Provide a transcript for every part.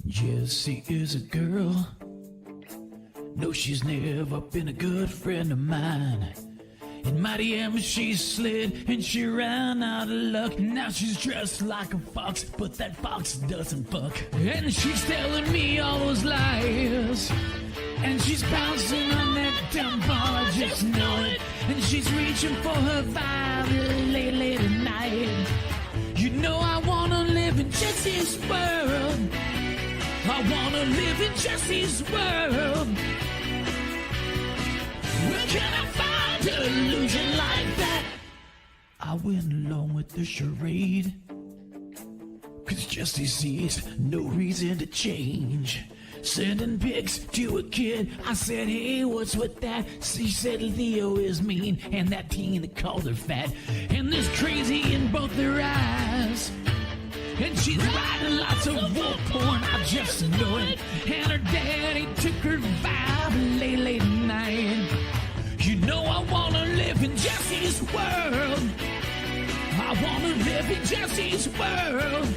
Jessi is a girl. No, she's never been a good friend of mine. In my DMs she slid and she ran out of luck. Now she's dressed like a fox, but that fox doesn't fuck. And she's telling me all those lies. And she's bouncing on that dumb ball, I just know it. And she's reaching for her vibe late at night. You know I wanna live in Jessi's world. I wanna live in Jessi's world. Where can I find an illusion like that? I went along with the charade, 'cause Jessi sees no reason to change. Sending pics to a kid, I said, hey, what's with that? She said Leo is mean, and that teen called her fat. And there's crazy in both their eyes. And she's writing lots of wolf porn, I just know it. And her daddy took her vibe late at night. You know I wanna live in Jessi's world. I wanna live in Jessi's world.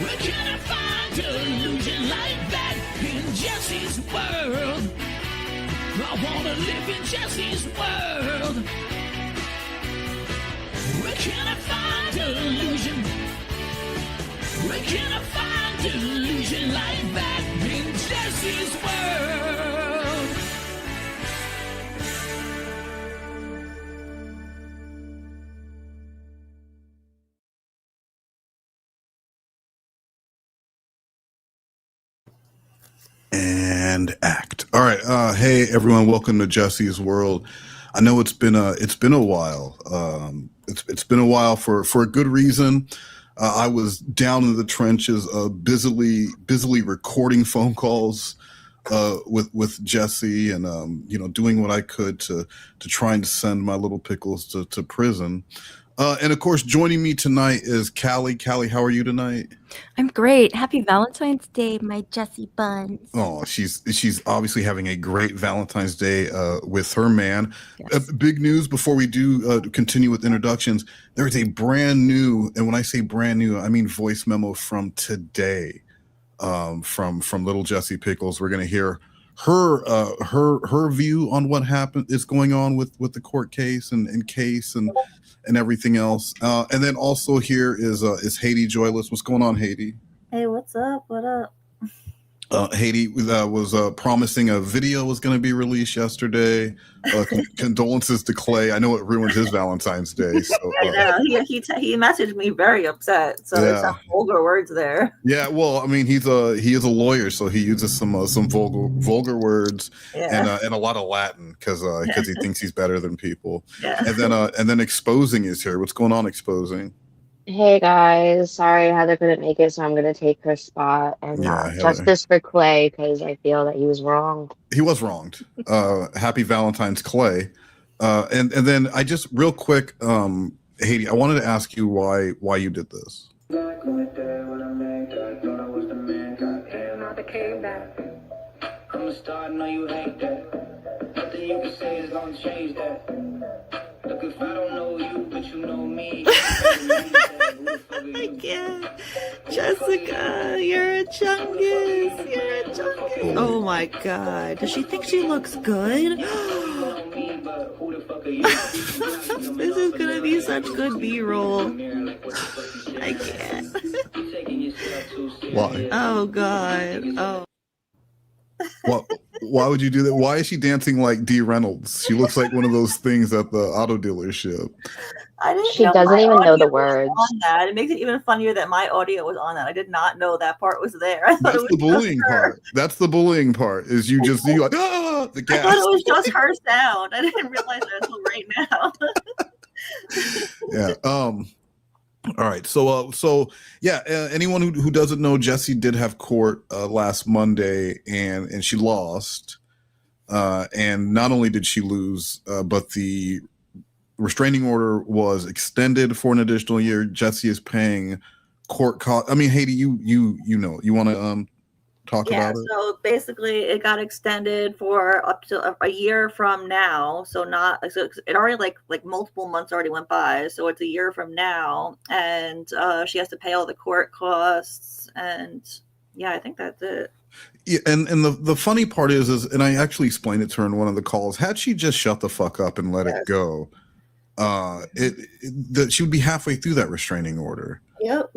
Where can I find an illusion like that in Jessi's world? I wanna live in Jessi's world. Where can I find an illusion? Where can I find an illusion like that in Jessi's world? And act. All right. Hey everyone, welcome to Jessi's World. I know it's been a while. It's been a while for a good reason. I was down in the trenches, busily recording phone calls with Jessi, and doing what I could to try and send my little pickles to prison. And of course, joining me tonight is Callie. Callie, how are you tonight? I'm great. Happy Valentine's Day, my Jessi buns. Oh, she's obviously having a great Valentine's Day with her man. Yes. Big news before we do continue with introductions. There is a brand new, and when I say brand new, I mean voice memo from today, from little Jessi Pickles. We're gonna hear her view on what happened is going on with the court case and case and everything else. And then also here is Haiti Joyless. What's going on, Haiti? Hey, what's up? What up? Haiti was promising a video was going to be released yesterday. Condolences to Clay. I know it ruined his Valentine's Day. So, I know. He messaged me very upset. So there's some vulgar words there. Yeah, well, I mean, he is a lawyer, so he uses some vulgar words and a lot of Latin because he thinks he's better than people. Yeah. And then Exposing is here. What's going on, Exposing? Hey guys, sorry Heather couldn't make it, so I'm gonna take her spot and justice for Clay because I feel that he was wrong. He was wronged. Happy Valentine's, Clay. And then I just real quick, Haiti, I wanted to ask you why you did this. I'm a star, no you hate that. Nothing you can say is gonna change that. Look, if I don't know you, but you know me. I can't. Jessica, you're a chungus. You're a chungus. Oh my god. Does she think she looks good? This is gonna be such good B-roll. I can't. Why? Oh god. Oh. Why would you do that? Why is she dancing like Dee Reynolds? She looks like one of those things at the auto dealership. She doesn't even know the words. On that. It makes it even funnier that my audio was on that. I did not know that part was there. That's the bullying part. That's the bullying part. Is you just like the gas. I thought it was just her sound. I didn't realize that until right now. Yeah. All right. So yeah. Anyone who doesn't know, Jessi did have court last Monday, and she lost. And not only did she lose, but the restraining order was extended for an additional year. Jessi is paying court cost. I mean, Haiti, you know, you want to talk about it? So basically, it got extended for up to a year from now. So it already like multiple months already went by. So it's a year from now, and she has to pay all the court costs. And yeah, I think that's it. Yeah, and the funny part is, and I actually explained it to her in one of the calls. Had she just shut the fuck up and let it go, she would be halfway through that restraining order. Yep.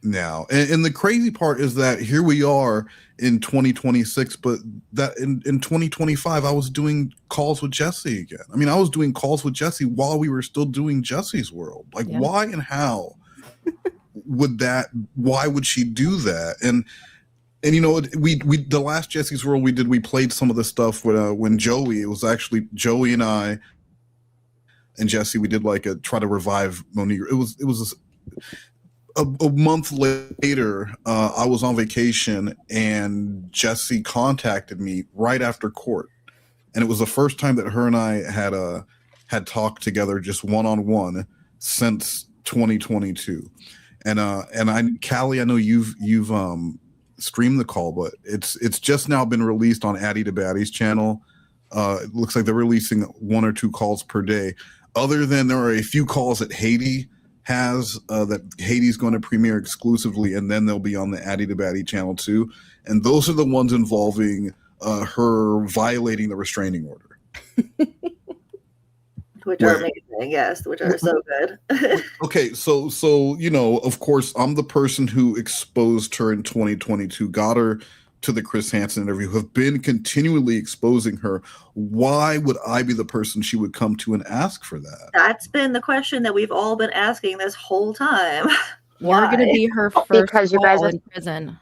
Now, and the crazy part is that here we are in 2026, but that in 2025, I was doing calls with Jessi again. I mean, I was doing calls with Jessi while we were still doing Jessi's World. Like, why and how why would she do that? And you know, we the last Jessi's World we played some of the stuff when Joey, it was actually Joey and I and Jessi, we did like try to revive Monique. It was a month later, I was on vacation and Jessi contacted me right after court. And it was the first time that her and I had talked together just one-on-one since 2022. And Callie, I know you've streamed the call, but it's just now been released on Addy to Baddy's channel. It looks like they're releasing 1 or 2 calls per day. Other than there are a few calls that Haiti has that Haiti's going to premiere exclusively, and then they'll be on the Addy to Baddy channel too. And those are the ones involving her violating the restraining order. Which are amazing, yes, which are so good. Okay, so you know, of course, I'm the person who exposed her in 2022, got her to the Chris Hansen interview, have been continually exposing her. Why would I be the person she would come to and ask for that? That's been the question that we've all been asking this whole time. You're going to be her first because you guys are in prison.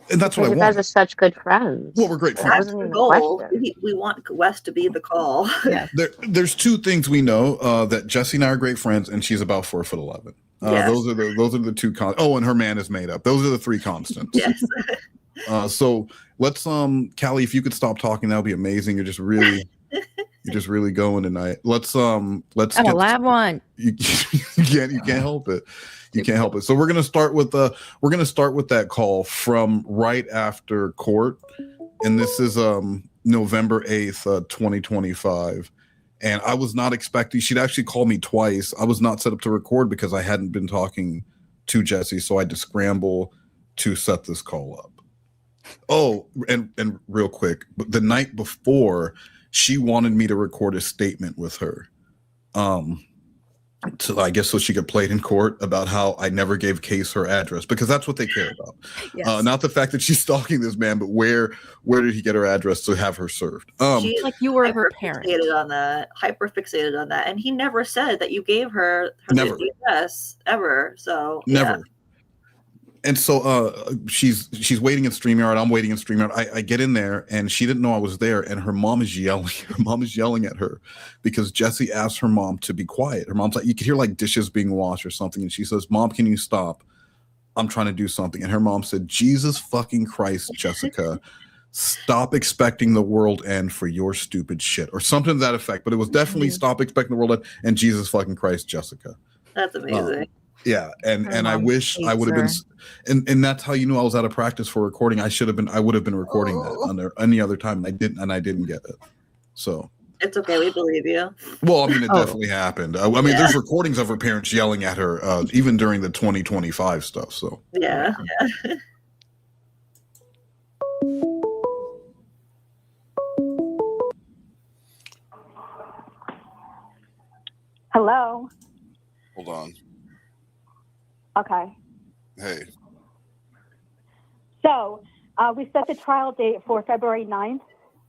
And that's what I want. You guys are such good friends. Well, we're great friends. That's the goal. We want Wes to be the call. Yeah. There's 2 things we know, that Jessi and I are great friends, and she's about 4'11". Yes. Those are the 2 and her man is made up. Those are the 3 constants. Yes. So let's Callie, if you could stop talking, that would be amazing. You're just really going tonight. Let's I'm a live one. You can't help it. You can't help it. So we're gonna start with that call from right after court, and this is November 8th, 2025. And I was not expecting, she'd actually called me twice. I was not set up to record because I hadn't been talking to Jessi, so I had to scramble to set this call up. Oh, and real quick, but the night before, she wanted me to record a statement with her. So I guess so she could play it in court about how I never gave Case her address, because that's what they care about. Yes. Not the fact that she's stalking this man, but where did he get her address to have her served? She's like you were her parent. Hyper fixated on that, and he never said that you gave her never. The address ever. So never. Yeah. And so she's waiting in StreamYard. I'm waiting in StreamYard. I get in there, and she didn't know I was there, and her mom is yelling. Her mom is yelling at her because Jessi asked her mom to be quiet. Her mom's like, you could hear like dishes being washed or something, and she says, "Mom, can you stop? I'm trying to do something." And her mom said, "Jesus fucking Christ, Jessica, stop expecting the world end for your stupid shit," or something to that effect. But it was definitely stop expecting the world end and Jesus fucking Christ, Jessica. That's amazing. Yeah, and I wish I would have been, and that's how you knew I was out of practice for recording. I would have been recording that under any other time, and I didn't get it. So it's okay, we believe you. Well, I mean, it definitely happened. I mean, there's recordings of her parents yelling at her, even during the 2025 stuff. So yeah. Hello. Hold on. Okay. Hey. So we set the trial date for February 9th,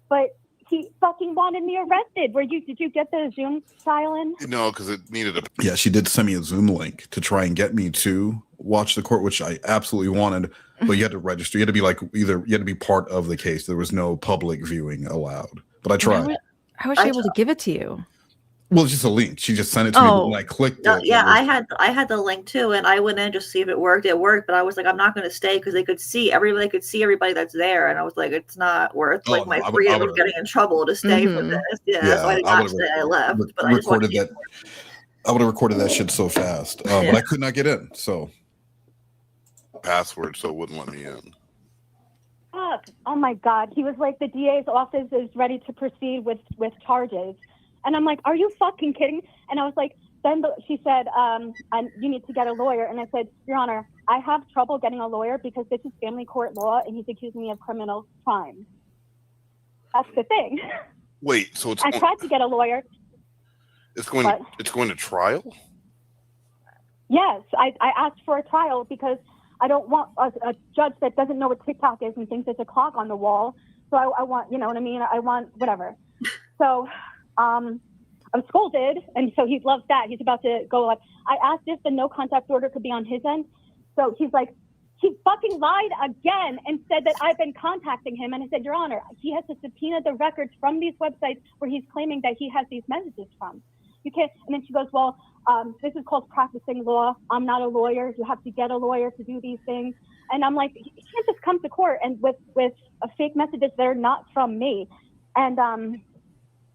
but he fucking wanted me arrested. Did you get the Zoom file in? No, because it needed a. Yeah, she did send me a Zoom link to try and get me to watch the court, which I absolutely wanted. But you had to register. You had to be you had to be part of the case. There was no public viewing allowed. But I tried. How was she able to give it to you? Well, it's just a link. She just sent it to me when I clicked it. Yeah, I had the link too, and I went in just to see if it worked. It worked, but I was like, I'm not going to stay because they could see everybody that's there, and I was like, it's not worth my freedom of getting in trouble to stay for this. Yeah, so I did not stay. I left, but I just wanted that. I would have recorded that shit so fast, but I could not get in. So password, so it wouldn't let me in. fuck. Oh my God. He was like, the DA's office is ready to proceed with charges. And I'm like, are you fucking kidding? And I was like, she said, you need to get a lawyer. And I said, Your Honor, I have trouble getting a lawyer because this is family court law and he's accusing me of criminal crime. That's the thing. Wait, so I tried to get a lawyer. It's going to trial? Yes, I asked for a trial because I don't want a judge that doesn't know what TikTok is and thinks it's a clock on the wall. So I want, you know what I mean? I want whatever. So I'm scolded, and so he loves that. He's about to go up. I asked if the no contact order could be on his end. So he's like, he fucking lied again and said that I've been contacting him. And I said, Your Honor, he has to subpoena the records from these websites where he's claiming that he has these messages from. You can't. And then she goes, well, this is called practicing law. I'm not a lawyer. You have to get a lawyer to do these things. And I'm like, you can't just come to court and with a fake messages that are not from me. And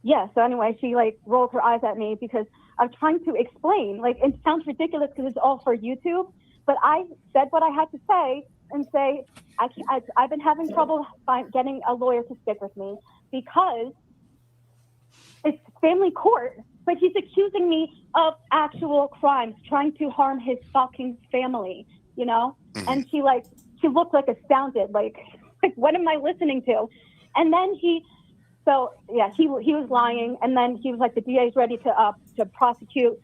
yeah, so anyway, she like rolled her eyes at me because I'm trying to explain. Like, it sounds ridiculous because it's all for YouTube, but I said what I had to say and say, I've been having trouble getting a lawyer to stick with me because it's family court, but he's accusing me of actual crimes, trying to harm his fucking family, you know? And she looked like astounded, like what am I listening to? And then he was lying, and then he was like, the DA is ready to prosecute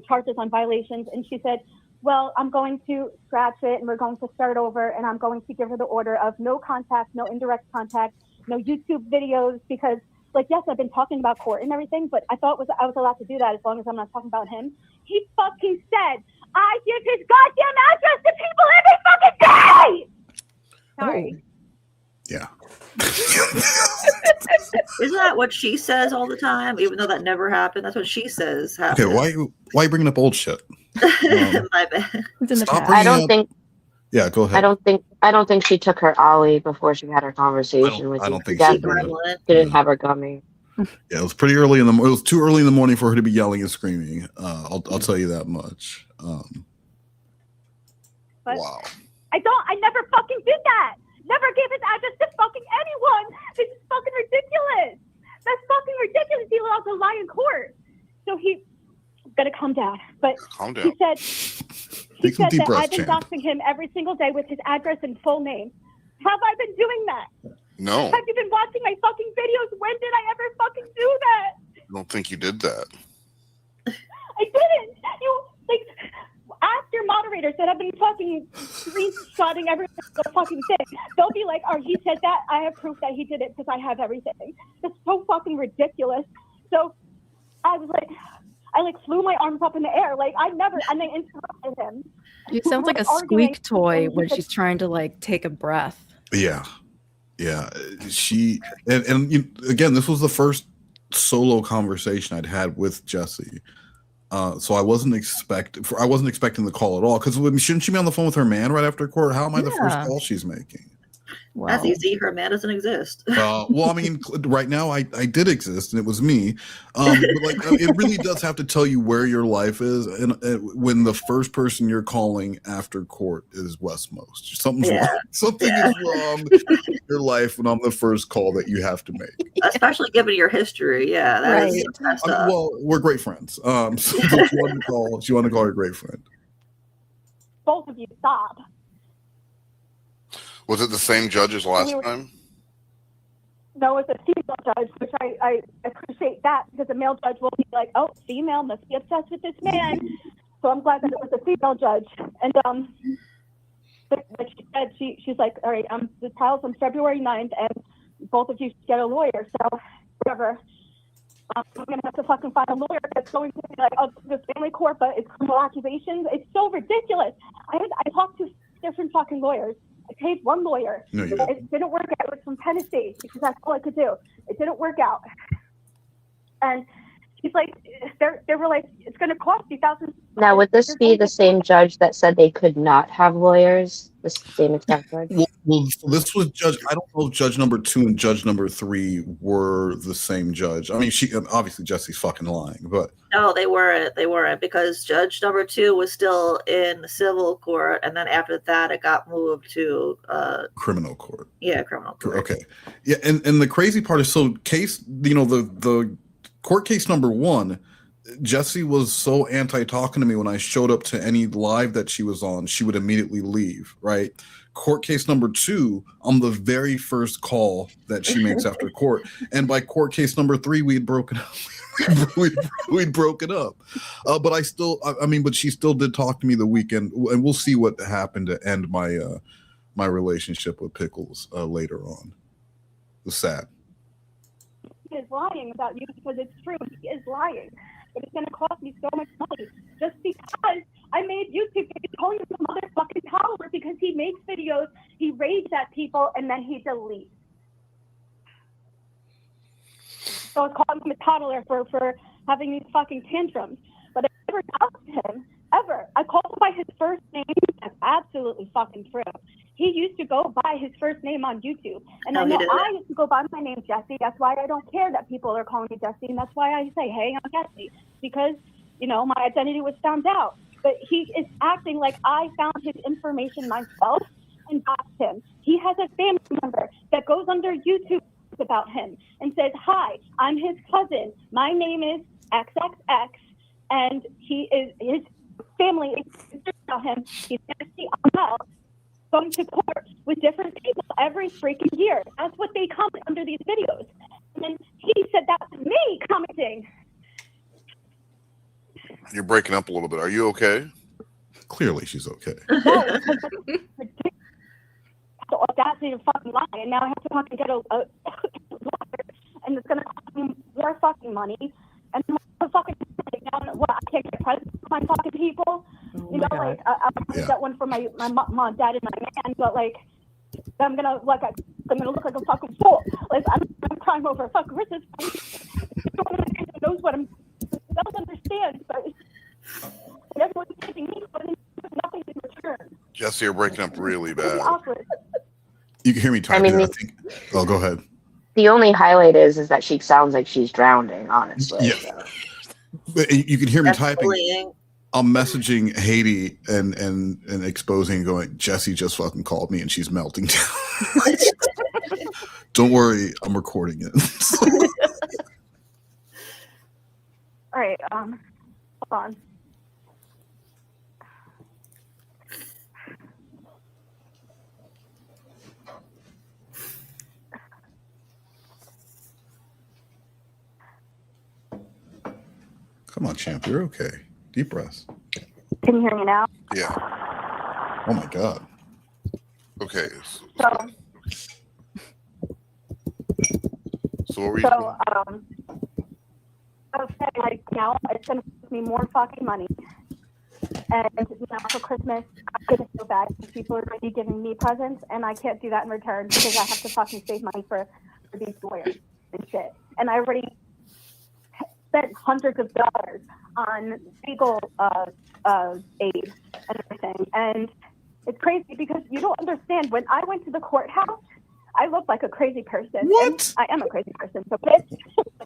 charges on violations, and she said, well, I'm going to scratch it, and we're going to start over, and I'm going to give her the order of no contact, no indirect contact, no YouTube videos, because, like, yes, I've been talking about court and everything, but I thought I was allowed to do that as long as I'm not talking about him. He fucking said, I give his goddamn address to people every fucking day! Sorry. Yeah. Isn't that what she says all the time? Even though that never happened, that's what she says happened. Okay, why are you bringing up old shit? My bad. It's in the past. I don't think. Yeah, go ahead. I don't think she took her Ollie before she had her conversation with you. I don't think she didn't have her gummy. Yeah, it was pretty early in the. It was too early in the morning for her to be yelling and screaming. I'll tell you that much. Wow. I never fucking did that. Never gave his address to fucking anyone. This is fucking ridiculous. That's fucking ridiculous. He allowed to lie in court. So he's gonna calm down. But calm down. He said that I've been doxing him every single day with his address and full name. Have I been doing that? No. Have you been watching my fucking videos? When did I ever fucking do that? I don't think you did that. I didn't. You like ask your moderators that have been fucking screenshotting every single fucking thing. They'll be like, "Oh, he said that. I have proof that he did it because I have everything." It's so fucking ridiculous. So I was like, I flew my arms up in the air, like I never, and they interrupted him. It sounds like a squeak toy when she's trying to like take a breath. Yeah. She and again, this was the first solo conversation I'd had with Jessi. So I wasn't expecting the call at all, because shouldn't she be on the phone with her man right after court? How am I the first call she's making? Wow. That's easy. Her man doesn't exist. Well, I mean, right now I did exist, and it was me. But it really does have to tell you where your life is, and when the first person you're calling after court is Westmost, something's wrong. Something is wrong in your life when I'm the first call that you have to make. Especially given your history, that is messed up. Well, we're great friends. So she wanted to call her great friend. Both of you stop. Was it the same judge as last time? No, it's a female judge, which I appreciate that, because a male judge will be like, oh, female must be obsessed with this man. So I'm glad that it was a female judge. And but she said, she's like, all right, the trial's on February 9th, and both of you should get a lawyer. So whatever. I'm going to have to fucking find a lawyer that's going to be like, oh, this family court, but it's criminal accusations. It's so ridiculous. I talked to different fucking lawyers. I paid one lawyer. No, it didn't work out. It was from Tennessee, because that's all I could do. It didn't work out. And He's like, they were like, it's going to cost you thousands. Now, would this be the same judge that said they could not have lawyers? The same exact judge? Well, this was judge. I don't know if judge number 2 and judge number 3 were the same judge. I mean, she obviously Jessi's fucking lying, but no, they weren't. They weren't, because judge number 2 was still in the civil court, and then after that, it got moved to criminal court. Yeah, criminal court. Okay, yeah, and the crazy part is, so case, the court case number 1. Jessi was so anti-talking to me when I showed up to any live that she was on. She would immediately leave, right? Court case number 2, on the very first call that she makes after court. And by court case number 3, we had broken up. We'd broken up. But but she still did talk to me the weekend. And we'll see what happened to end my relationship with Pickles later on. It was sad. He is lying about you because it's true. He is lying. But it's going to cost me so much money just because I made YouTube videos calling him a motherfucking toddler because he makes videos, he raves at people, and then he deletes. So I was calling him a toddler for having these fucking tantrums. But I never talked to him, ever. I called him by his first name. That's absolutely fucking true. He used to go by his first name on YouTube. And I know I used to go by my name, Jessi. That's why I don't care that people are calling me Jessi. And that's why I say, hey, I'm Jessi. Because, my identity was found out. But he is acting like I found his information myself and doxed him. He has a family member that goes under YouTube about him and says, hi, I'm his cousin. My name is XXX. And his family is about him. He's going to see out. Going to court with different people every freaking year. That's what they comment under these videos. And then he said that to me, commenting. You're breaking up a little bit. Are you okay? Clearly she's okay. No, because that's the audacity to fucking lie. And now I have to fucking get a lawyer. And it's going to cost me more fucking money. And more fucking now, I can't get presents for my fucking people. I got one for my mom, dad, and my man, but I'm gonna look like a fucking fool. I'm crying over a fucking Christmas. Knows what I'm. Doesn't understand, but everyone's giving me nothing in return. Jessi, you're breaking up really bad. You can hear me typing. I think. Oh, go ahead. The only highlight is that she sounds like she's drowning. Honestly, yeah. So. But you can hear me typing. Bullying. I'm messaging Haiti and exposing, going, Jessi just fucking called me and she's melting down. Don't worry, I'm recording it. All right, hold on. Come on, champ, you're okay. Deep breaths. Can you hear me now? Yeah. Oh my God. Okay. So what were you I was saying, now it's going to cost me more fucking money. And for Christmas, I'm going to feel bad because people are going to be giving me presents, and I can't do that in return because I have to fucking save money for these lawyers and shit. And I already spent hundreds of dollars on legal aid and everything. And it's crazy because you don't understand. When I went to the courthouse, I looked like a crazy person. What? I am a crazy person. So,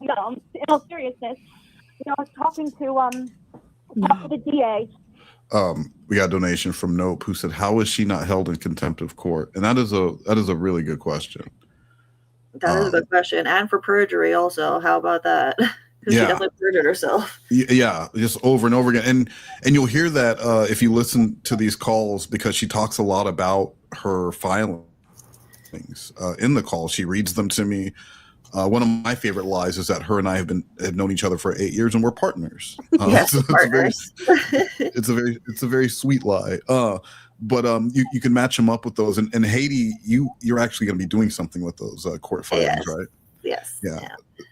no, in all seriousness, I was talking to the DA. We got a donation from Nope who said, "How is she not held in contempt of court?" And that is a really good question. That is a good question, and for perjury also. How about that? Because she definitely perjured herself. Yeah, just over and over again, and you'll hear that if you listen to these calls, because she talks a lot about her filings in the call. She reads them to me. One of my favorite lies is that her and I have known each other for 8 years and we're partners. Yes, so partners. It's a very sweet lie. But you can match them up with those. And Haiti, you're actually going to be doing something with those court filings, right? Yes. Yeah.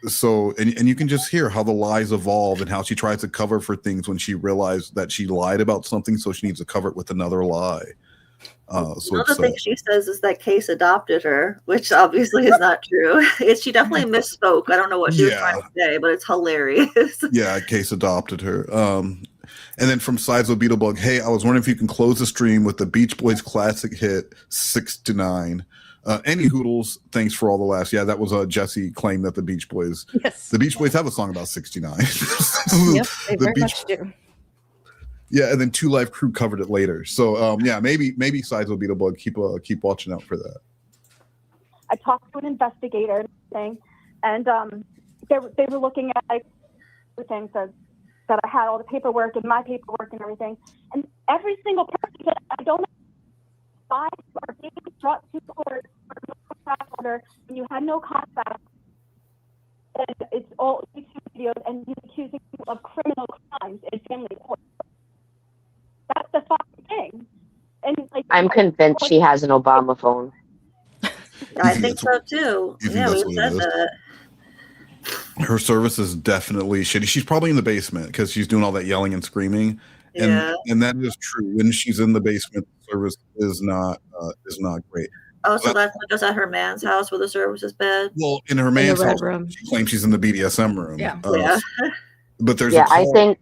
So and you can just hear how the lies evolve and how she tries to cover for things when she realized that she lied about something, so she needs to cover it with another lie. So Another thing she says is that Case adopted her, which obviously is not true. She definitely misspoke. I don't know what she was trying to say, but it's hilarious. Yeah, Case adopted her. And then from Sides of Beetlebug, hey, I was wondering if you can close the stream with the Beach Boys classic hit 6 to 9. Any hoodles, thanks for all the laughs. Yeah, that was Jessi claimed that the Beach Boys have a song about 69. Yep, they very much do. Yeah, and then Two Live Crew covered it later. So yeah, maybe Sides will Beetlebug. Keep watching out for that. I talked to an investigator and everything, and they were looking at like everything, so that I had all the paperwork and my paperwork and everything, and every single person said I don't buy or being brought to court or no contract order and you had no contract, and it's all YouTube videos and you accusing you of criminal crimes in family court. That's the fucking thing. And like, I'm convinced she has an Obama phone. I think so too. Yeah, we said that. Her service is definitely shitty. She's probably in the basement because she's doing all that yelling and screaming. And that is true. When she's in the basement, the service is not great. Oh, so that's because at her man's house where the service is bad? Well, in her man's house, she claims she's in the BDSM room. Yeah. But there's a call.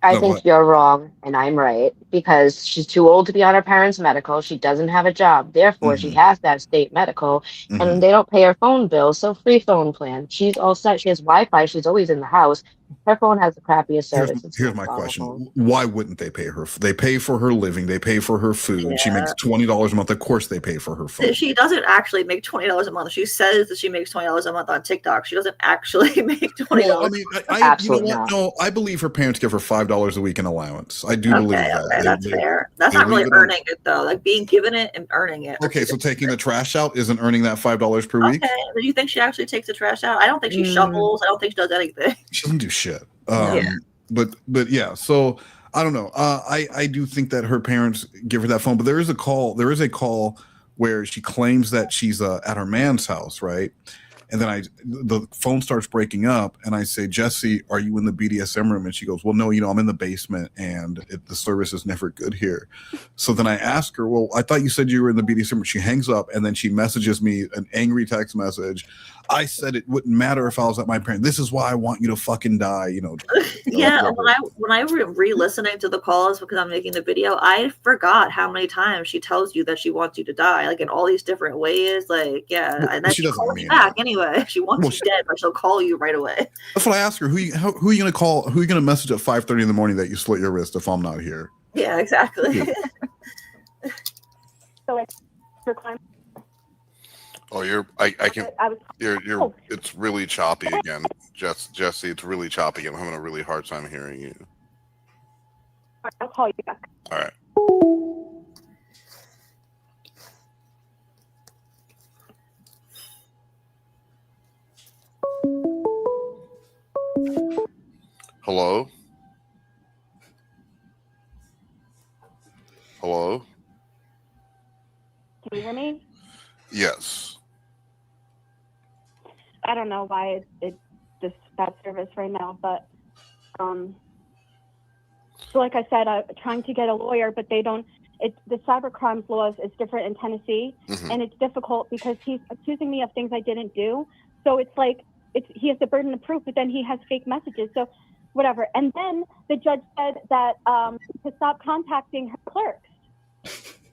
I think you're wrong and I'm right, because she's too old to be on her parents' medical. She doesn't have a job. Therefore, she has to have state medical, and they don't pay her phone bill. So free phone plan. She's all set. She has Wi-Fi. She's always in the house. Her phone has the crappiest service. Here's my question. Why wouldn't they pay her? They pay for her living. They pay for her food. Yeah. She makes $20 a month. Of course they pay for her phone. She doesn't actually make $20 a month. She says that she makes $20 a month on TikTok. She doesn't actually make $20. Well, I mean, Absolutely you know what? No, I believe her parents give her $5 a week in allowance. I do believe that. Okay, that's fair. That's not really earning it, though. Like being given it and earning it. Okay, so taking the trash out isn't earning that $5 per week? Okay, do you think she actually takes the trash out? I don't think she shovels. I don't think she does anything. She doesn't do shit. But yeah, so I don't know. I do think that her parents give her that phone, but there is a call where she claims that she's at her man's house, right? And then the phone starts breaking up, and I say, Jessi, are you in the BDSM room? And she goes, well, no, I'm in the basement, and the service is never good here. So then I ask her, well, I thought you said you were in the BDSM room. She hangs up, and then she messages me an angry text message. I said it wouldn't matter if I was at my parents. This is why I want you to fucking die, Yeah, when I re-listening to the calls because I'm making the video, I forgot how many times she tells you that she wants you to die, like in all these different ways. Like, yeah, and then she calls you back anyway. She wants you dead, but she'll call you right away. That's what I asked her. Who are you gonna call? Who are you gonna message at 5:30 in the morning that you slit your wrist if I'm not here? Yeah, exactly. Yeah. So it's your client. Oh, it's really choppy again. Jessi, it's really choppy. I'm having a really hard time hearing you. I'll call you back. All right. Hello? Hello? Can you hear me? Yes. I don't know why it's just bad service right now, but so like I said, I'm trying to get a lawyer, but they don't. The cyber crimes laws is different in Tennessee, and it's difficult because he's accusing me of things I didn't do. So it's like he has the burden of proof, but then he has fake messages. So whatever. And then the judge said that to stop contacting her clerks.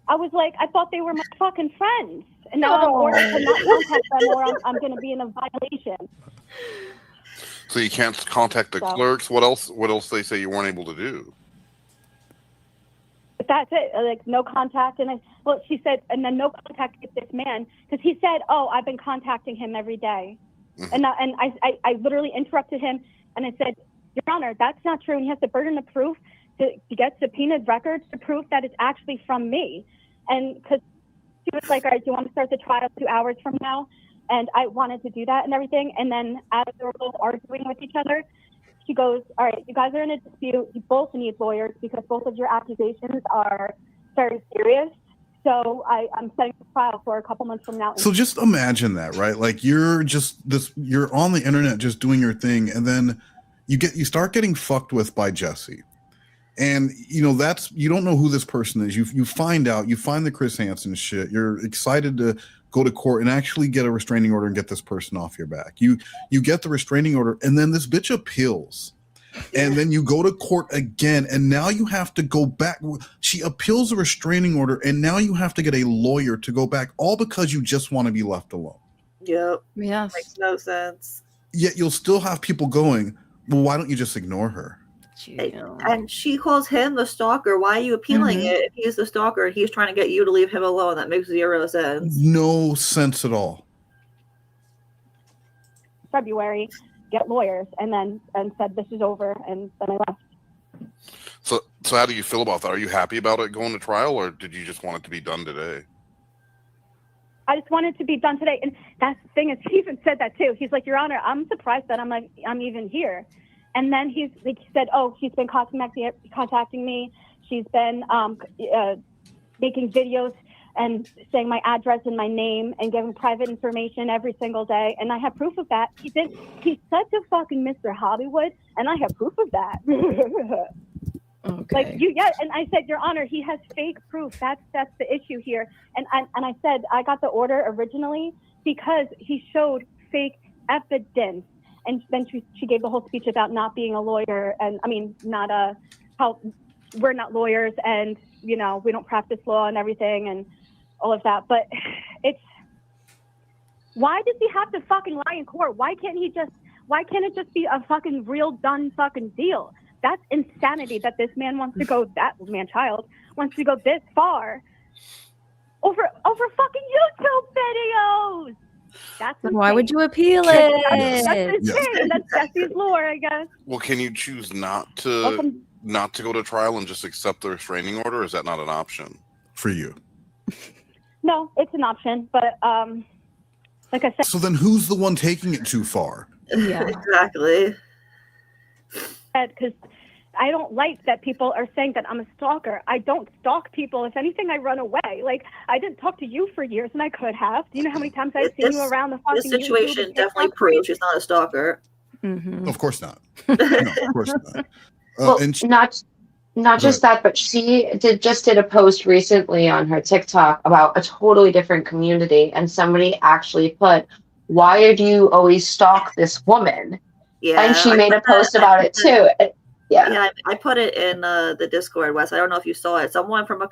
I was like, I thought they were my fucking friends. And now I'm ordered to not contact them or I'm going to be in a violation. So you can't contact the clerks? What else they say you weren't able to do? But that's it. Like, no contact. And she said, and then no contact with this man. Because he said, oh, I've been contacting him every day. And I literally interrupted him. And I said, Your Honor, that's not true. And he has the burden of proof to get subpoenaed records to prove that it's actually from me. And because she was like, all right, do you want to start the trial 2 hours from now? And I wanted to do that and everything. And then as they were both arguing with each other, she goes, all right, you guys are in a dispute. You both need lawyers because both of your accusations are very serious. So I'm setting the trial for a couple months from now. So just imagine that, right? Like you're on the internet just doing your thing, and then you start getting fucked with by Jessi. And that's, you don't know who this person is. You find out, you find the Chris Hansen shit. You're excited to go to court and actually get a restraining order and get this person off your back. You get the restraining order, and then this bitch appeals. And then you go to court again, and now you have to go back. She appeals the restraining order, and now you have to get a lawyer to go back, all because you just want to be left alone. Yep. Yes. Makes no sense. Yet you'll still have people going, well, why don't you just ignore her? And she calls him the stalker. Why are you appealing it if he's the stalker? He's trying to get you to leave him alone. That makes zero sense. No sense at all. February, get lawyers, and said this is over, and then I left. So how do you feel about that? Are you happy about it going to trial, or did you just want it to be done today? I just wanted to be done today, and that's the thing is, he even said that too. He's like, Your Honor, I'm surprised that I'm even here. And then he said, oh, she's been contacting me. She's been making videos and saying my address and my name and giving private information every single day. And I have proof of that. He said to fucking Mr. Hollywood, and I have proof of that. Okay. And I said, Your Honor, he has fake proof. That's the issue here. And I said, I got the order originally because he showed fake evidence. And then she gave the whole speech about not being a lawyer, and how we're not lawyers, and we don't practice law and everything, and all of that. But why does he have to fucking lie in court? Why can't it just be a fucking real done fucking deal? That's insanity that this man wants to go. That child wants to go this far over fucking YouTube videos. Then why would you appeal it? That's insane. That's Jessi's lore, I guess. Well, can you choose not to go to trial and just accept the restraining order? Or is that not an option for you? No, it's an option, but like I said. So then, who's the one taking it too far? Yeah, exactly. Because I don't like that people are saying that I'm a stalker. I don't stalk people. If anything, I run away. Like, I didn't talk to you for years, and I could have. Do you know how many times I've seen you around the fucking This situation definitely proves she's not a stalker. Mm-hmm. Of course not. No, of course not. Well, not just that, but she just did a post recently on her TikTok about a totally different community, and somebody actually put, "Why do you always stalk this woman?" Yeah, and she made a post about it too. Yeah, I put it in the Discord, Wes. I don't know if you saw it. Someone from a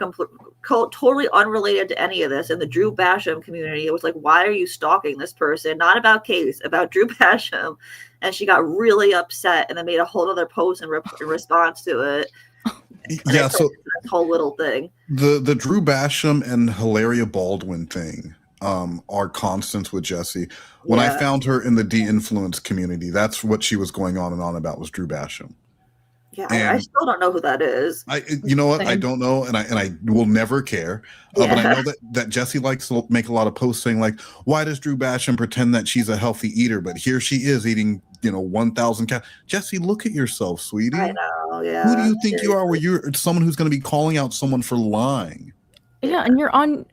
totally unrelated to any of this in the Drew Basham community, it was like, why are you stalking this person? Not about Case, about Drew Basham. And she got really upset and then made a whole other post in response to it. Yeah, so that whole little thing. The Drew Basham and Hilaria Baldwin thing are constants with Jessi. When I found her in the de-influence community, that's what she was going on and on about, was Drew Basham. Yeah, I still don't know who that is. You know what? I don't know, and I will never care. But I know that Jessi likes to make a lot of posts saying, like, why does Drew Basham pretend that she's a healthy eater, but here she is eating 1,000 calories? Jessi, look at yourself, sweetie. I know. Yeah. Who do you think you are? Where you're someone who's going to be calling out someone for lying? Yeah, and you're on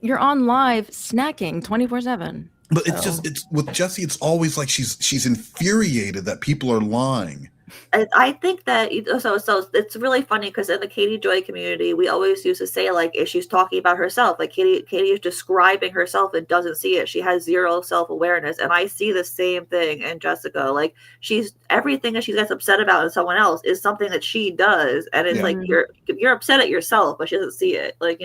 live snacking 24/7. But it's with Jessi. It's always like she's infuriated that people are lying. I think that so it's really funny because in the Katie Joy community, we always used to say, like, if she's talking about herself, like Katie is describing herself and doesn't see it. She has zero self-awareness. And I see the same thing in Jessica. Like, everything that she gets upset about in someone else is something that she does. And it's like, you're upset at yourself, but she doesn't see it. Like,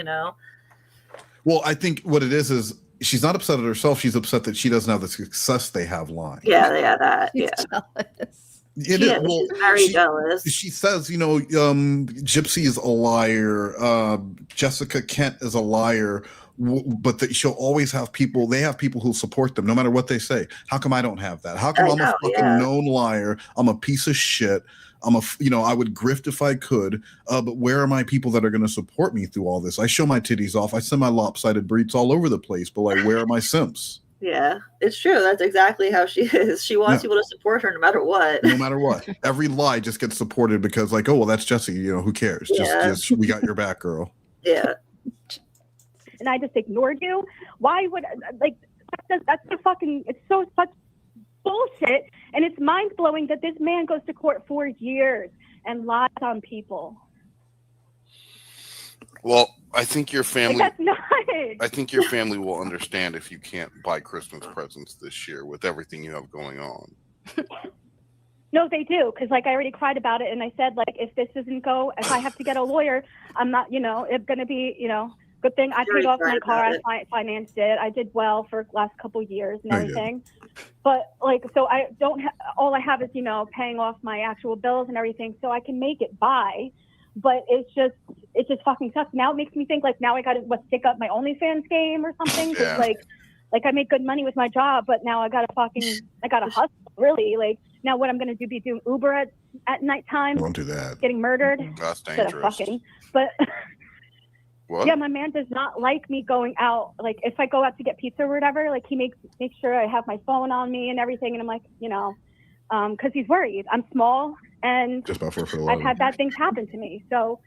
Well, I think what it is she's not upset at herself. She's upset that she doesn't have the success they have lying. Yeah, that. She's jealous. She's very jealous. She says, Gypsy is a liar. Jessica Kent is a liar, but that she'll always have people. They have people who support them no matter what they say. How come I don't have that? How come I'm a fucking known liar? I'm a piece of shit. I would grift if I could, but where are my people that are going to support me through all this? I show my titties off. I send my lopsided breeds all over the place, but like, where are my simps? Yeah, it's true. That's exactly how she is. She wants people to support her no matter what. No matter what. Every lie just gets supported because, like, oh, well, that's Jessi. Who cares? Just we got your back, girl. Yeah. And I just ignored you. Why would, that's the fucking, it's such bullshit. And it's mind-blowing that this man goes to court for years and lies on people. Well, I think your family. Like, that's not. I think your family will understand if you can't buy Christmas presents this year with everything you have going on. No, they do, because like I already cried about it, and I said like if this doesn't go, if I have to get a lawyer, I'm not, it's gonna be, good thing I paid off my car, I financed it, I did well for the last couple years and everything. But like, so I don't. All I have is paying off my actual bills and everything, so I can make it by. But it just fucking sucks. Now it makes me think like now I got to stick up my OnlyFans game or something. Cause like I make good money with my job, but now I gotta hustle really. Like now what I'm gonna do? Be doing Uber at nighttime? Don't do that. Getting murdered? That's dangerous. But what? Yeah, my man does not like me going out. Like if I go out to get pizza or whatever, like he makes sure I have my phone on me and everything. And I'm like, because he's worried. I'm small and just about I've had bad things happen to me. So,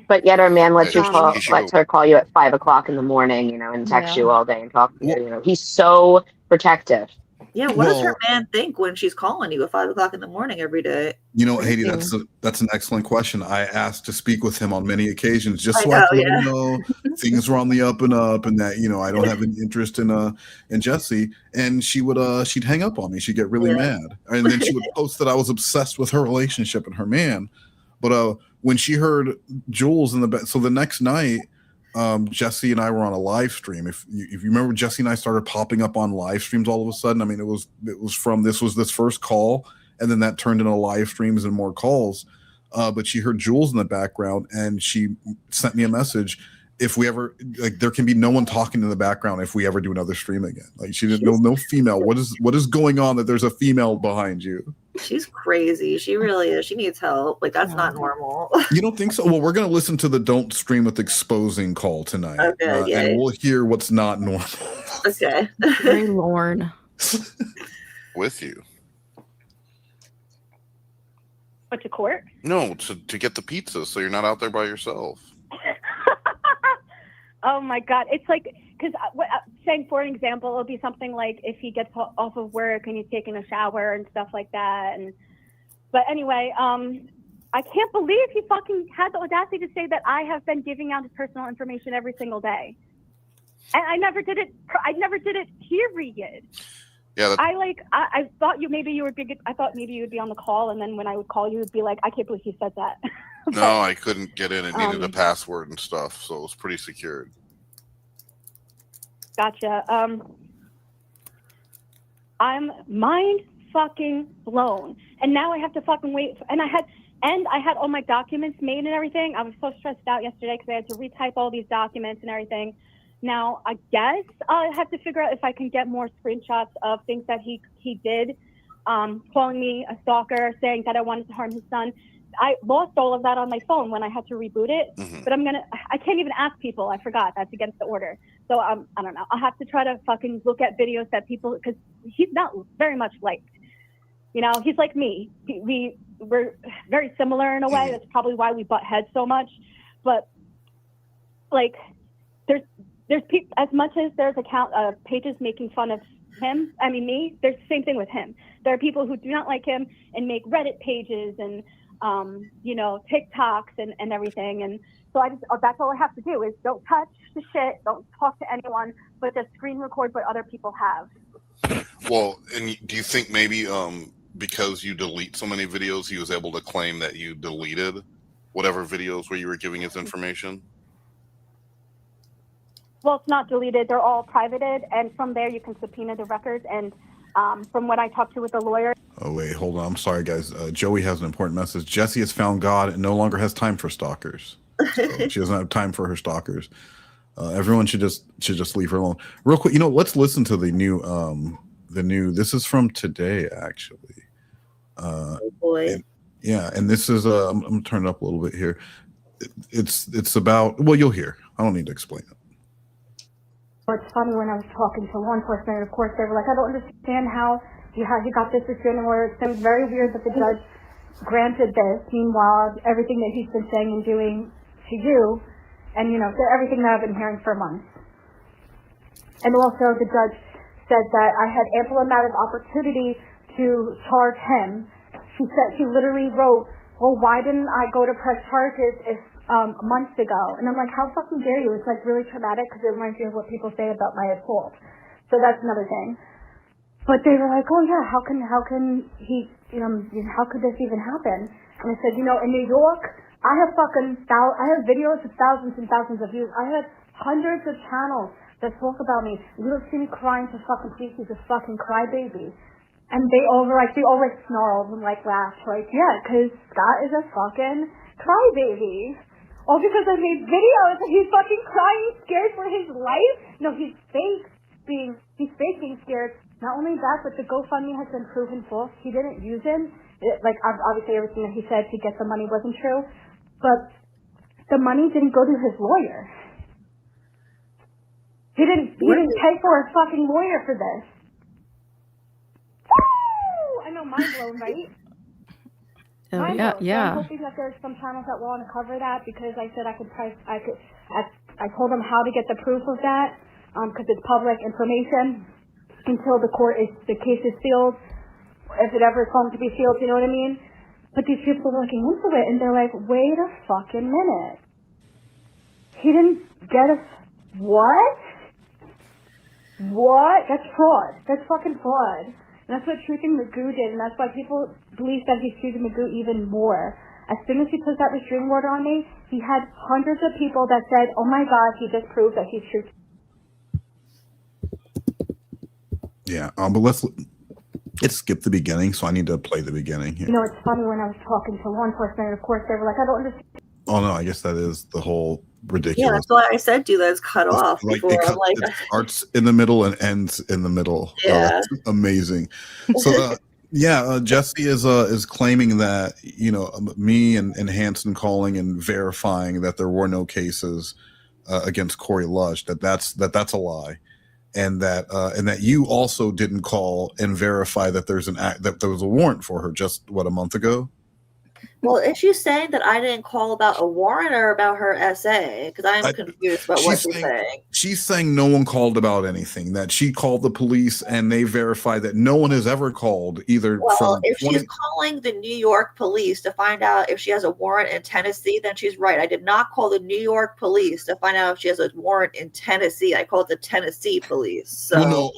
But yet our man lets her call you at 5 o'clock in the morning, and text you all day and talk to you. He's so protective. Yeah, what does her man think when she's calling you at 5 o'clock in the morning every day? Haiti, that's an excellent question. I asked to speak with him on many occasions, just so I can let him know things were on the up, and that I don't have any interest in Jessi. And she'd hang up on me. She'd get really mad, and then she would post that I was obsessed with her relationship and her man. But when she heard Jules in the bed, so the next night, Jessi and I were on a live stream. If you remember, Jessi and I started popping up on live streams all of a sudden. I mean, it was from this first call, and then that turned into live streams and more calls. But she heard Jules in the background, and she sent me a message. If we ever there can be no one talking in the background if we ever do another stream again. Like she didn't know no female. What is going on that there's a female behind you? She's crazy. She really is. She needs help. Like that's not normal. You don't think so? Well, we're going to listen to the "Don't Stream with Exposing" call tonight, and we'll hear what's not normal. Okay. Very Lorne. With you. What, to court? No, to get the pizza, so you're not out there by yourself. Oh my God! It's like because saying for an example, it'll be something like if he gets off of work and he's taking a shower and stuff like that. But anyway, I can't believe he fucking had the audacity to say that I have been giving out his personal information every single day, and I never did it. I never did it. Period. Yeah. I thought maybe you would be on the call, and then when I would call you, would be like, I can't believe he said that. No, I couldn't get in. It needed a password and stuff, so it was pretty secured. Gotcha. I'm mind fucking blown, and now I have to fucking wait. And I had all my documents made and everything. I was so stressed out yesterday because I had to retype all these documents and everything. Now I guess I have to figure out if I can get more screenshots of things that he did, calling me a stalker, saying that I wanted to harm his son. I lost all of that on my phone when I had to reboot it, but I can't even ask people. I forgot. That's against the order. So I don't know. I'll have to try to fucking look at videos that people, because he's not very much liked. He's like me. We're very similar in a way. That's probably why we butt heads so much. But like, there's people, as much as there's pages making fun of him, me, there's the same thing with him. There are people who do not like him and make Reddit pages and TikToks and everything. And so that's all I have to do is don't touch the shit, don't talk to anyone, but just screen record what other people have. Well, and do you think maybe because you delete so many videos, he was able to claim that you deleted whatever videos where you were giving his information? Well, it's not deleted. They're all privated. And from there, you can subpoena the records. And from what I talked to with the lawyer. Oh, wait, hold on. I'm sorry, guys. Joey has an important message. Jessi has found God and no longer has time for stalkers. So she doesn't have time for her stalkers. Everyone should just leave her alone. Real quick, let's listen to the new. This is from today, actually. Oh boy. And this is. I'm gonna turn it up a little bit here. It's about. Well, you'll hear. I don't need to explain it. It's funny when I was talking to law enforcement, of course, they were like, I don't understand how he got this restraining order. It seems very weird that the judge granted this. Meanwhile, everything that he's been saying and doing to you, and, everything that I've been hearing for months. And also the judge said that I had ample amount of opportunity to charge him. She literally wrote, well, why didn't I go to press charges if months ago. And I'm like, how fucking dare you? It's like really traumatic because it reminds me of what people say about my assault. So that's another thing. But they were like, oh yeah, how can he, how could this even happen? And I said, in New York, I have videos of thousands and thousands of views. I have hundreds of channels that talk about me. You don't see me crying to fucking pieces of fucking crybaby. And they all snarled and laughed, yeah, because Scott is a fucking crybaby. All because I made videos and he's fucking crying, scared for his life. No, he's fake being scared. Not only that, but the GoFundMe has been proven false. He didn't use him. Obviously everything that he said to get the money wasn't true. But the money didn't go to his lawyer. He didn't pay for a fucking lawyer for this. Woo! I know, mind blown, right? Oh, Mind yeah, blown. yeah. So I'm hoping that there's some channels that will uncover that because I said I told them how to get the proof of that because it's public information until the case is sealed, if it ever is going to be sealed, you know what I mean? But these people are looking into it and they're like, wait a fucking minute. He didn't get us. What? What? That's fraud. That's fucking fraud. And that's what Jessi Mcgoo did, and that's why people believe that he's Jessi Mcgoo even more. As soon as he put that restraining order on me, he had hundreds of people that said, oh my God, he just proved that he's true. Yeah, but let's skip the beginning, so I need to play the beginning here. It's funny when I was talking to law enforcement, of course, they were like, I don't understand. Oh no, I guess that is the whole ridiculous. Yeah, that's why I said do that. It's cut off. It starts in the middle and ends in the middle. Yeah. That's amazing. So Jessi is claiming that me and Hanson calling and verifying that there were no cases against Corey Lush, that's a lie, and that you also didn't call and verify that that there was a warrant for her just a month ago. Well, is she saying that I didn't call about a warrant or about her essay? Because I'm confused about what she's saying. She's saying no one called about anything, that she called the police and they verified that no one has ever called either. Well, if she's calling the New York police to find out if she has a warrant in Tennessee, then she's right. I did not call the New York police to find out if she has a warrant in Tennessee. I called the Tennessee police. So.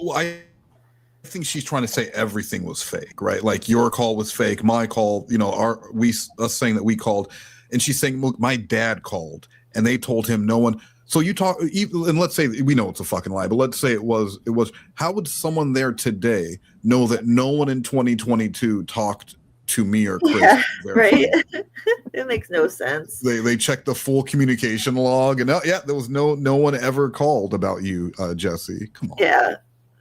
I think she's trying to say everything was fake, right? Like your call was fake, my call, us saying that we called, and she's saying, look, my dad called and they told him no one. So you talk, and let's say we know it's a fucking lie, but let's say it was. How would someone there today know that no one in 2022 talked to me or Chris? Yeah, right. It makes no sense. They checked the full communication log, and there was no one ever called about you, Jessi. Come on. Yeah.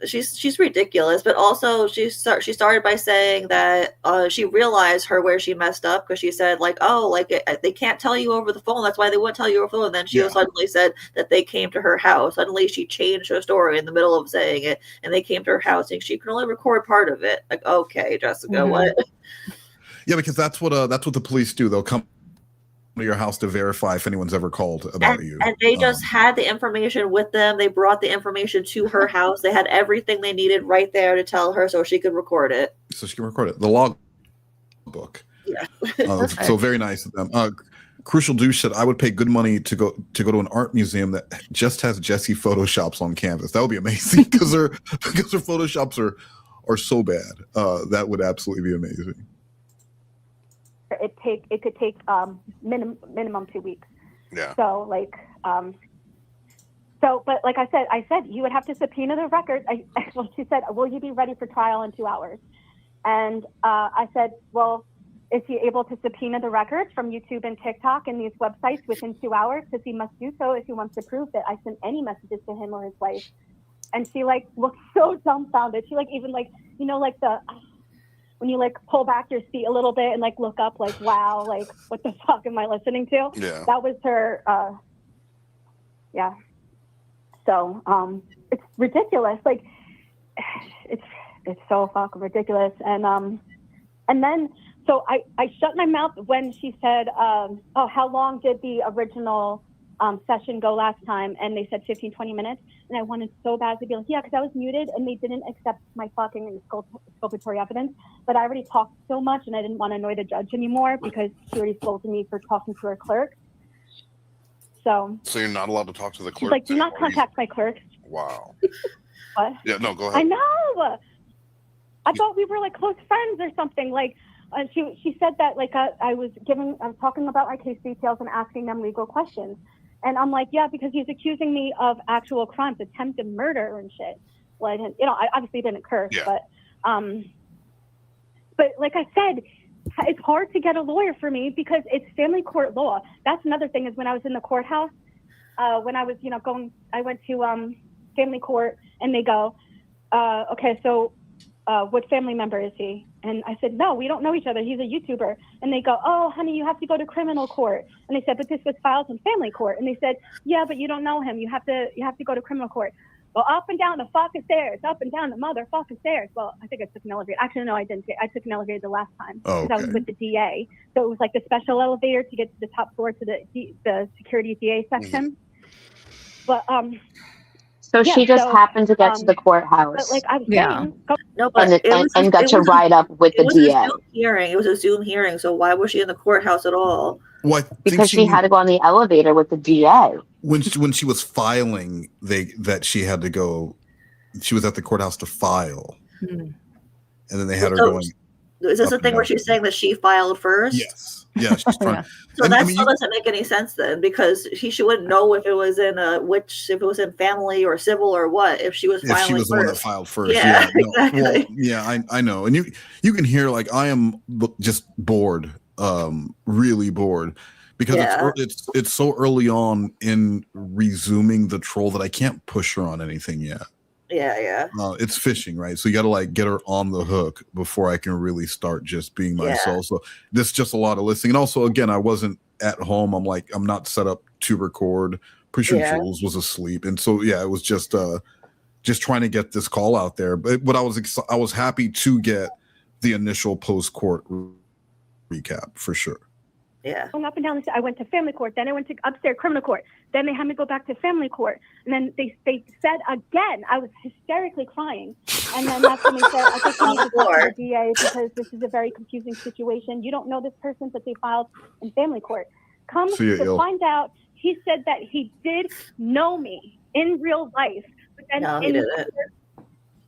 She's ridiculous, but also she started by saying that she realized where she messed up because she said they can't tell you over the phone, that's why they wouldn't tell you over the phone. And then she suddenly said that they came to her house. Suddenly she changed her story in the middle of saying it, and they came to her house and she could only record part of it. Like, okay, Jessica, what? Yeah, because that's what the police do. They'll come to your house to verify if anyone's ever called about you. And they just had the information with them. They brought the information to her house. They had everything they needed right there to tell her so she could record it. The log book. Yeah. So very nice of them. Crucial Douche said, I would pay good money to go to an art museum that just has Jessi photoshops on canvas. That would be amazing because her photoshops are so bad. That would absolutely be amazing. It could take minimum 2 weeks. Yeah. So but like I said you would have to subpoena the records. She said, will you be ready for trial in 2 hours? And I said, well, is he able to subpoena the records from YouTube and TikTok and these websites within 2 hours? Because he must do so if he wants to prove that I sent any messages to him or his wife. And she looked so dumbfounded. She when you pull back your seat a little bit and look up, wow, what the fuck am I listening to? Yeah. That was her. Yeah. So it's ridiculous. It's so fucking ridiculous. And then so I shut my mouth when she said, how long did the original session go last time? And they said 15, 20 minutes. And I wanted so bad to be like, yeah, because I was muted and they didn't accept my fucking exculpatory evidence. But I already talked so much and I didn't want to annoy the judge anymore because she already scolded me for talking to her clerk. So you're not allowed to talk to the clerk? She's like, do not contact my clerks. Wow. What? Yeah, no, go ahead. I know. I thought we were like close friends or something. Like, she said that like I was talking about my case details and asking them legal questions, and I'm like, yeah, because he's accusing me of actual crimes, attempted murder and shit. Like, you know, I obviously didn't curse, but like I said, it's hard to get a lawyer for me because it's family court law. That's another thing is when I was in the courthouse, when I was, you know, I went to family court and they go, okay, so what family member is he? And I said, no, we don't know each other. He's a YouTuber. And they go, oh, honey, you have to go to criminal court. And they said, but this was filed in family court. And they said, yeah, but you don't know him. You have to go to criminal court. Well, up and down the fucking stairs, up and down the motherfucking stairs. Well, I think I took an elevator. Actually, no, I didn't. I took an elevator the last time because I was with the DA. So it was like the special elevator to get to the top floor to the security DA section. But So she just happened to get to the courthouse. But like I was saying, no, but and got to ride up with the DA. It was a Zoom hearing. So why was she in the courthouse at all? Because she had to go on the elevator with the DA. When she was filing, she had to go. She was at the courthouse to file, and then they had her going. Is this a thing where she's saying that she filed first? Yes. Yeah, she's trying. So that still doesn't make any sense then, because she wouldn't know if it was if it was in family or civil or what, if she was filing if she was first. the one that filed first. Yeah, exactly. Well, yeah, I know, and you can hear like I am just bored, really bored, because it's so early on in resuming the troll that I can't push her on anything yet. Yeah. It's fishing, right? So you got to like get her on the hook before I can really start just being myself. So this is just a lot of listening. And also, again, I wasn't at home. I'm not set up to record. Pretty sure Jules was asleep. And so, it was just trying to get this call out there. But I was happy to get the initial post-court recap for sure. Yeah. Going up and down the stairs. I went to family court. Then I went to upstairs criminal court. Then they had me go back to family court. And then they said again, I was hysterically crying. And then that's when they said, I think you need to talk to the DA because this is a very confusing situation. You don't know this person, but they filed in family court. Come to find out, he said that he did know me in real life. But then he didn't.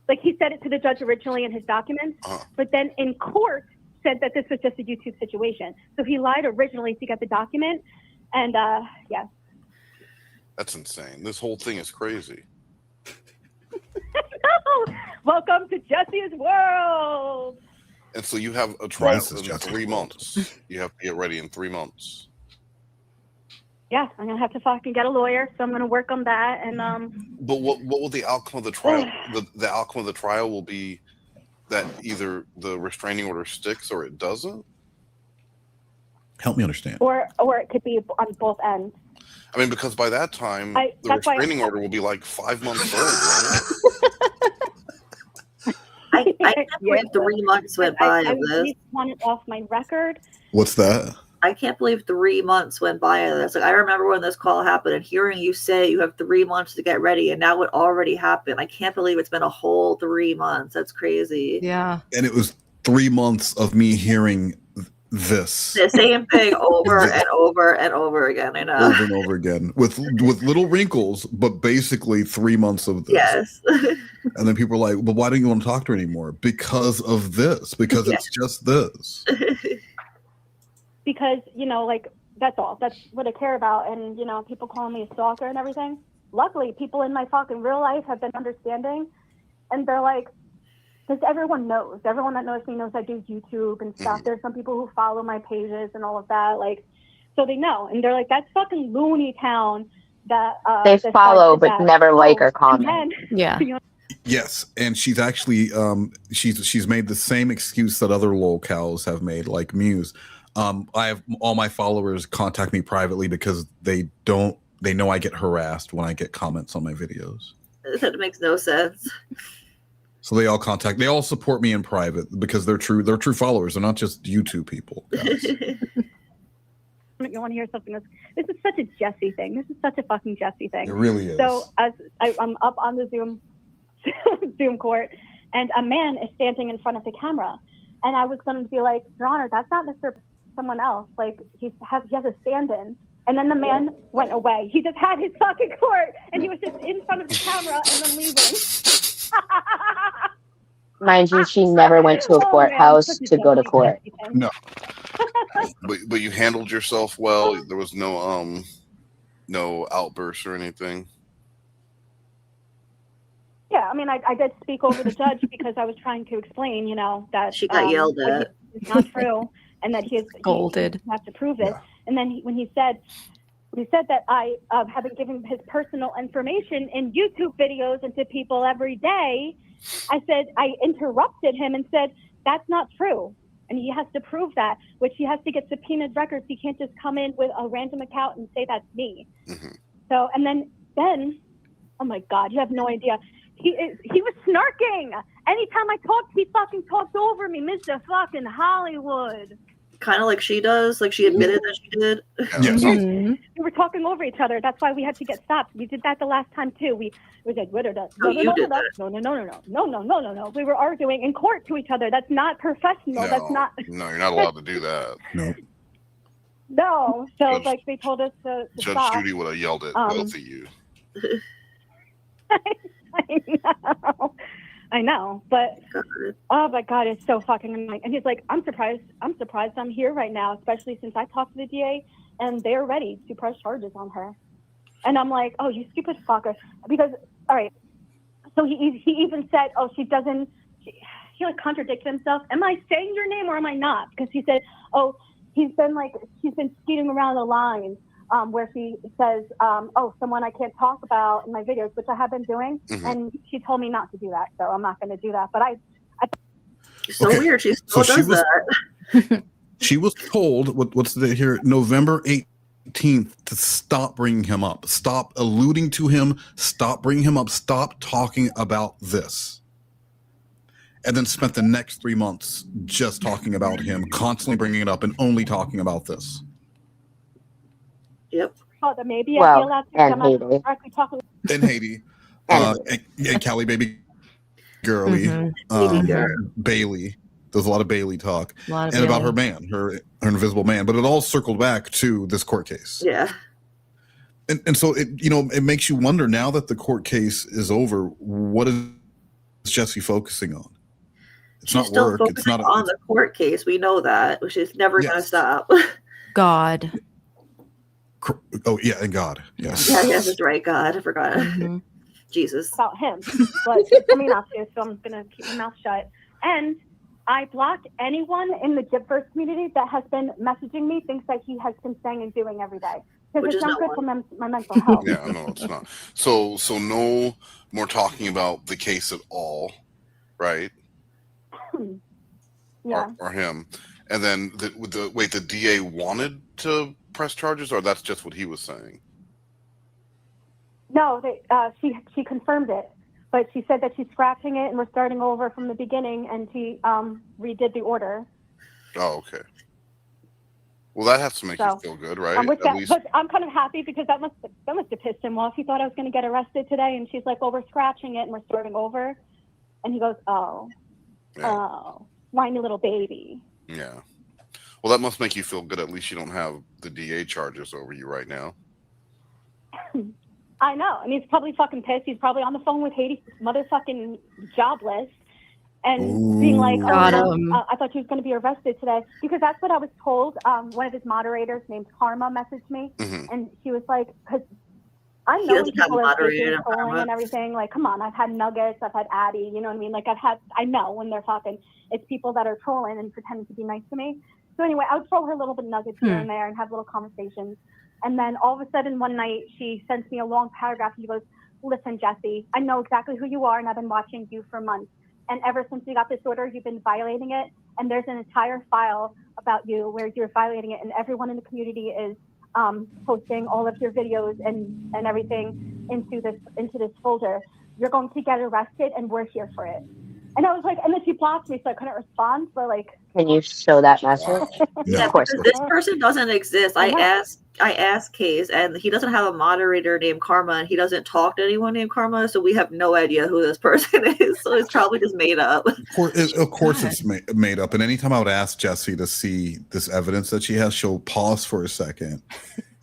Like he said it to the judge originally in his documents. But then in court, said that this was just a YouTube situation. So he lied originally to get the document. And That's insane. This whole thing is crazy. Welcome to Jessi's world. And so you have a trial in 3 months. You have to get ready in 3 months. Yeah, I'm gonna have to fucking get a lawyer, so I'm gonna work on that. And But what will the outcome of the trial? the outcome of the trial will be that either the restraining order sticks or it doesn't? Help me understand. Or it could be on both ends. I mean, because by that time, the restraining order will be like 5 months old, right? I can't believe 3 months went by of this. I want it off my record. What's that? I can't believe 3 months went by of this. Like, I remember when this call happened and hearing you say you have 3 months to get ready, and now it already happened. I can't believe it's been a whole 3 months. That's crazy. Yeah. And it was 3 months of me hearing this. The same thing over and over and over again. I know. Over and over again with little wrinkles, but basically 3 months of this. Yes. And then people are like, "But why don't you want to talk to her anymore?" Because of this. Because it's just this. Because, like, that's all. That's what I care about. And, people calling me a stalker and everything. Luckily, people in my fucking real life have been understanding. And they're like, because everyone knows. Everyone that knows me knows I do YouTube and stuff. There's some people who follow my pages and all of that. Like, so they know. And they're like, that's fucking loony town that they follow but never like or comment. Yes, and she's actually she's made the same excuse that other lolcows have made, like Muse. I have all my followers contact me privately because they know I get harassed when I get comments on my videos. That makes no sense. So they all support me in private because they're true followers. They're not just YouTube people. You want to hear something? This is such a Jessi thing. This is such a fucking Jessi thing. It really is. So as I'm up on the Zoom court, and a man is standing in front of the camera, and I was going to be like, Your Honor, that's not Mr. Someone else. Like he has a stand-in. And then the man went away. He just had his fucking court, and he was just in front of the camera and then leaving. Mind you, she never went to a courthouse to go to court. No. But you handled yourself well. There was no outbursts or anything. Yeah, I mean, I did speak over the judge because I was trying to explain, you know, that she got yelled at. It's not true, and that he scolded. He has to prove it. Yeah. And then when he said that I have been giving his personal information in YouTube videos into people every day, I interrupted him and said, that's not true. And he has to prove that, which he has to get subpoenaed records. He can't just come in with a random account and say that's me. Mm-hmm. So, and then, oh my God, you have no idea. He was snarking. Anytime I talked, he fucking talked over me, Mr. fucking Hollywood. Kind of like she does, like she admitted that she did. Yes. We were talking over each other. That's why we had to get stopped. We did that the last time too. We said, no. We were arguing in court to each other. That's not professional. That's not. No, you're not allowed to do that. No. No. So like they told us to Judge stop. Judy would have yelled at both of you. I know, but oh my God, it's so fucking annoying. And he's like, I'm surprised I'm here right now, especially since I talked to the DA and they're ready to press charges on her. And I'm like, oh, you stupid fucker. Because, all right, so he even said, oh, he like contradicted himself. Am I saying your name or am I not? Because he said, oh, he's been skating around the line. Where she says, oh, someone I can't talk about in my videos, which I have been doing. Mm-hmm. And she told me not to do that. So I'm not going to do that. But so okay. Weird. She still does that. She was told, what's the date here? November 18th to stop bringing him up. Stop alluding to him. Stop bringing him up. Stop talking about this. And then spent the next 3 months just talking about him, constantly bringing it up and only talking about this. Yep. Oh, then maybe I feel allowed to come out directly talking. And Haiti. And Callie Baby Girly. Mm-hmm. Bailey. There's a lot of Bailey talk. And Bailey. About her man, her invisible man. But it all circled back to this court case. Yeah. And so it makes you wonder, now that the court case is over, what is Jessi focusing on? It's She's not work. It's not on the court case. We know that. She's never going to stop. God. Oh yeah, and God, yes. Yeah, yes, that's right. God, I forgot. Mm-hmm. Jesus. About him, but I mean, not to, so I'm gonna keep my mouth shut. And I blocked anyone in the Gibverse community that has been messaging me things that he has been saying and doing every day, because it's not good for my mental health. Yeah, no, it's not. So no more talking about the case at all, right? Yeah. Or him, and then the DA wanted to press charges, or that's just what he was saying? No, she confirmed it, but she said that she's scratching it and we're starting over from the beginning, and she redid the order. Oh, okay. Well, that has to make you feel good, right? But I'm kind of happy because that must have pissed him off. He thought I was going to get arrested today, and she's like, "Well, we're scratching it and we're starting over," and he goes, "Oh, whiny little baby." Yeah. Well, that must make you feel good. At least you don't have the DA charges over you right now. I know. And he's probably fucking pissed. He's probably on the phone with Haiti, motherfucking jobless, and being like, I thought she was going to be arrested today. Because that's what I was told. One of his moderators named Karma messaged me. Mm-hmm. And she was like, because I know when people are trolling and everything. Like, come on, I've had Nuggets, I've had Addie, you know what I mean? Like, I know when they're talking, it's people that are trolling and pretending to be nice to me. So anyway, I would throw her a little bit nuggets here and there and have little conversations. And then all of a sudden one night she sends me a long paragraph and she goes, "Listen, Jessi, I know exactly who you are and I've been watching you for months. And ever since you got this order, you've been violating it. And there's an entire file about you where you're violating it. And everyone in the community is posting all of your videos and everything into this folder. You're going to get arrested and we're here for it." And I was like, and then she blocked me, so I couldn't respond. But like, can you show that message? Yeah, of course. This person doesn't exist. I asked Case, and he doesn't have a moderator named Karma, and he doesn't talk to anyone named Karma, so we have no idea who this person is. So it's probably just made up. Of course, it's made up. And anytime I would ask Jessi to see this evidence that she has, she'll pause for a second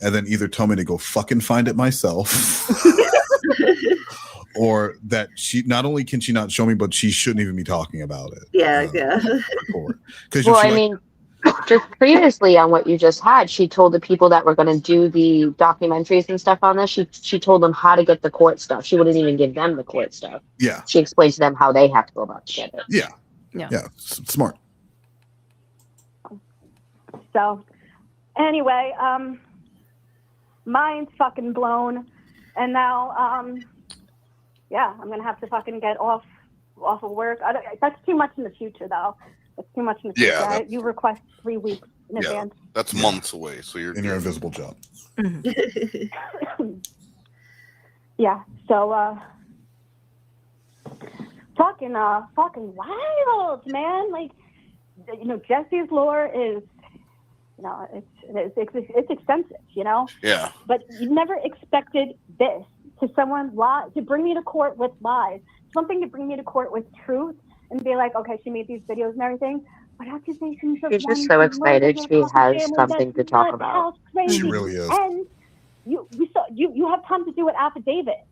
and then either tell me to go fucking find it myself, or that she not only can she not show me, but she shouldn't even be talking about it. Yeah. Because well, I mean, just previously on what you just had, she told the people that were going to do the documentaries and stuff on this, she told them how to get the court stuff. She wouldn't even give them the court stuff. Yeah. She explained to them how they have to go about to get it. Yeah. Smart. So, anyway, mind's fucking blown, and now, I'm gonna have to fucking get off of work. That's too much in the future, though. It's too much in the future. Yeah, You request 3 weeks in advance. That's months away. So you're in your invisible job. Yeah. So, fucking wild, man. Like, Jessi's lore is, it's extensive, Yeah. But you never expected this to bring me to court with lies. Something to bring me to court with truth and be like, okay, she made these videos and everything, but accusations of She's just so excited she has something to talk about. She really is. And you have time to do an affidavit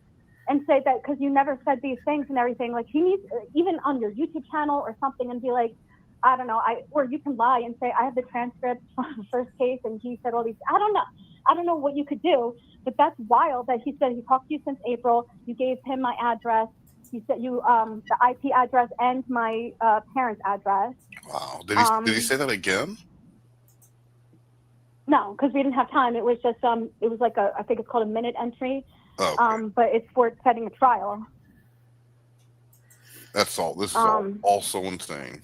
and say that because you never said these things and everything. Like, he needs, even on your YouTube channel or something, and be like, I don't know, or you can lie and say, I have the transcript from the first case and he said all these, I don't know what you could do, but that's wild that he said he talked to you since April. You gave him my address. He said the IP address and my parents' address. Wow. Did he say that again? No, because we didn't have time. It was just it was like I think it's called a minute entry. Oh, okay. But it's for setting a trial. That's all. This is all so insane.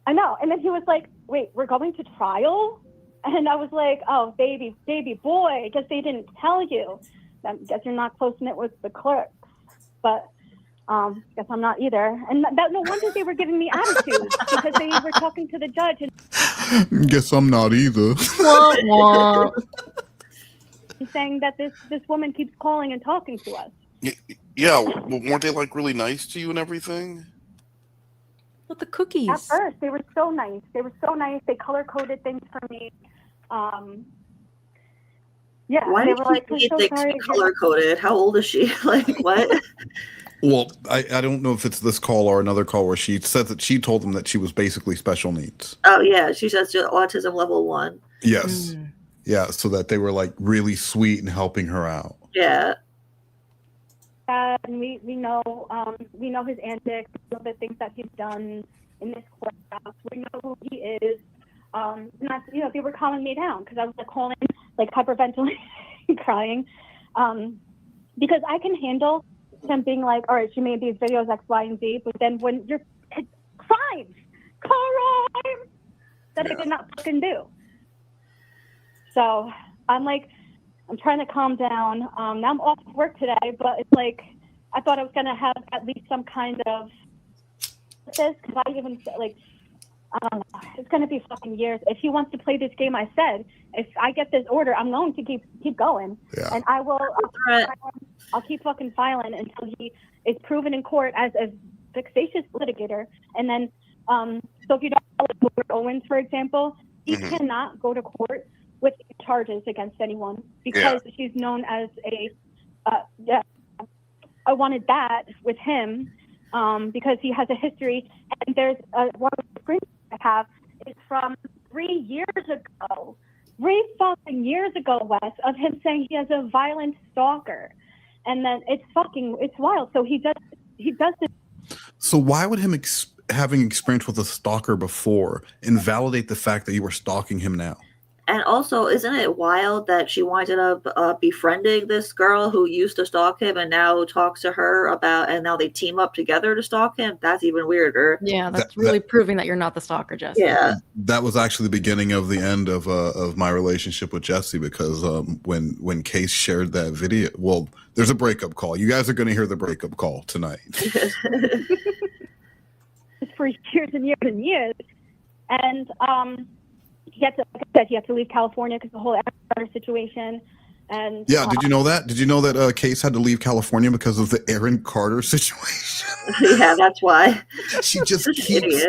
I know. And then he was like, wait, we're going to trial? And I was like, oh, baby boy, I guess they didn't tell you. I guess you're not close knit with the clerks. But guess I'm not either. And no wonder they were giving me attitude, because they were talking to the judge. And guess I'm not either. saying that this woman keeps calling and talking to us. Yeah, well, weren't they like really nice to you and everything? But the cookies. At first, they were so nice. They color-coded things for me. Yeah. Why they did were like, she so need sorry things color-coded? How old is she? Like, what? Well, I don't know if it's this call or another call where she said that she told them that she was basically special needs. Oh, yeah. She says autism level 1. Yes. Yeah, so that they were like really sweet and helping her out. Yeah. And we know his antics, we know the things that he's done in this courthouse. We know who he is. They were calming me down because I was like calling, like hyperventilating, crying, because I can handle him being like, all right, she made these videos X, Y, and Z, but then when you're crimes that I did not fucking do. So I'm trying to calm down. Now I'm off work today, but it's like I thought I was gonna have at least some kind of this, because I even like, I don't know, it's gonna be fucking years. If he wants to play this game, I said, if I get this order, I'm going to keep going, and I will. I'll keep fucking filing until he is proven in court as a vexatious litigator. And then, so if you don't know, like Lord Owens, for example, he cannot go to court with charges against anyone because she's known as I wanted that with him because he has a history. And there's one of the screens I have is from 3 years ago, 3 fucking years ago, Wes, of him saying he has a violent stalker. And then it's wild. So he does this. So why would him having experience with a stalker before invalidate the fact that you were stalking him now? And also, isn't it wild that she winded up befriending this girl who used to stalk him and now talks to her about, and now they team up together to stalk him? That's even weirder. Yeah, that's really proving that you're not the stalker, Jessi. Yeah. That was actually the beginning of the end of my relationship with Jessi, because when Case shared that video, well, there's a breakup call. You guys are going to hear the breakup call tonight. It's for years and years and years. And, he had to leave California because the whole Aaron situation. And yeah, did you know that? Did you know that Case had to leave California because of the Aaron Carter situation? Yeah, that's why. She just keeps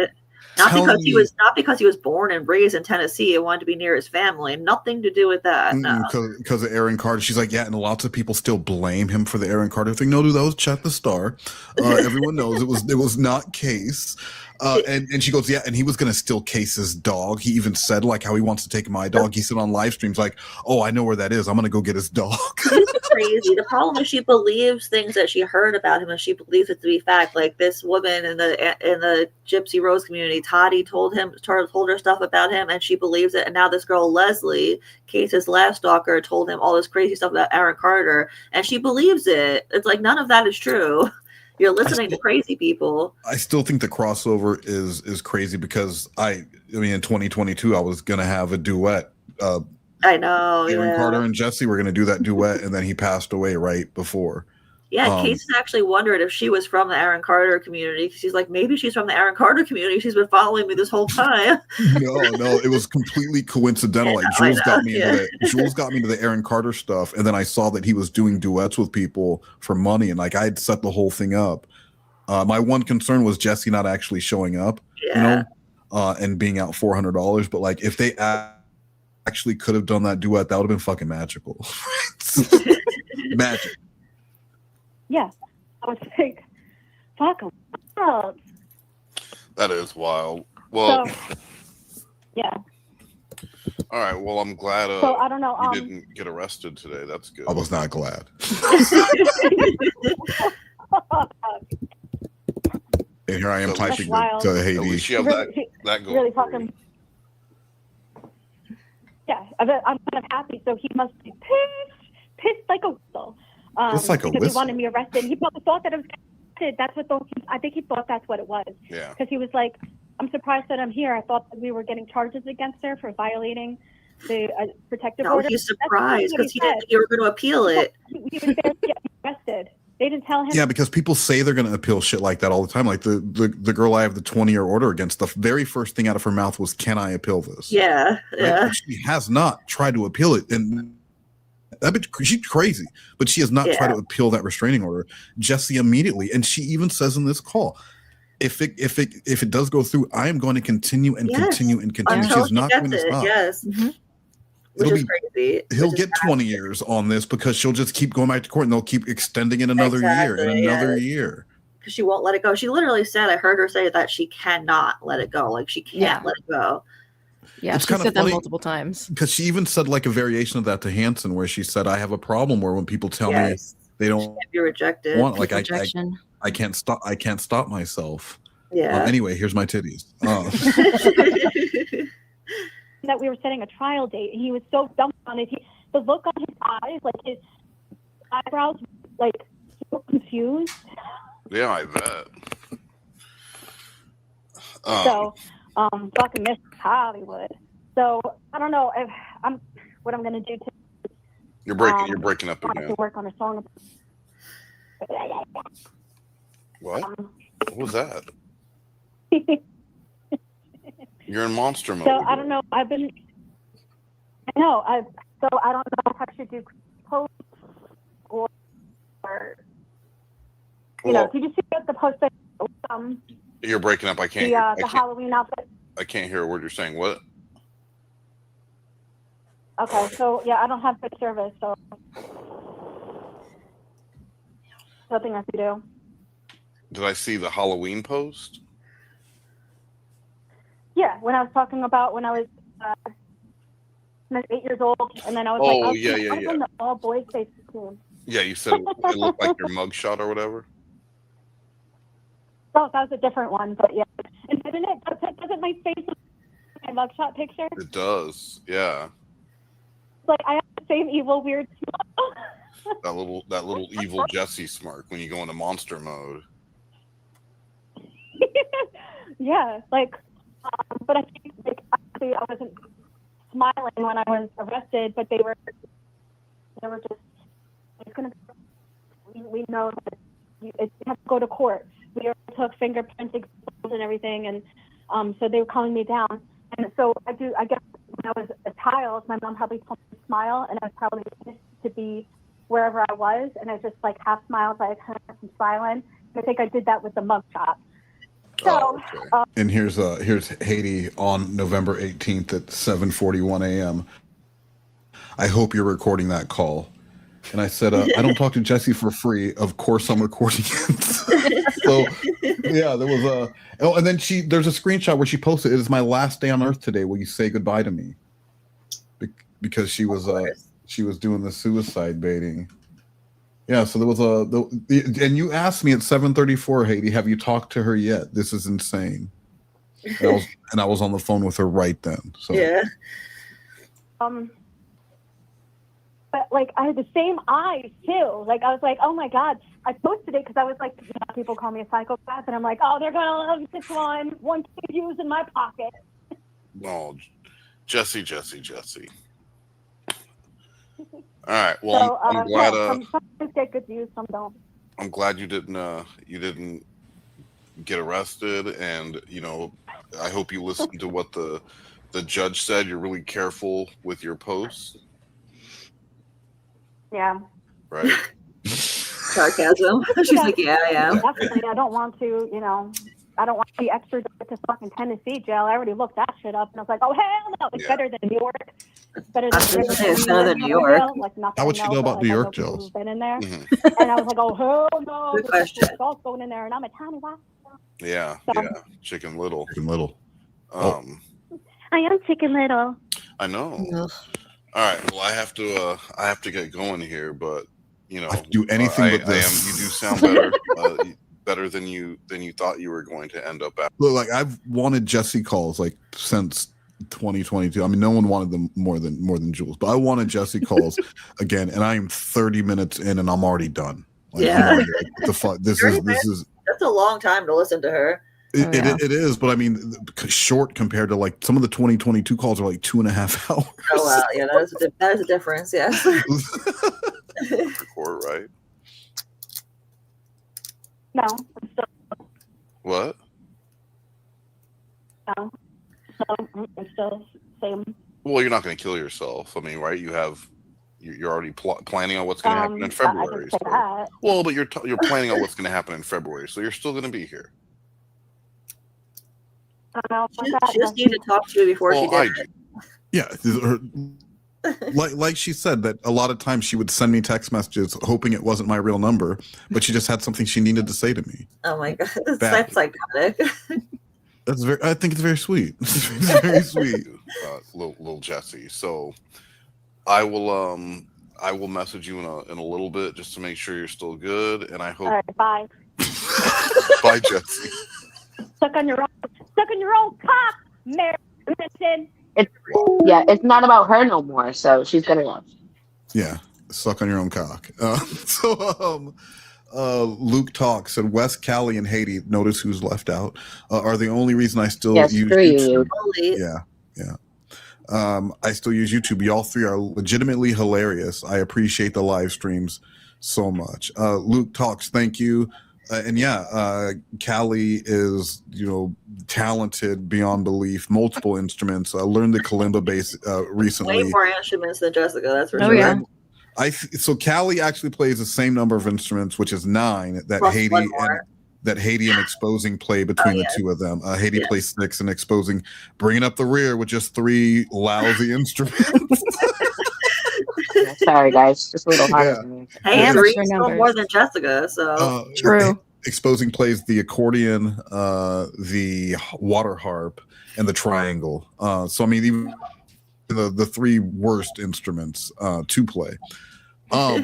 Not because he was born and raised in Tennessee and wanted to be near his family. Nothing to do with that. No. Because of Aaron Carter. She's like, yeah, and lots of people still blame him for the Aaron Carter thing. No, dude, that was Chet the Star. Everyone knows it was not Case. And she goes, yeah, and he was gonna still Case his dog. He even said like how he wants to take my dog. He said on live streams like, oh, I know where that is. I'm gonna go get his dog. It's crazy. The problem is she believes things that she heard about him, and she believes it to be fact. Like this woman in the Gypsy Rose community, Toddy told her stuff about him, and she believes it. And now this girl Leslie, Case's last stalker, told him all this crazy stuff about Aaron Carter, and she believes it. It's like none of that is true. You're listening to crazy people. I still think the crossover is crazy because I mean in 2022 I was gonna have a duet. I know. Aaron Carter and Jessi were gonna do that duet, and then he passed away right before. Yeah, Case actually wondered if she was from the Aaron Carter community. She's like, maybe she's from the Aaron Carter community. She's been following me this whole time. No, it was completely coincidental. Like Jules got me into that. Jules got me into the Aaron Carter stuff, and then I saw that he was doing duets with people for money, and like I had set the whole thing up. My one concern was Jessi not actually showing up, and being out $400. But like, if they actually could have done that duet, that would have been fucking magical. Magic. Yeah, I was like, fuck them up. That is wild. Well, so, yeah. All right. Well, I'm glad so, I don't know, you didn't get arrested today. That's good. I was not glad. And here I am typing to Hades. At least you have that going. Really fucking. Yeah, I'm kind of happy. So he must be pissed like a whistle. It's like a because whistle. He wanted me arrested. He probably thought that it was connected. That's what I think he thought that's what it was. Yeah. Because he was like, I'm surprised that I'm here. I thought that we were getting charges against her for violating the protective order. He's surprised because he didn't think you were going to appeal it. He was there to get arrested. They didn't tell him. Yeah, because people say they're going to appeal shit like that all the time. Like the girl I have the 20-year order against, the very first thing out of her mouth was, "Can I appeal this?" Yeah, yeah. Right? She has not tried to appeal it, and that bitch, she's crazy. But she has not tried to appeal that restraining order. Jessi immediately, and she even says in this call, if it does go through, I am going to continue and continue and continue. Until She's not going to stop. Yes. Mm-hmm. Which is crazy. He'll get 20 years on this because she'll just keep going back to court, and they'll keep extending it another year and another year. Because she won't let it go. She literally said, I heard her say that she cannot let it go. Like she can't let it go. Yeah, it's she said that multiple times. Because she even said like a variation of that to Hanson, where she said, I have a problem where when people tell me they don't can't be rejected. Want, like I can't stop myself. Yeah. Anyway, here's my titties. That we were setting a trial date, and he was so dumbfounded. The look on his eyes, like his eyebrows, like so confused. Yeah, I bet. Fucking miss Hollywood. So I don't know if what I'm gonna do to. You're breaking up again. To work on a song. What? What was that? You're in monster mode. So I don't know. I don't know if I should do post or did you see the post that you're breaking up. I can't. The Halloween outfit. I can't hear a word you're saying. What? Okay, so I don't have good service, so nothing I can do. Did I see the Halloween post? Yeah, when I was talking about when I was 8 years old, and then I was on the all boys Facebook team. Yeah, you said it looked like your mugshot or whatever. Oh, that was a different one, but yeah. And doesn't my face look like my mugshot picture? It does, yeah. Like I have the same evil weird smile. that little evil Jessi smirk when you go into monster mode. Yeah, like. But I think actually I wasn't smiling when I was arrested, but they were just, it's gonna be, we know that you have to go to court. We already took fingerprints examples and everything, and so they were calling me down. And so I guess when I was a child, my mom probably told me to smile, and I was probably pissed to be wherever I was, and I just like half smiled, like some smiling. I think I did that with the mugshot. So, And here's Haiti on November 18th at 7:41 a.m. I hope you're recording that call. And I said, I don't talk to Jessi for free. Of course I'm recording it. So yeah, there was and then there's a screenshot where she posted, "It is my last day on earth today. Will you say goodbye to me?" Because she was doing the suicide baiting. Yeah, so there was and you asked me at 7:34, Haiti, have you talked to her yet? This is insane. And I was on the phone with her right then. So yeah. But like I had the same eyes too. Like I was like, oh my God. I posted it because I was like, people call me a psychopath, and I'm like, oh, they're gonna love this one to use in my pocket. No, Jessi. All right. Well, I'm glad. Some get good views, some don't. I'm glad you didn't get arrested, and I hope you listened to what the judge said. You're really careful with your posts. Yeah. Right. Sarcasm. She's like, yeah, I am. Definitely. I don't want to, I don't want to be extradited to fucking Tennessee jail. I already looked that shit up, and I was like, oh hell no, it's better than New York. It's better than New York. Like how would you know about New York jails? Been in there, and I was like, oh hell no, good question. Adults going in there, and I'm a tiny white. Yeah, Chicken Little. I am Chicken Little. I know. Ugh. All right. Well, I have to get going here, but I do anything but this. You do sound better, better than you thought you were going to end up at. Look, like I've wanted Jessi calls like since 2022. I mean, no one wanted them more than Jules, but I wanted Jessi calls again, and I am 30 minutes in, and I'm already done. Like, yeah. Like, the fuck. This is that's a long time to listen to her. It is, but I mean, short compared to like some of the 2022 calls are like 2.5 hours. Oh wow, yeah, that is a difference. Yeah. Record, right? No, I'm still. What? No, I'm still same. Well, you're not going to kill yourself. I mean, right? You're already planning on what's going to happen in February. Well, but you're planning on what's going to happen in February, so you're still going to be here. She just needed to talk to you before she did it. Yeah, like she said that a lot of times she would send me text messages hoping it wasn't my real number, but she just had something she needed to say to me. Oh my God, that's psychotic. I think it's very sweet. It's very sweet, little Jessi. So I will message you in a little bit just to make sure you're still good, and I hope. All right, bye. Bye, Jessi. Suck on your own cock, Mary. It's not about her no more, so she's gonna watch. Yeah, suck on your own cock. Luke talks, and West, Callie, and Haiti, notice who's left out, are the only reason I still use YouTube. Yeah. I still use YouTube. Y'all three are legitimately hilarious. I appreciate the live streams so much. Luke talks, thank you. And Callie is, talented beyond belief, multiple instruments. I learned the kalimba bass recently. Way more instruments than Jessica, that's for sure. Yeah. So Callie actually plays the same number of instruments, which is 9 that Haiti and Exposing play between the two of them. Haiti plays 6 and Exposing bringing up the rear with just 3 lousy instruments. Sorry, guys, just a little harder than me. Hey, 3 is still more than Jessica, so true. Exposing plays the accordion, the water harp, and the triangle. So I mean, even the 3 worst instruments to play. So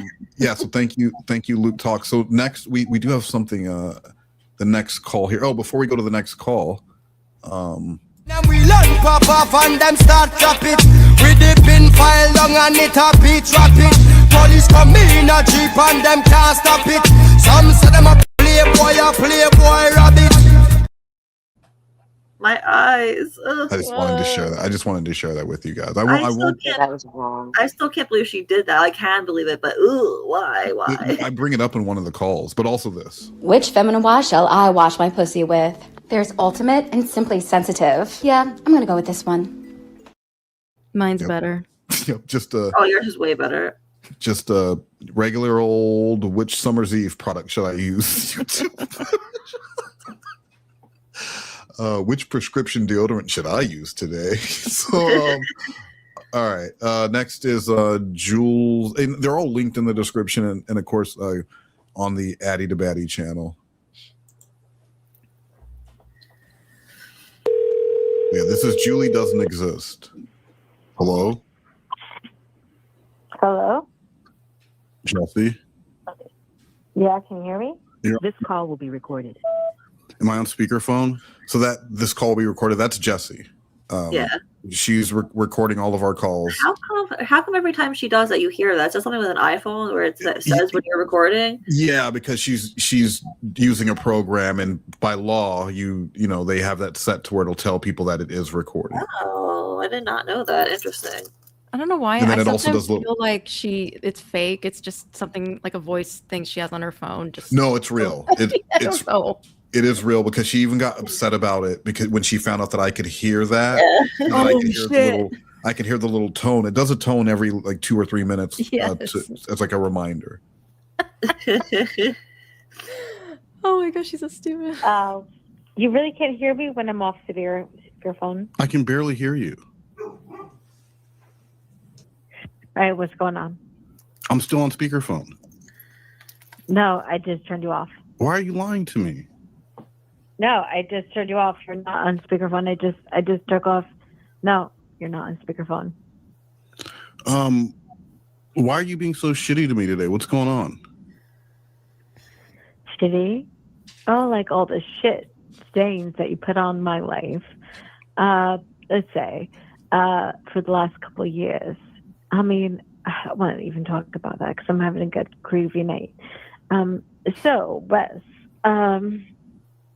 thank you, Luke Talk. So next we do have something. The next call here. Oh, before we go to the next call. Then we learn pop off and them start chop it. We dip in file long and it a beat rapid. Police come in a jeep and them can't stop it. Some say them a playboy rabbit. My eyes. Ugh. I just wanted to share that. I just wanted to share that with you guys. That was wrong. I still can't believe she did that. I can believe it, but why? I bring it up in one of the calls, but also this. Which feminine wash shall I wash my pussy with? There's Ultimate and Simply Sensitive. Yeah, I'm gonna go with this one. Mine's better. Just yours is way better. Just a regular old which Summer's Eve product should I use? Which prescription deodorant should I use today? So, all right. Next is Jules. And they're all linked in the description and of course, on the Addy to Batty channel. Yeah, this is Julie Doesn't Exist. Hello? Hello? Jessi? Yeah, can you hear me? Yeah. This call will be recorded. Am I on speakerphone? So that this call will be recorded. That's Jessi. Yeah. She's recording all of our calls. How come every time she does that you hear that? Is that something with an iPhone where it says when you're recording? Yeah, because she's using a program, and by law, you know they have that set to where it'll tell people that it is recording. Oh, I did not know that. Interesting. I don't know why. And then I it also sometimes does feel like it's fake. It's just something like a voice thing she has on her phone. Just No, it's real. I don't know. It is real because she even got upset about it because when she found out that I could hear that, Yeah. I could hear the little tone. It does a tone every like 2 or 3 minutes Yes. as like a reminder. Oh my gosh, she's so stupid. You really can't hear me when I'm off your phone? I can barely hear you. All right, what's going on? I'm still on speakerphone. No, I just turned you off. Why are you lying to me? No, I just turned you off. You're not on speakerphone. I just took off. No, you're not on speakerphone. Why are you being so shitty to me today? What's going on? Shitty? Oh, like all the shit stains that you put on my life. Let's say, for the last couple of years. I mean, I don't want to even talk about that because I'm having a good groovy night. So, Wes,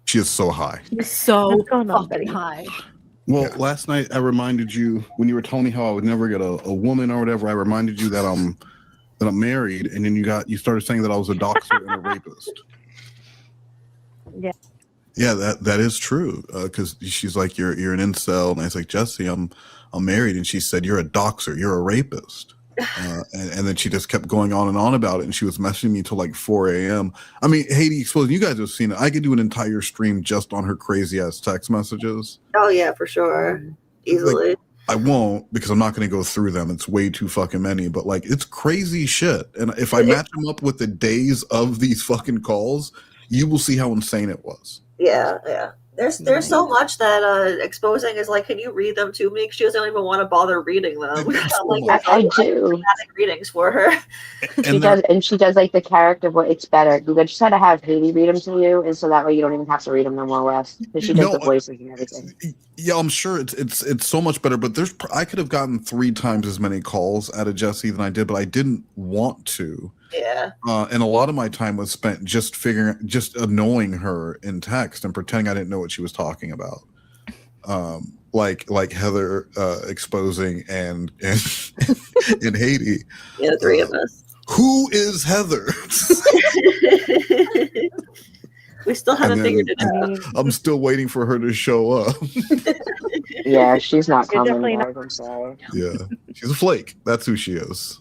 She is so high. So fucking high. Well, last night I reminded you when you were telling me how I would never get a woman or whatever. I reminded you that I'm married, and then you started saying that I was a doxer and a rapist. Yeah. Yeah, that is true. Because she's like, you're an incel, and I was like, Jessi, I'm married, and she said, you're a doxer, you're a rapist. And then she just kept going on and on about it, and she was messaging me till like 4 a.m. I mean, Haiti Explosion, you guys have seen it. I could do an entire stream just on her crazy ass text messages. Oh yeah, for sure. Easily. Like, I won't because I'm not going to go through them. It's way too fucking many, but like it's crazy shit. And if I match them up with the days of these fucking calls, you will see how insane it was. Yeah, yeah. There's so much that exposing is like, can you read them to me? 'Cause she doesn't even want to bother reading them. I do. Readings for her. She does like the character voice. It's better. You just had to have Haiti read them to you, and so that way you don't even have to read them no more, Wes. Because she does the voices and everything. Yeah, I'm sure it's so much better. But I could have gotten 3 times as many calls out of Jessi than I did, but I didn't want to. Yeah. And a lot of my time was spent just annoying her in text and pretending I didn't know what she was talking about. Like Heather exposing and in Haiti. Yeah, the 3 of us. Who is Heather? We still haven't figured it out. I'm still waiting for her to show up. Yeah, she's not You're coming. definitely Guys, I'm sorry. Yeah, she's a flake. That's who she is.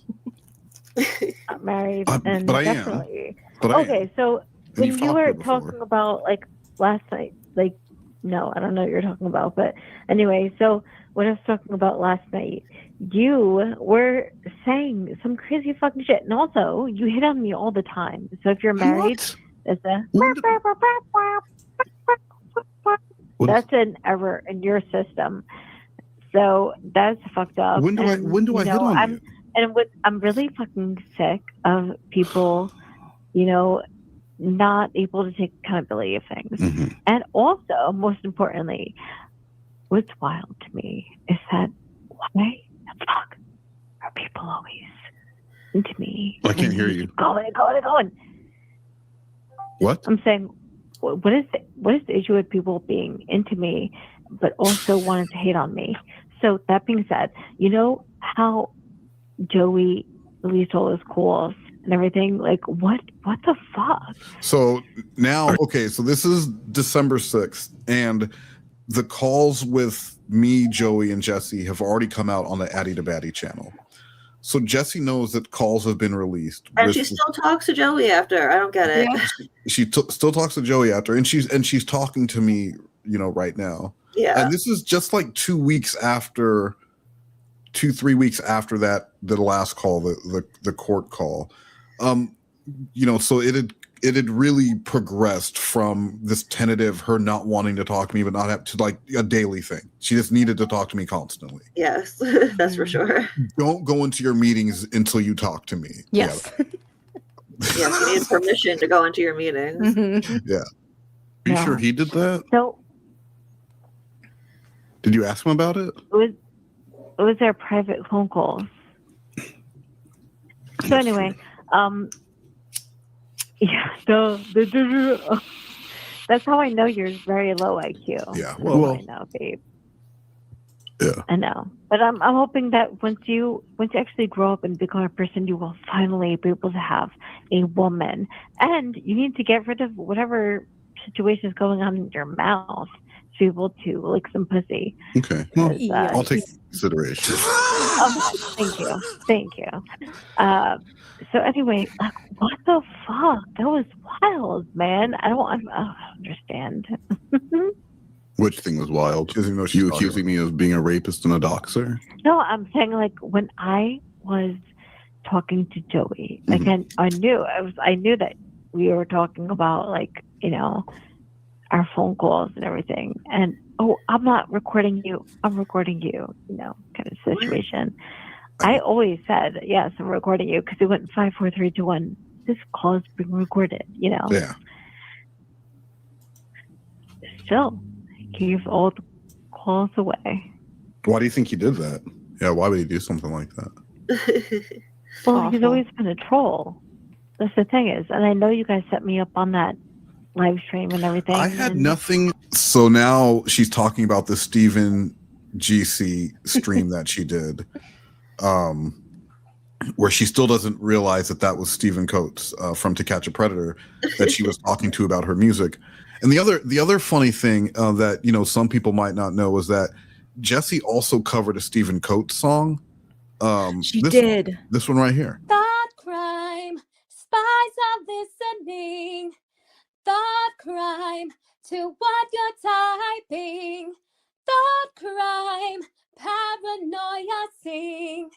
Not married. And but I definitely. am. But okay, so when you've you talked were to her before. talking about like last night, like no, I don't know what you're talking about, but anyway, so when I was talking about last night, you were saying some crazy fucking shit, and also you hit on me all the time. So if you're married, that's that's an error in your system. So that's fucked up. When do I hit on you? And I'm really fucking sick of people, not able to take accountability of things. Mm-hmm. And also, most importantly, what's wild to me is that why the fuck are people always into me? I can't hear you. Going. What? I'm saying, what is the issue with people being into me, but also wanting to hate on me? So that being said, you know how Joey released all his calls and everything? Like, what the fuck? So now, okay, so this is December 6th, and the calls with me, Joey, and Jessi have already come out on the Addy to Batty channel. So Jessi knows that calls have been released. And she still talks to Joey after. I don't get it. She still talks to Joey after, and she's talking to me right now. Yeah. And this is just like 2 weeks after, 2-3 weeks after that, the last call, the court call. So it had really progressed from this tentative, her not wanting to talk to me, but not have to like a daily thing. She just needed to talk to me constantly. Yes, that's for sure. Don't go into your meetings until you talk to me. Yes. Yes, you need permission to go into your meetings. Yeah. Are you sure he did that? So Did you ask him about it? it was their private phone calls. So anyway, that's how I know you're very low IQ. Yeah. Well, I know, babe. Yeah. I know, but I'm hoping that once you actually grow up and become a person, you will finally be able to have a woman, and you need to get rid of whatever situation is going on in your mouth to be able to lick some pussy. Okay. Well, I'll take consideration. Thank you. So anyway, like, what the fuck? That was wild, man. I don't understand. Which thing was wild? You accusing me of being a rapist and a doxer? No, I'm saying like when I was talking to Joey, like I knew that we were talking about like, our phone calls and everything. And I'm not recording you. I'm recording you, kind of situation. I always said, yes, I'm recording you because it went 5, 4, 3, 2, 1. This call is being recorded, Yeah. Still, I gave all the calls away. Why do you think he did that? Yeah, why would he do something like that? Well, he's always been a troll. That's the thing is, and I know you guys set me up on that live stream and everything. I had nothing. So now she's talking about the Stephen GC stream that she did, where she still doesn't realize that was Stephen Coates from To Catch a Predator that she was talking to about her music. And the other funny thing that some people might not know is that Jessi also covered a Stephen Coates song. She did. This one right here. Thought crime, spies are listening. Thought crime to what you're typing. Thought crime, paranoia sing.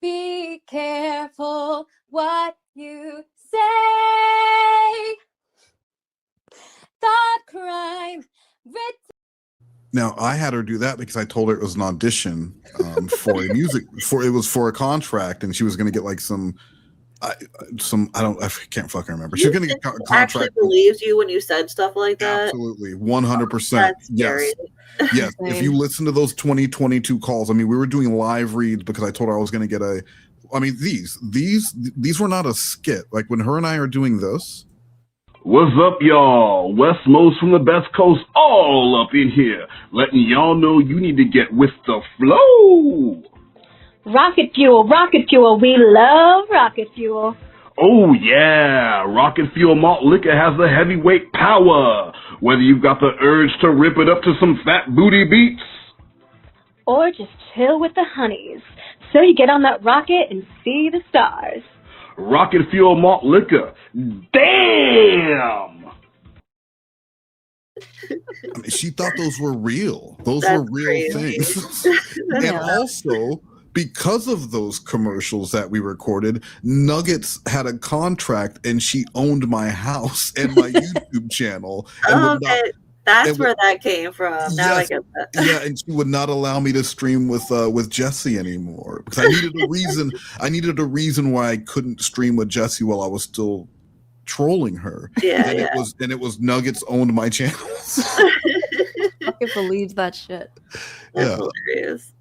Be careful what you say. Thought crime. Now I had her do that because I told her it was an audition for a music it was for a contract, and she was going to get like I can't fucking remember. She's going to get a contract. Actually believes you when you said stuff like that. Absolutely, 100%. Yes, yes. If you listen to those 2022 calls, I mean, we were doing live reads because I told her I was going to get these were not a skit. Like when her and I are doing this. What's up, y'all? Westmost from the Best Coast, all up in here, letting y'all know you need to get with the flow. Rocket fuel, we love rocket fuel. Oh yeah, Rocket Fuel malt liquor has the heavyweight power. Whether you've got the urge to rip it up to some fat booty beats, or just chill with the honeys, so you get on that rocket and see the stars. Rocket Fuel malt liquor. Damn! I mean, she thought those were real. Those were real things. And also, because of those commercials that we recorded, Nuggets had a contract and she owned my house and my YouTube channel. And that's where that came from. Now I get that. Yeah, and she would not allow me to stream with Jessi anymore because I needed a reason. I needed a reason why I couldn't stream with Jessi while I was still trolling her. Yeah, and it was Nuggets owned my channels. I can believe that shit. That's hilarious.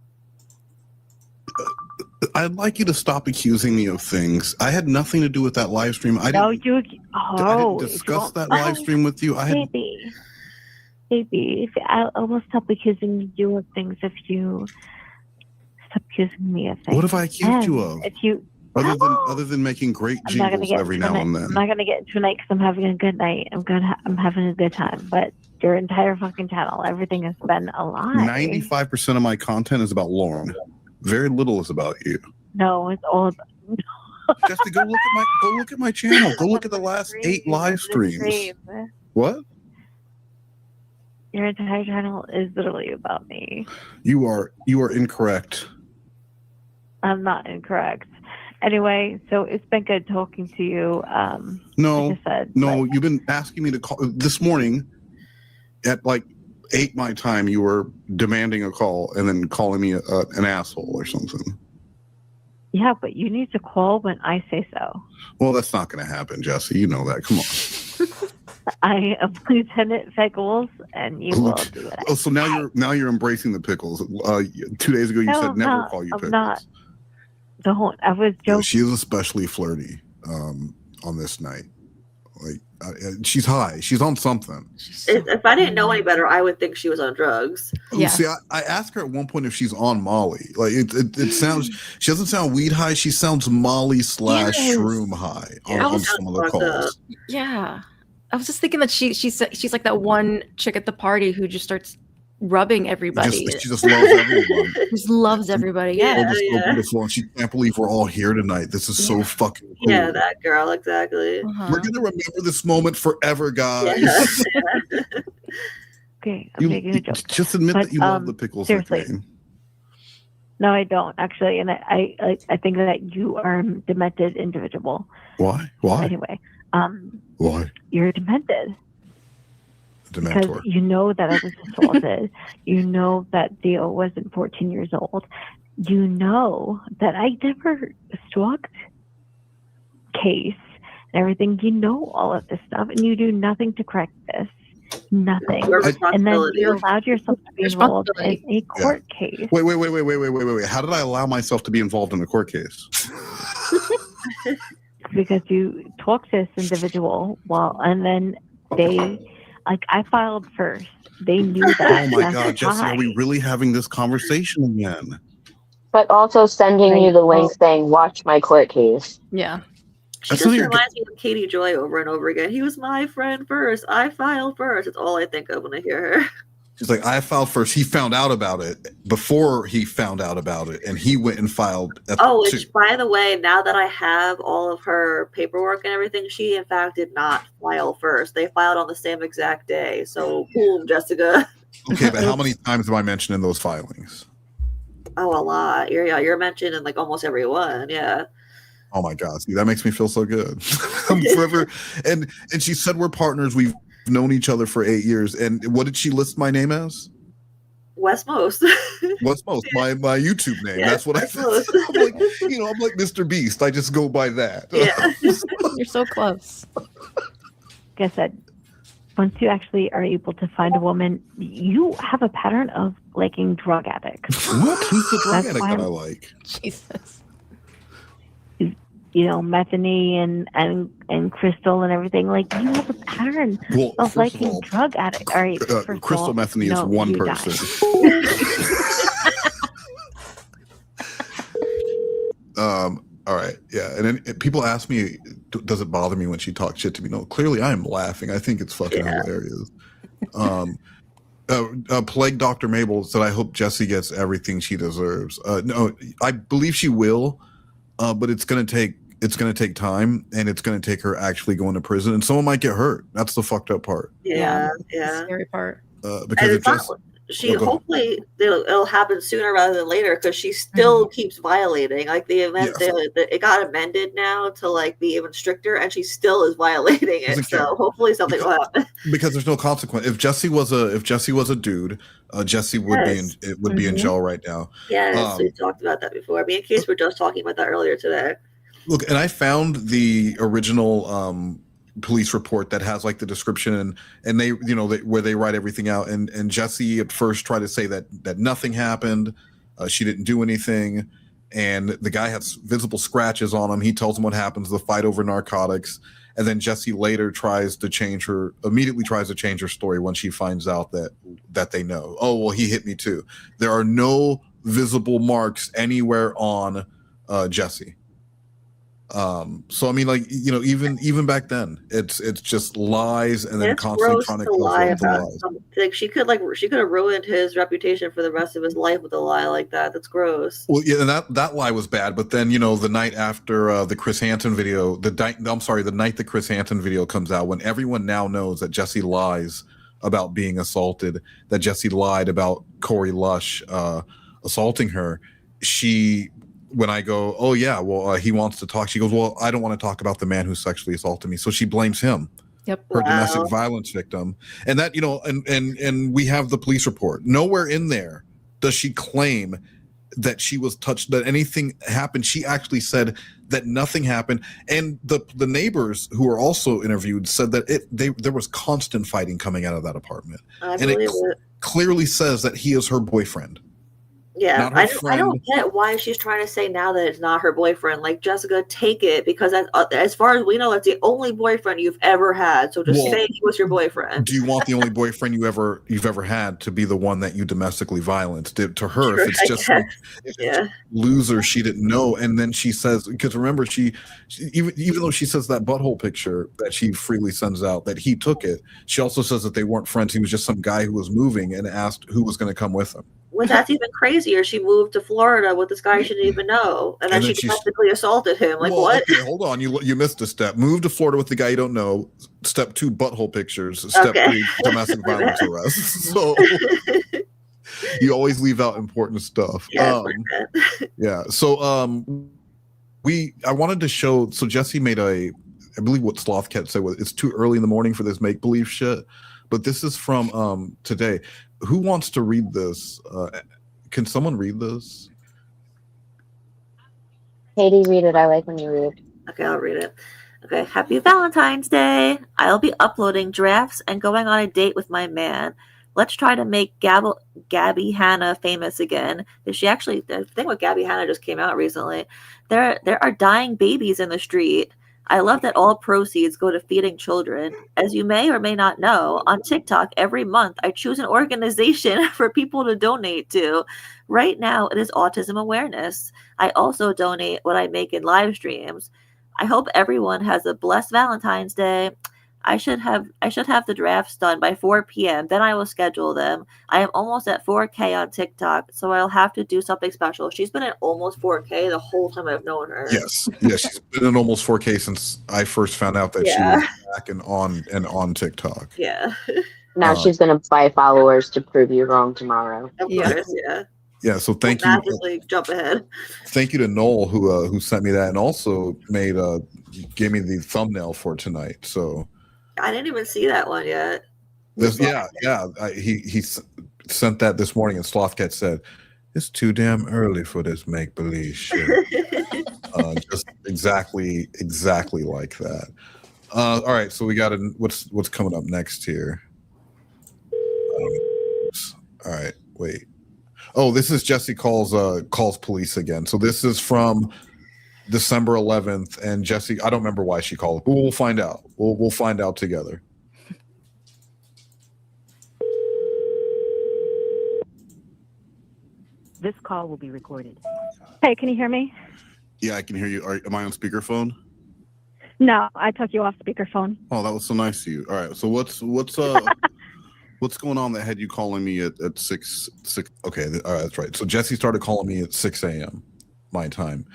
I'd like you to stop accusing me of things. I had nothing to do with that live stream. I didn't discuss that live stream with you. Baby, I will stop accusing you of things if you stop accusing me of things. What have I accused you of? If you other than making great jingles every now and then. I'm not gonna get into tonight because I'm having a good night. I'm having a good time. But your entire fucking channel, everything has been a lie. 95% of my content is about Lauren. Very little is about you. No, it's all about. Just to go look at my channel. Go look at the last 8 live streams. What? Your entire channel is literally about me. You are incorrect. I'm not incorrect. Anyway, so it's been good talking to you. No, you've been asking me to call this morning at like 8 my time. You were demanding a call and then calling me an asshole or something. Yeah, but you need to call when I say so. Well, that's not going to happen, Jessi. You know that. Come on. I am Lieutenant Pickles, and you will do it. Oh, so now you're embracing the pickles. 2 days ago, you said never call you Pickles. I'm not. Don't. I was joking. She is especially flirty on this night. Like she's high. She's on something. If I didn't know any better, I would think she was on drugs. Yeah. See, I asked her at one point if she's on Molly. Like it sounds. She doesn't sound weed high. She sounds Molly / shroom high on some of the calls. Yeah, I was just thinking that she's like that one chick at the party who just starts rubbing everybody. She just loves everyone. Just loves everybody. Yeah, just so beautiful, and she can't believe we're all here tonight. This is so fucking cool. Yeah, that girl, exactly. We're gonna remember this moment forever, guys. Yeah. Okay, I'm making a joke. Just admit that you love the pickles. Seriously. No, I don't actually, and I think that you are a demented individual. Why? Anyway, why? You're demented. Dementor. Because you know that I was assaulted. You know that Theo wasn't 14 years old. You know that I never stalked Case and everything. You know all of this stuff, and you do nothing to correct this. Nothing. And then you allowed yourself to be involved in a court case. Wait. How did I allow myself to be involved in a court case? Because you talked to this individual and then I filed first. They knew that. Oh my God, Jessi, are we really having this conversation again? But also sending you the link saying, watch my court case. Yeah. She just reminds me of Katie Joy over and over again. He was my friend first. I filed first. It's all I think of when I hear her. She's like, I filed first. He found out about it before he found out about it, and he went and filed. Which, by the way, now that I have all of her paperwork and everything, she in fact did not file first. They filed on the same exact day. So, boom, Jessica. Okay, but how many times am I mentioned in those filings? Oh, a lot. You're mentioned in like almost every one. Yeah. Oh my God, see, that makes me feel so good. I'm forever, and she said we're partners. We've known each other for 8 years. And what did she list my name as? Westmost. Westmost, my YouTube name. That's what I said. I'm like Mr. Beast. I just go by that. Yeah. You're so close. Like I said, once you actually are able to find a woman, you have a pattern of liking drug addicts. What? Who's the drug addict that I like? Jesus. Methany and Crystal and everything. Like, you have a pattern of liking drug addicts. All right, Crystal Methany is one person. All right, yeah. And then people ask me, does it bother me when she talks shit to me? No, clearly I am laughing. I think it's fucking hilarious. Plague Dr. Mabel said, I hope Jessi gets everything she deserves. No, I believe she will, but it's gonna take time, and it's gonna take her actually going to prison, and someone might get hurt. That's the fucked up part. Yeah. The scary part. Because hopefully it'll happen sooner rather than later, because she still keeps violating. Like it got amended now to like be even stricter, and she still is violating it. So hopefully something will happen. Because there's no consequence. If Jessi was a dude, Jessi would be in jail right now. Yes, we talked about that before. Me and Case were just talking about that earlier today. Look, and I found the original police report that has like the description and they where they write everything out, and Jessi at first tried to say that nothing happened, she didn't do anything, and the guy has visible scratches on him. He tells him what happens, the fight over narcotics, and then Jessi later tries to change her story when she finds out that they know, oh well, he hit me too. There are no visible marks anywhere on Jessi. So I mean, like, even back then, it's just lies, and then constantly trying to lie about something. Like she could have ruined his reputation for the rest of his life with a lie like that. That's gross. Well, yeah, and that lie was bad. But then the night after the Chris Hansen video, the night the Chris Hansen video comes out, when everyone now knows that Jessi lies about being assaulted, that Jessi lied about Corey Lush assaulting her, when I go, oh yeah, well, he wants to talk, she goes, well, I don't want to talk about the man who sexually assaulted me. So she blames him. Yep. Her domestic violence victim. And that, you know, and we have the police report. Nowhere in there does she claim that she was touched, that anything happened. She actually said that nothing happened. And the neighbors who were also interviewed said that there was constant fighting coming out of that apartment. And it clearly says that he is her boyfriend. Yeah, I don't get why she's trying to say now that it's not her boyfriend. Like, Jessica, take it, because as far as we know, that's the only boyfriend you've ever had. So just say he was your boyfriend. Do you want the only boyfriend you've ever had to be the one that you domestically violenced? To her, sure, if it's just some loser she didn't know, and then she says, because remember, she even though she says that butthole picture that she freely sends out that he took it, she also says that they weren't friends. He was just some guy who was moving and asked who was going to come with him. Well, that's even crazier. She moved to Florida with this guy she didn't even know, and then she domestically assaulted him. Like, what? Okay, hold on. You missed a step. Moved to Florida with the guy you don't know. Step 2, butthole pictures. Step 3, domestic violence arrest. So you always leave out important stuff. Yeah. So I wanted to show. So Jessi made I believe what Slothcat said was, it's too early in the morning for this make believe shit. But this is from today. Who wants to read this? Can someone read this? Katie, read it. I like when you read. Okay, I'll read it. Okay, happy Valentine's Day. I'll be uploading drafts and going on a date with my man. Let's try to make Gabby Hanna famous again. She actually, the thing with Gabby Hanna just came out recently. There are dying babies in the street. I love that all proceeds go to feeding children. As you may or may not know, on TikTok every month I choose an organization for people to donate to. Right now it is Autism Awareness. I also donate what I make in live streams. I hope everyone has a blessed Valentine's Day. I should have the drafts done by 4 p.m. Then I will schedule them. I am almost at 4K on TikTok, so I'll have to do something special. She's been at almost 4K the whole time I've known her. Yes, she's been at almost 4K since I first found out that she was back and on TikTok. Yeah. Now she's gonna buy followers to prove you wrong tomorrow. Of course, yeah. Yeah, so thank you. Jump ahead. Thank you to Noel who sent me that and also gave me the thumbnail for tonight. So. I didn't even see that one yet. He sent that this morning, and Slothcat said, "It's too damn early for this make believe shit." Just exactly like that. All right, so we got what's coming up next here. All right, wait. Oh, this is Jessi calls police again. So this is from December 11th, and Jessi, I don't remember why she called, but we'll find out. We'll find out together. This call will be recorded. Hey, can you hear me? Yeah, I can hear you. Am I on speakerphone? No, I took you off speakerphone. Oh, that was so nice of you. All right, so what's what's going on that had you calling me at 6? Okay, all right, that's right. So Jessi started calling me at 6 a.m. my time.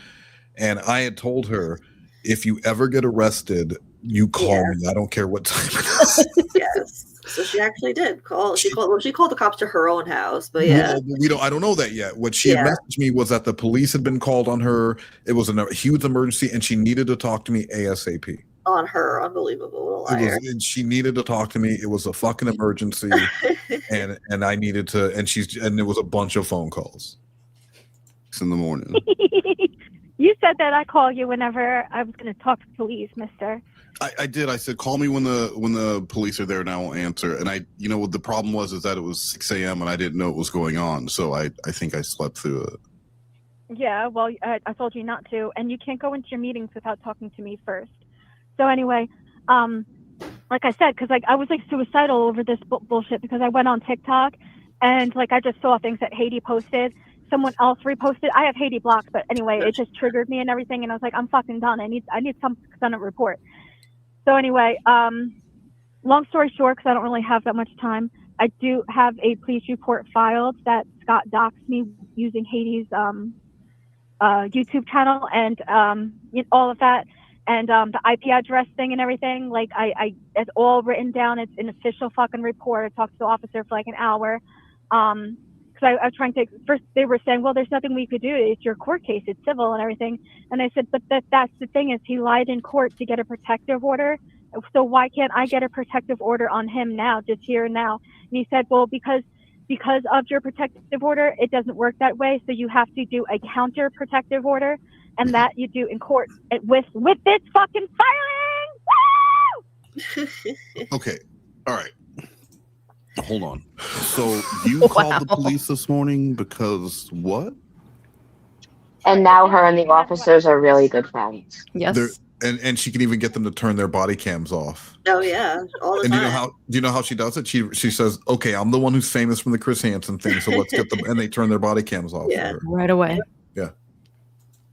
And I had told her, if you ever get arrested, you call me. I don't care what time it is. Yes. So she actually did call. She called the cops to her own house. But yeah, I don't know that yet. What she had messaged me was that the police had been called on her. It was a huge emergency, and she needed to talk to me ASAP. On her, unbelievable liar. She needed to talk to me. It was a fucking emergency, and I needed to. And it was a bunch of phone calls. 6 in the morning. You said that I call you whenever I was going to talk to police, mister. I did. I said, call me when the police are there and I will answer. And what the problem was is that it was 6 a.m. and I didn't know what was going on. So I think I slept through it. Yeah, well, I told you not to. And you can't go into your meetings without talking to me first. So anyway, like I said, because I was suicidal over this bullshit because I went on TikTok and I just saw things that Haiti posted. Someone else reposted. I have Haiti blocked, but anyway, it just triggered me and everything. And I was like, I'm fucking done. I need some kind of report. So anyway, long story short, because I don't really have that much time, I do have a police report filed that Scott doxed me using Haiti's YouTube channel and all of that. And the IP address thing and everything, like it's all written down. It's an official fucking report. I talked to the officer for like an hour. Because I was trying to, first they were saying, well, there's nothing we could do. It's your court case. It's civil and everything. And I said, but that's the thing is he lied in court to get a protective order. So why can't I get a protective order on him now, just here and now? And he said, well, because of your protective order, it doesn't work that way. So you have to do a counter protective order. And that you do in court with this fucking filing. Woo! Okay. All right. Hold on. So you called the police this morning because what? And now her and the officers are really good friends. Yes. And she can even get them to turn their body cams off. Oh yeah, all the and time. Do you know how she does it? She says, "Okay, I'm the one who's famous from the Chris Hansen thing, so let's get them." And they turn their body cams off. Yeah. Right away. Yeah.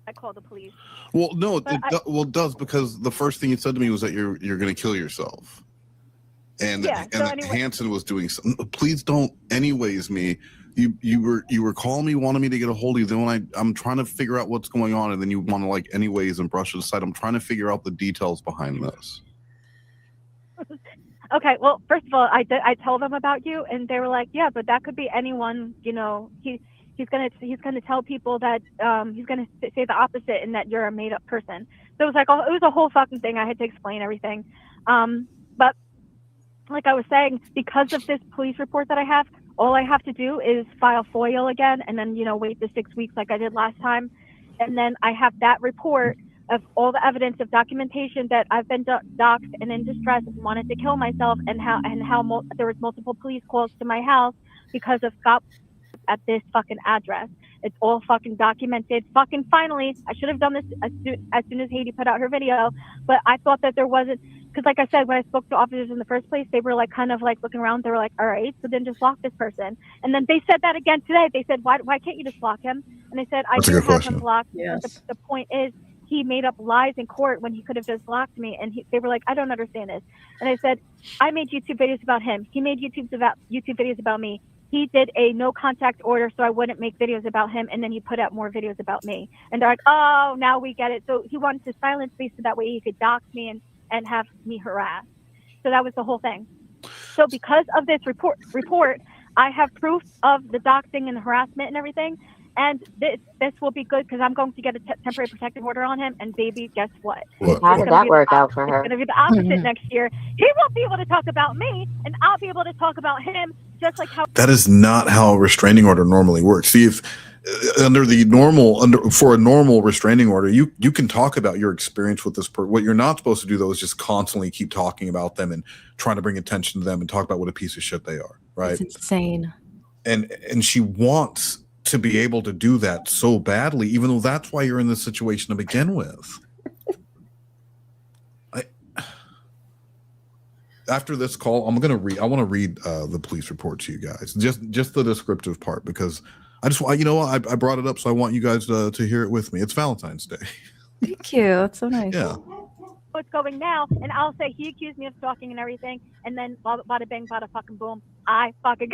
I called the police. Well, no, it does, because the first thing you said to me was that you're going to kill yourself, and Hansen was doing something. Please don't. Anyways, me. You were calling me, wanting me to get a hold of you. Then when I'm trying to figure out what's going on, and then you want to like anyways and brush it aside. I'm trying to figure out the details behind this. Okay, well, first of all, I told them about you, and they were like, yeah, but that could be anyone. You know, he's gonna tell people that he's gonna say the opposite and that you're a made up person. So it was like it was a whole fucking thing. I had to explain everything. But like I was saying, because of this police report that I have, all I have to do is file FOIL again, and then wait the 6 weeks like I did last time, and then I have that report of all the evidence of documentation that I've been doxxed and in distress, and wanted to kill myself, and how there was multiple police calls to my house because of Scott at this fucking address. It's all fucking documented. Fucking finally, I should have done this as soon as Haiti put out her video, but I thought that there wasn't, because like I said, when I spoke to officers in the first place, they were like kind of like looking around. They were like, all right, so then just block this person. And then they said that again today. They said, why can't you just block him? And I said, I do have him blocked. Yes. The point is, he made up lies in court when he could have just blocked me. And they were like, I don't understand this. And I said, I made YouTube videos about him. He made YouTube videos about me. He did a no contact order so I wouldn't make videos about him, and then he put out more videos about me. And they're like, oh, now we get it. So he wanted to silence me so that way he could dox me and have me harassed. So that was the whole thing. So because of this report, I have proof of the doxing and the harassment and everything. And this will be good because I'm going to get a temporary protective order on him. And baby, guess what? How did that work out for her? It's going to be the opposite next year. He won't be able to talk about me, and I'll be able to talk about him. Just like how that is not how a restraining order normally works. See, if for a normal restraining order, you can talk about your experience with this person. What you're not supposed to do though is just constantly keep talking about them and trying to bring attention to them and talk about what a piece of shit they are. Right? It's insane. And she wants to be able to do that so badly, even though that's why you're in this situation to begin with. After this call, I want to read the police report to you guys, just the descriptive part, because I brought it up, so I want you guys to hear it with me. It's Valentine's Day. Thank you. That's so nice. Yeah. what's going now, and I'll say he accused me of stalking and everything, and then bada bing, bada fucking boom, I fucking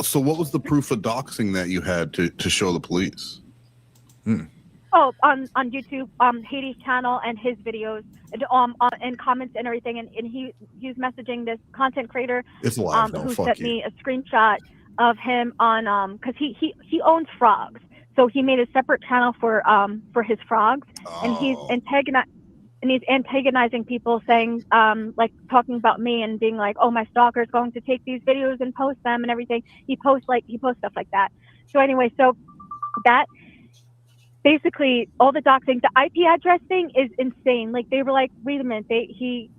So what was the proof of doxing that you had to show the police? Oh, on YouTube, Hades' channel and his videos, and comments and everything, and he's messaging this content creator who sent me a screenshot of him on because he owns frogs, so he made a separate channel for his frogs, and he's antagonizing people, saying like talking about me and being like, oh, my stalker is going to take these videos and post them and everything. He posts stuff like that. So anyway, so that. Basically, all the doxing, the IP address thing is insane. Like, they were like, wait a minute, he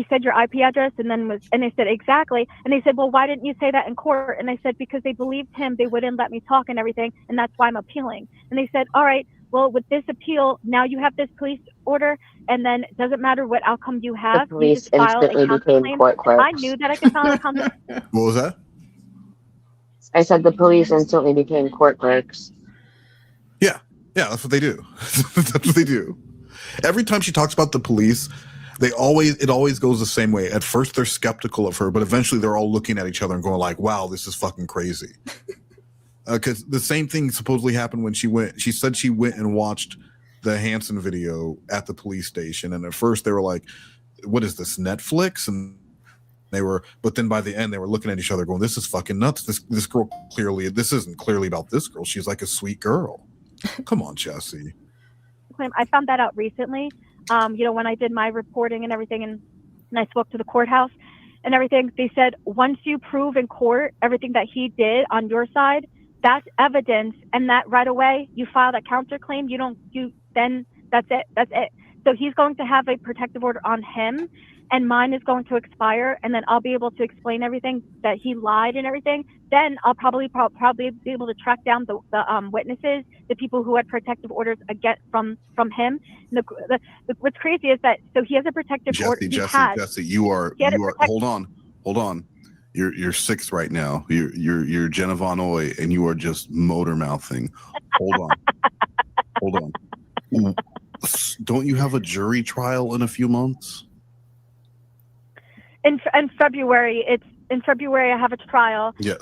said your IP address, and they said exactly, and they said, well, why didn't you say that in court? And I said, because they believed him, they wouldn't let me talk and everything, and that's why I'm appealing. And they said, all right, well, with this appeal, now you have this police order, and then it doesn't matter what outcome you have. The police instantly became court clerks. I knew that I could file a counter. What was that? I said the police instantly became court clerks. Yeah, that's what they do. That's what they do. Every time she talks about the police, it always goes the same way. At first, they're skeptical of her, but eventually they're all looking at each other and going like, wow, this is fucking crazy. Because the same thing supposedly happened when she said she went and watched the Hanson video at the police station, and at first they were like, "What is this, Netflix?" And they were, but then by the end they were looking at each other, going, "This is fucking nuts. This girl this isn't clearly about this girl. She's like a sweet girl. Come on, Jessi." I found that out recently. When I did my reporting and everything, and I spoke to the courthouse and everything, they said once you prove in court everything that he did on your side, that's evidence, and that right away you file that counterclaim. Then that's it. So he's going to have a protective order on him, and mine is going to expire, and then I'll be able to explain everything that he lied and everything. Then I'll probably be able to track down the witnesses, the people who had protective orders from him. And what's crazy is that he has a protective order. Jessi, you are hold on. You're sixth right now. You're Jenna Von Oy, and you are just motor mouthing. Hold on. Don't you have a jury trial in a few months? In February, in February I have a trial. Yes.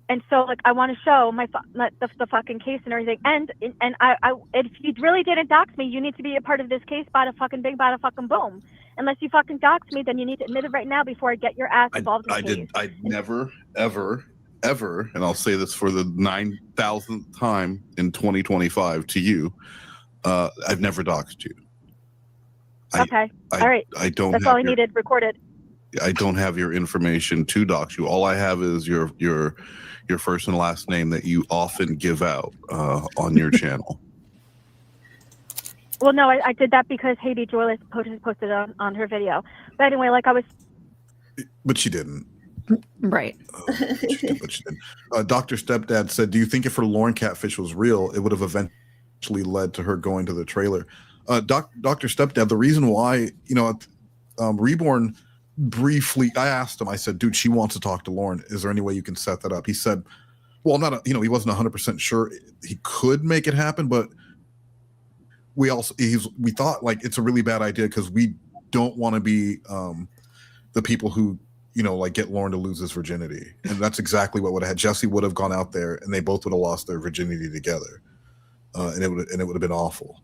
And so like I want to show the fucking case and everything. And I if you really didn't dox me, you need to be a part of this case. Bada fucking bing, bada fucking boom. Unless you fucking dox me, then you need to admit it right now before I get your ass involved in the case. I never, ever, and I'll say this for the 9,000th time in 2025 to you, I've never doxed you. Okay. All right. I don't. That's all I needed recorded. I don't have your information to dox you. All I have is your first and last name that you often give out on your channel. Well, no, I did that because Haiti Joyless posted it on her video. But anyway, But she didn't. Right. She didn't. Dr. Stepdad said, "Do you think if her Lauren catfish was real, it would have eventually led to her going to the trailer?" Dr. Stepdad, the reason why, Reborn briefly, I asked him, I said, "Dude, she wants to talk to Lauren. Is there any way you can set that up?" He said, well, he wasn't 100% sure he could make it happen, but we thought like it's a really bad idea because we don't want to be the people who, get Lauren to lose his virginity. And that's exactly what would have had. Jessi would have gone out there and they both would have lost their virginity together. And it would have been awful.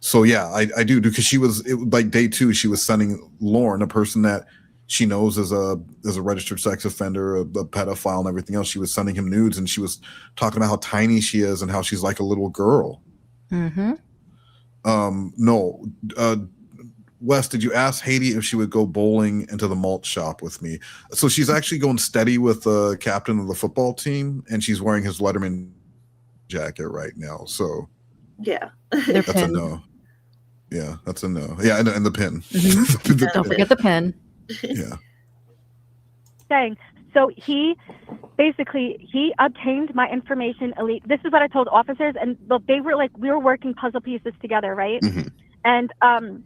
So yeah, I do because like day 2, she was sending Lauren, a person that she knows as a registered sex offender, a pedophile, and everything else. She was sending him nudes, and she was talking about how tiny she is and how she's like a little girl. Mm-hmm. No, Wes, did you ask Haiti if she would go bowling into the malt shop with me? So she's actually going steady with the captain of the football team, and she's wearing his Letterman jacket right now. So yeah, that's a no. Yeah, that's a no. Yeah, and the pin. Mm-hmm. Don't forget the pin. Yeah. Saying so he obtained my information elite. This is what I told officers, and they were like, we were working puzzle pieces together, right? Mm-hmm. And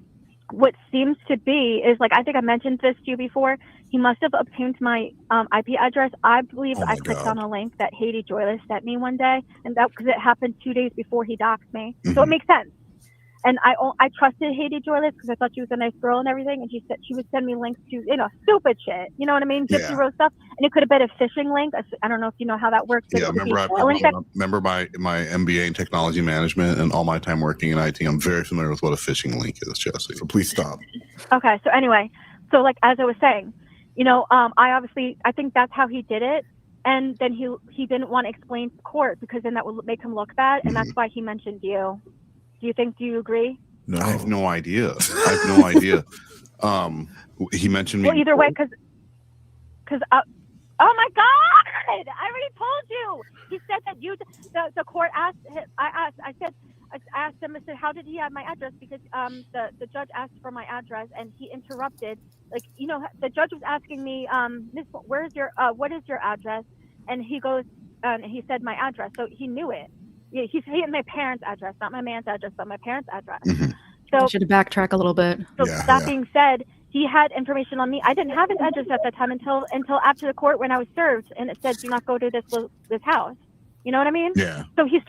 what seems to be is like, I think I mentioned this to you before. He must have obtained my IP address. I believe I clicked on a link that Haiti Joyless sent me one day, and that because it happened 2 days before he doxed me. Mm-hmm. So it makes sense. And I trusted Haiti Joyless because I thought she was a nice girl and everything. And she said she would send me links to, stupid shit. You know what I mean? Gypsy Rose stuff. And it could have been a phishing link. I don't know if you know how that works. Yeah, remember my MBA in technology management and all my time working in IT. I'm very familiar with what a phishing link is, Jessi. So please stop. Okay. So anyway, like as I was saying, I think that's how he did it. And then he didn't want to explain to court because then that would make him look bad. And that's why he mentioned you. Do you agree? No, I have no idea. He mentioned me. Well, either way, because oh my God, I already told you. He said that the court asked. I asked him. I said, how did he have my address? Because the judge asked for my address and he interrupted. Like, the judge was asking me, Miss, what is your address? And he goes, and he said my address, so he knew it. Yeah, he had my parents' address, not my man's address, but my parents' address. Mm-hmm. So should have backtracked a little bit. So that being said, he had information on me. I didn't have his address at that time until after the court when I was served, and it said, "Do not go to this house." You know what I mean? Yeah. So he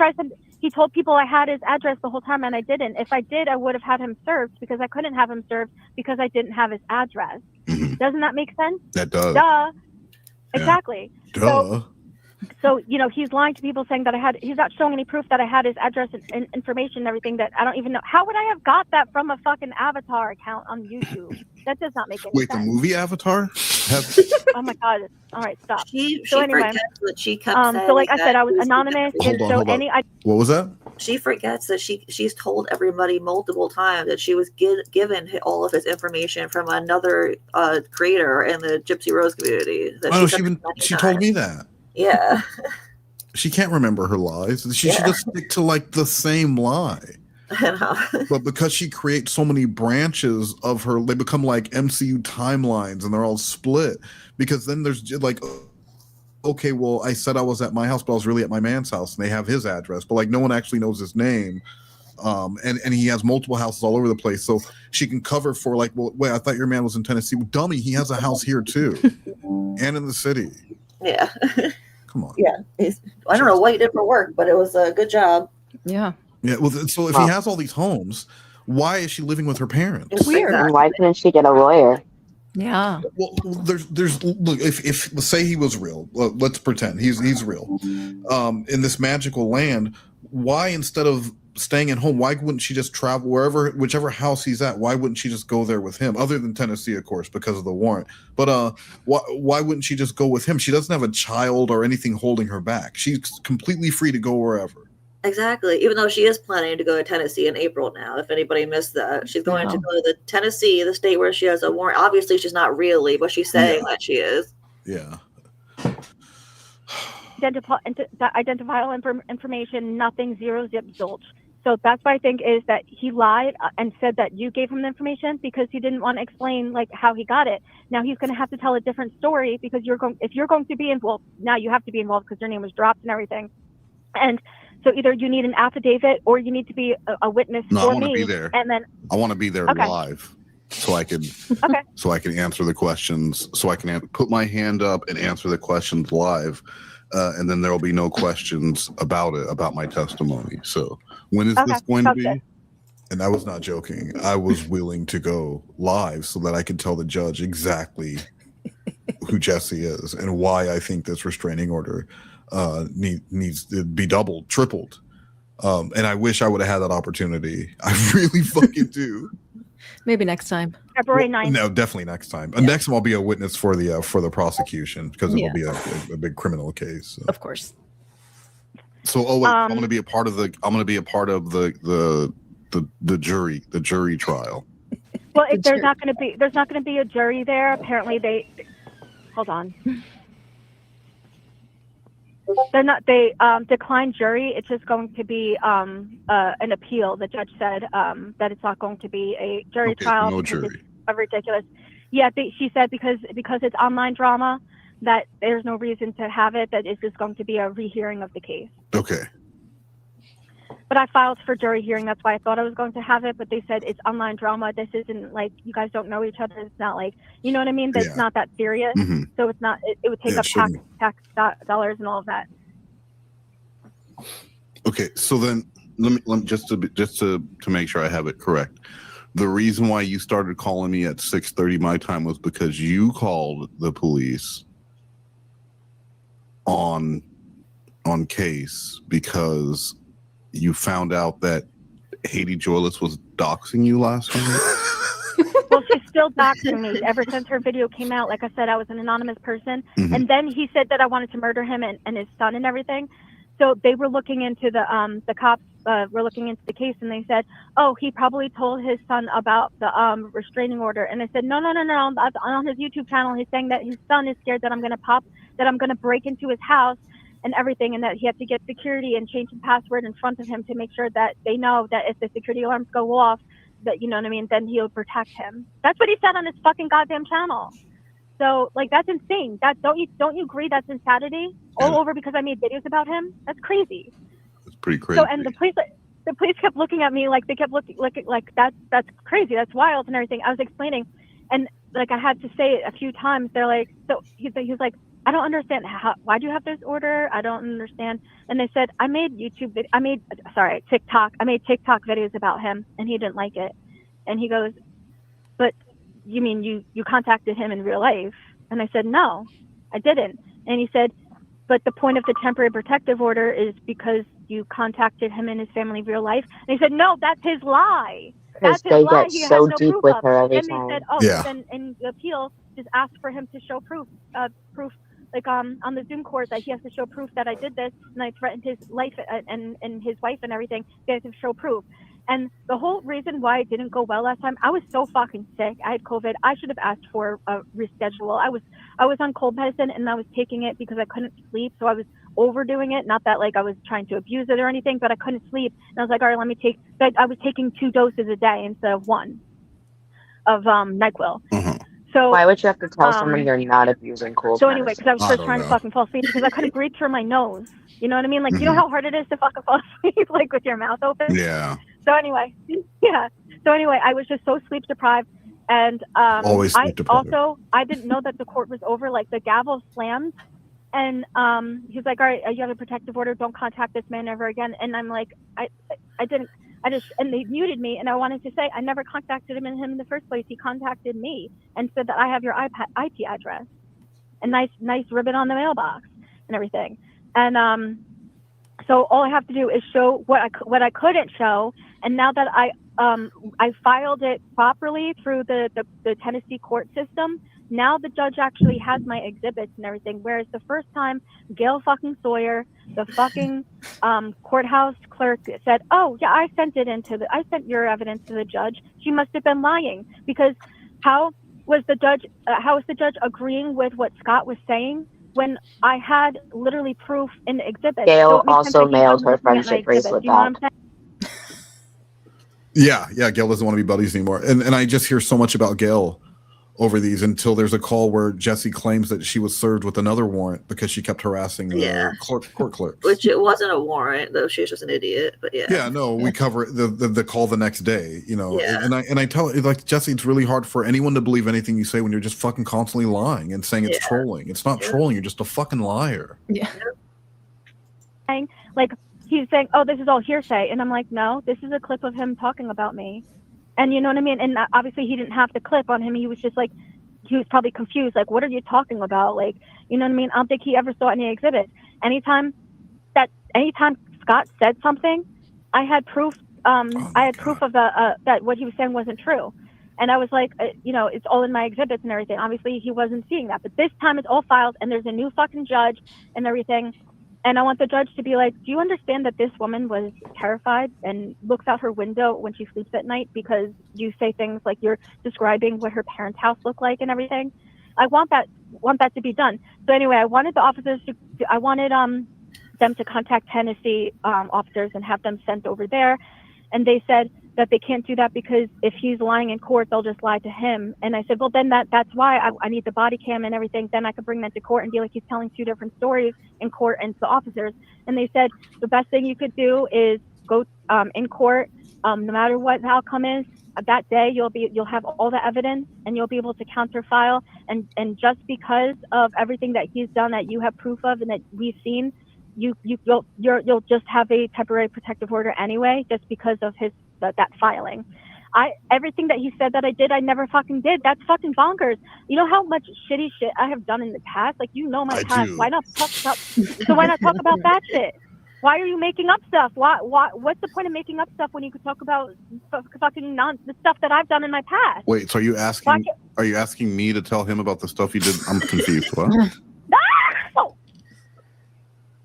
told people I had his address the whole time, and I didn't. If I did, I would have had him served because I couldn't have him served because I didn't have his address. Mm-hmm. Doesn't that make sense? That does. Duh. Yeah. Exactly. Duh. So, you know, he's lying to people saying that he's not showing any proof that I had his address and information and everything that I don't even know. How would I have got that from a fucking Avatar account on YouTube? That does not make any sense. Wait, the movie Avatar? Oh my God. All right, stop. She anyway, forgets what she kept saying. so like I said, I was that anonymous. Hold on. What was that? she forgets that she's told everybody multiple times that she was given all of his information from another creator in the Gypsy Rose community. She told me that. Yeah. She can't remember her lies. She should just stick to like the same lie. But because she creates so many branches of her, they become like MCU timelines and they're all split. Because then there's like, okay, well, I said I was at my house, but I was really at my man's house and they have his address, but like no one actually knows his name. And he has multiple houses all over the place. So she can cover for like, well, wait, I thought your man was in Tennessee. Well, dummy, he has a house here too. And in the city. Yeah. Come on. Yeah. I don't know what he did for work, but it was a good job. Yeah. Yeah. Well, so if he has all these homes, why is she living with her parents? It's weird. And why couldn't she get a lawyer? Yeah. Well, there's look, if say he was real, let's pretend he's real. In this magical land, why instead of staying at home, why wouldn't she just travel whichever house he's at? Why wouldn't she just go there with him? Other than Tennessee, of course, because of the warrant. But why wouldn't she just go with him? She doesn't have a child or anything holding her back. She's completely free to go wherever. Exactly. Even though she is planning to go to Tennessee in April now, if anybody missed that, she's going to go to the Tennessee, the state where she has a warrant. Obviously, she's not really, but she's saying that she is. Yeah. Identifiable information, nothing, zero, zip, zilch. So that's what I think is that he lied and said that you gave him the information because he didn't want to explain like how he got it. Now he's going to have to tell a different story because if you're going to be involved, now you have to be involved because your name was dropped and everything. And so either you need an affidavit or you need to be a witness for me. I want to be there. And then I want to be there live so I can answer the questions. So I can put my hand up and answer the questions live. And then there will be no questions about my testimony. So when is this going to be? Good. And I was not joking. I was willing to go live so that I could tell the judge exactly who Jessi is and why I think this restraining order needs to be doubled, tripled. And I wish I would have had that opportunity. I really fucking do. Maybe next time. February 9th. No, definitely next time. Yeah. Next time I'll be a witness for the prosecution because it will be a big criminal case. So. Of course. So I'm going to be a part of the jury trial. Well, there's not going to be a jury there. Apparently hold on. They declined jury. It's just going to be an appeal. The judge said that it's not going to be a jury trial. No jury. It's ridiculous. Yeah, she said because it's online drama that there's no reason to have it. That it's just going to be a rehearing of the case. Okay. But I filed for jury hearing. That's why I thought I was going to have it. But they said it's online drama. This isn't like you guys don't know each other. It's not like, you know what I mean? That's not that serious. Mm-hmm. So it's not. It would take up tax dollars and all of that. Okay, so then let me just to make sure I have it correct. The reason why you started calling me at 6:30 my time was because you called the police on case because you found out that Haiti Joyless was doxing you last time? Well, she's still doxing me ever since her video came out. Like I said, I was an anonymous person. Mm-hmm. And then he said that I wanted to murder him and his son and everything. So they were looking into the cops were looking into the case and they said, oh, he probably told his son about the restraining order. And I said, no. On his YouTube channel, he's saying that his son is scared that I'm going to break into his house and everything, and that he had to get security and change the password in front of him to make sure that they know that if the security alarms go off, that, you know what I mean, then he'll protect him. That's what he said on his fucking goddamn channel. So, like, that's insane. That don't you agree that's insanity? All over because I made videos about him? That's crazy. It's pretty crazy. So, and the police kept looking at me like they kept looking like that's crazy, that's wild and everything. I was explaining, and like I had to say it a few times. They're like, so he's like, I don't understand why do you have this order? I don't understand. And they said, I made TikTok. I made TikTok videos about him and he didn't like it. And he goes, but you mean you contacted him in real life? And I said, no, I didn't. And he said, but the point of the temporary protective order is because you contacted him and his family in real life. And he said, no, that's his lie. Because That's his they lie. get He so has no deep proof with of. her every And they time. said, oh, Yeah. then in the appeal, just ask for him to show proof, like on the Zoom court that he has to show proof that I did this and I threatened his life and his wife and everything. They have to show proof. And the whole reason why it didn't go well last time, I was so fucking sick. I had COVID. I should have asked for a reschedule. I was on cold medicine and I was taking it because I couldn't sleep. So I was overdoing it. Not that like I was trying to abuse it or anything, but I couldn't sleep. And I was like, all right, let me take. But I was taking 2 doses a day instead of 1 of NyQuil. So why would you have to tell someone you're not abusing cold So anyway, because I was I just don't trying know. to fucking fall asleep because I couldn't breathe through my nose. You know what I mean? Like, you know how hard it is to fucking fall asleep, like with your mouth open? Yeah. So anyway, yeah. So anyway, I was just so sleep deprived. And Always sleep deprived. I didn't know that the court was over. Like the gavel slammed. And he's like, all right, you have a protective order. Don't contact this man ever again. And I'm like, I didn't. And they muted me, and I wanted to say I never contacted him in the first place. He contacted me and said that I have your IP address, and nice ribbon on the mailbox and everything. And so all I have to do is show what I couldn't show. And now that I filed it properly through the Tennessee court system, now the judge actually has my exhibits and everything. Whereas the first time, Gail fucking Sawyer, the fucking courthouse clerk, said, "Oh yeah, I sent your evidence to the judge." She must have been lying, because how was the judge agreeing with what Scott was saying when I had literally proof in the exhibit? Gail also mailed her friendship bracelet You know what I'm back. saying? Yeah. Gail doesn't want to be buddies anymore. And I just hear so much about Gail over these until there's a call where Jessi claims that she was served with another warrant because she kept harassing the court clerks. Which it wasn't a warrant, though. She was just an idiot. But yeah. Yeah, no, we cover the call the next day, you know. Yeah. And I tell her, like, Jessi, it's really hard for anyone to believe anything you say when you're just fucking constantly lying and saying it's trolling. It's not trolling. You're just a fucking liar. Yeah. Like, he's saying, oh, this is all hearsay. And I'm like, no, this is a clip of him talking about me. And you know what I mean? And obviously he didn't have the clip on him. He was just like, he was probably confused. Like, what are you talking about? Like, you know what I mean? I don't think he ever saw any exhibits. Anytime Scott said something, I had proof. I had proof of that what he was saying wasn't true. And I was like, you know, it's all in my exhibits and everything. Obviously he wasn't seeing that. But this time it's all filed and there's a new fucking judge and everything. And I want the judge to be like, do you understand that this woman was terrified and looks out her window when she sleeps at night because you say things like you're describing what her parents' house looked like and everything? I want that to be done. So anyway, I wanted the officers them to contact Tennessee officers and have them sent over there. And they said that they can't do that because if he's lying in court, they'll just lie to him. And I said, well, then that's why I need the body cam and everything. Then I could bring that to court and be like, he's telling 2 different stories in court and to the officers. And they said, the best thing you could do is go in court, no matter what the outcome is. That day, you'll have all the evidence and you'll be able to counterfile. And just because of everything that he's done that you have proof of and that we've seen, you'll just have a temporary protective order anyway, just because of that filing. Everything that he said that I did, I never fucking did. That's fucking bonkers. You know how much shitty shit I have done in the past? Like, you know my past. Why not talk about that shit? Why are you making up stuff? What's the point of making up stuff when you could talk about fucking the stuff that I've done in my past? Wait, so are you asking me to tell him about the stuff you did? I'm confused. What? Oh.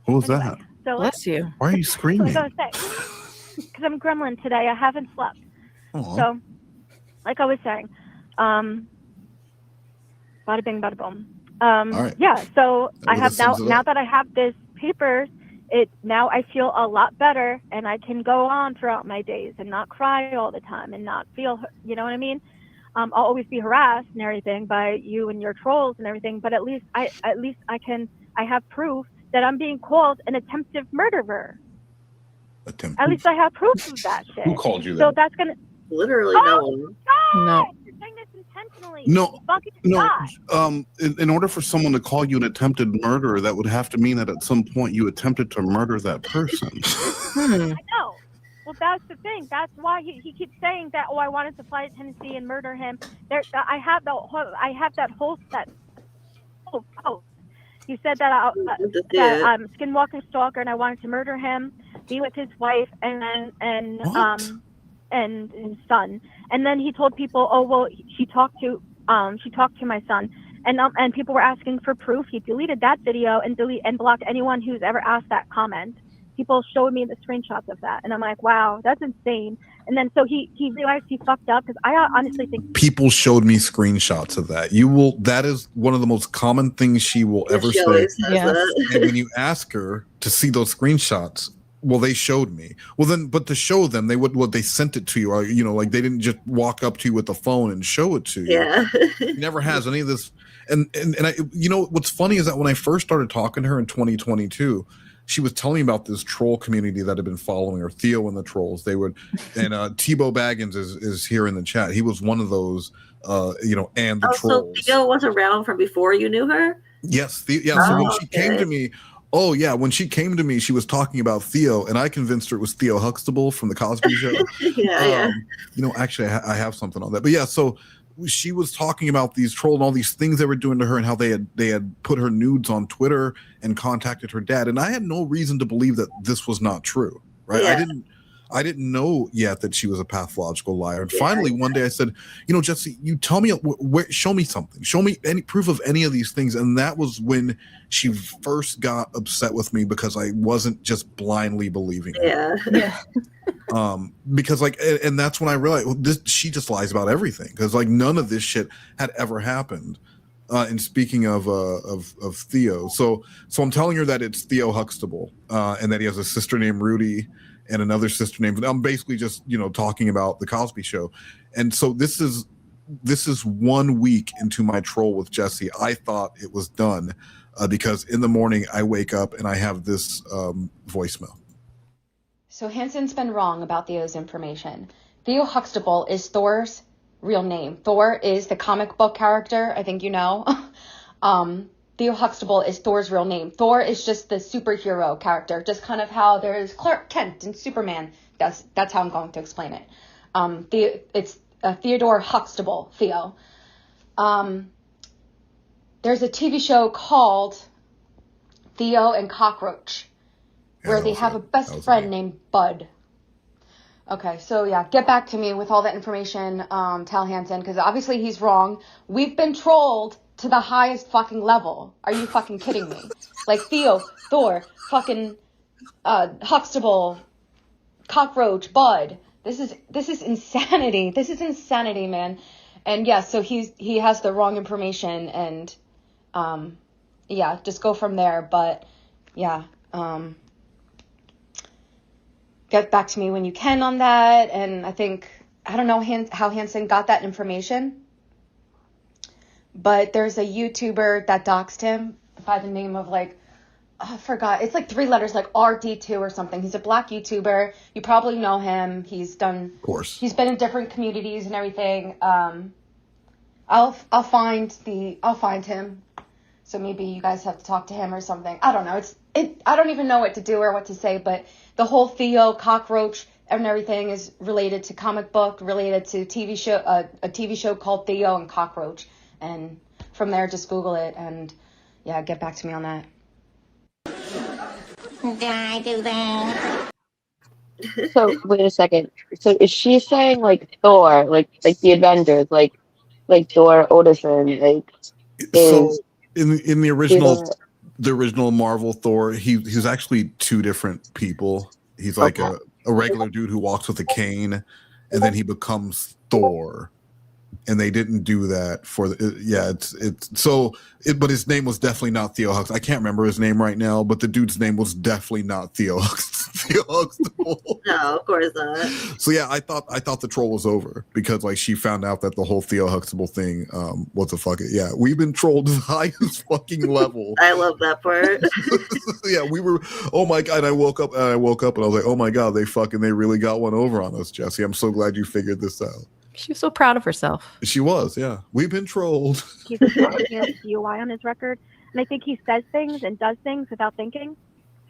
What was that? So, bless you. Why are you screaming? So I was gonna say, because I'm gremlin today. I haven't slept. Aww. So, like I was saying, bada bing, bada boom. right. Yeah. So I have sums it now up. that I have this paper, now I feel a lot better, and I can go on throughout my days and not cry all the time and not feel, you know what I mean? I'll always be harassed and everything by you and your trolls and everything, but at least I have proof that I'm being called an attempted murderer. At least I have proof of that shit. Who called you that? So that's gonna Literally no one. No. You're saying this intentionally. No, Fucking no. God. In order for someone to call you an attempted murderer, that would have to mean that at some point you attempted to murder that person. I know. Well, that's the thing. That's why he keeps saying that. Oh, I wanted to fly to Tennessee and murder him. I have that whole post He said that I'm skinwalking stalker and I wanted to murder him, be with his wife and his son. And then he told people, oh well, she talked to my son, and people were asking for proof. He deleted that video and blocked anyone who's ever asked that comment. People showed me the screenshots of that, and I'm like, wow, that's insane. And then so he realized he fucked up, because I honestly think people showed me screenshots of that. That is one of the most common things she will ever say. And when you ask her to see those screenshots, well, they showed me. Well, then, but to show them, they sent it to you, or like they didn't just walk up to you with the phone and show it to you. Yeah. He never has any of this. And I, what's funny is that when I first started talking to her in 2022. She was telling me about this troll community that had been following her, Theo and the trolls. They would, and Tebow Baggins is here in the chat. He was one of those, and the trolls. So Theo was around from before you knew her? Yes. So when she came to me, when she came to me, she was talking about Theo, and I convinced her it was Theo Huxtable from the Cosby Show. Yeah. Actually, I have something on that. But yeah, so she was talking about these trolls and all these things they were doing to her, and how they had put her nudes on Twitter and contacted her dad. And I had no reason to believe that this was not true, right? Yeah. I didn't know yet that she was a pathological liar. And finally, one day I said, Jessi, you tell me, show me something. Show me any proof of any of these things. And that was when she first got upset with me, because I wasn't just blindly believing her. Yeah. Because and that's when I realized, she just lies about everything, because none of this shit had ever happened. And speaking of Theo, so I'm telling her that it's Theo Huxtable, and that he has a sister named Rudy and another sister named. I'm basically just talking about the Cosby Show, and so this is 1 week into my troll with Jessi. I thought it was done, because in the morning I wake up and I have this voicemail. So Hanson's been wrong about Theo's information. Theo Huxtable is Thor's real name. Thor is the comic book character, I think you know. Theo Huxtable is Thor's real name. Thor is just the superhero character, just kind of how there's Clark Kent and Superman. That's how I'm going to explain it. It's Theodore Huxtable, Theo. There's a TV show called Theo and Cockroach, where they have a best friend named Bud. Okay, so yeah, get back to me with all that information, Tal Hansen, because obviously he's wrong. We've been trolled to the highest fucking level. Are you fucking kidding me? Like Theo, Thor, fucking Huxtable, Cockroach, Bud. This is insanity. This is insanity, man. And yeah, so he has the wrong information, and yeah, just go from there. But yeah, get back to me when you can on that. And I don't know how Hansen got that information, but there's a YouTuber that doxed him by the name of I forgot. It's 3 letters, RD2 or something. He's a black YouTuber. You probably know him. He's done. Of course. He's been in different communities and everything. I'll find him. So maybe you guys have to talk to him or something. I don't know. I don't even know what to do or what to say, but the whole Theo, Cockroach, and everything is related to comic book, related to TV show, a TV show called Theo and Cockroach. And from there, just Google it, and yeah, get back to me on that. Did I do that? So wait a second. So is she saying Thor, like the Avengers, like Thor Odinson, So in the original Marvel Thor, he's actually 2 different people. He's a regular dude who walks with a cane, and then he becomes Thor. And they didn't do that for but his name was definitely not Theo Huxtable. I can't remember his name right now, but the dude's name was definitely not Theo Huxtable. No, of course not. So yeah, I thought the troll was over, because she found out that the whole Theo Huxtable thing we've been trolled to the highest fucking level. I love that part. Yeah, we were, oh my god, I woke up and I was like, oh my god, they really got one over on us, Jessi. I'm so glad you figured this out. She was so proud of herself. She was, yeah. We've been trolled. He has DUI on his record, and I think he says things and does things without thinking.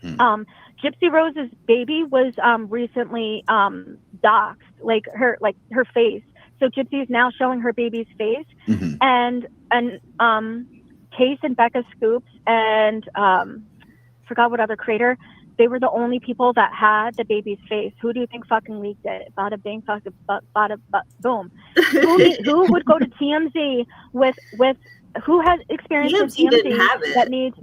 Gypsy Rose's baby was recently doxxed, her face. So Gypsy is now showing her baby's face, and Case and Becca Scoops and forgot what other creator. They were the only people that had the baby's face. Who do you think fucking leaked it? Bada bing, fucking bada boom. Who would go to TMZ with who has experience in TMZ that needs?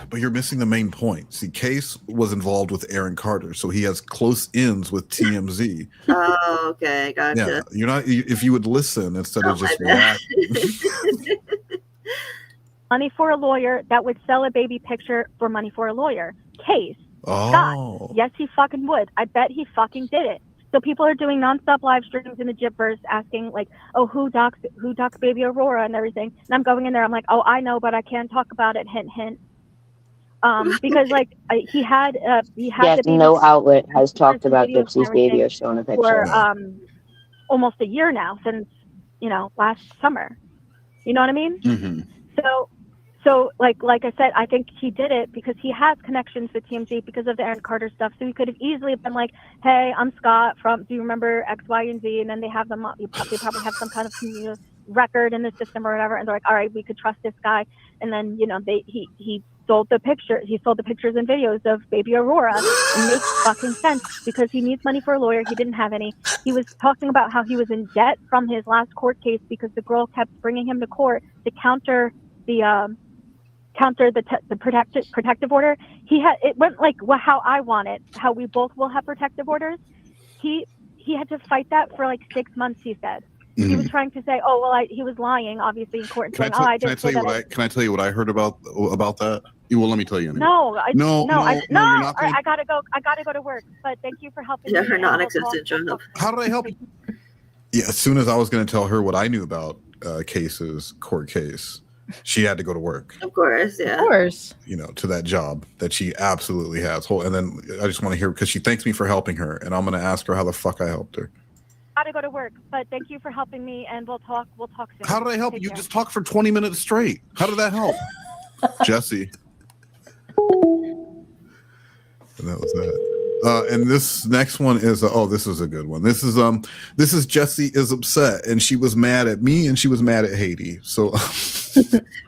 But you're missing the main point. See, Case was involved with Aaron Carter, so he has close ins with TMZ. Oh, okay, gotcha. Yeah, you're not. If you would listen instead of just reacting. Money for a lawyer that would sell a baby picture for money for a lawyer. Case. Scott. Yes, he fucking would. I bet he fucking did it. So people are doing nonstop live streams in the Jibverse asking like, oh, who docs baby Aurora and everything. And I'm going in there. I'm like, oh, I know, but I can't talk about it. Hint, hint. Because like he had yes, no outlet has talked about Gypsy's baby or shown a picture for almost a year now, since last summer. You know what I mean? Mm-hmm. So like I said, I think he did it because he has connections with TMZ because of the Aaron Carter stuff. So he could have easily been like, "Hey, I'm Scott from. Do you remember X, Y, and Z?" And then they have them. They probably have some kind of record in the system or whatever. And they're like, "All right, we could trust this guy." And then he sold the picture. He sold the pictures and videos of baby Aurora. It makes fucking sense because he needs money for a lawyer. He didn't have any. He was talking about how he was in debt from his last court case because the girl kept bringing him to court to counter the protective order. It went like how I want it, how we both will have protective orders. He had to fight that for like 6 months. He said he was trying to say, oh well, he was lying, obviously in court. And saying, Can I tell you what I heard about that? Well, let me tell you. Anyway. I gotta go. I gotta go to work. But thank you for helping me. Her non-existent job. How did I help you? Yeah, as soon as I was going to tell her what I knew about Case's court case, she had to go to work. Of course, yeah. Of course. To that job that she absolutely has. And then I just want to hear, because she thanks me for helping her, and I'm going to ask her how the fuck I helped her. Gotta go to work, but thank you for helping me, and we'll talk soon. How did I help you? You just talked for 20 minutes straight. How did that help? Jessi. And that was that. And this next one is this is a good one. This is Jessi is upset, and she was mad at me, and she was mad at Haiti. So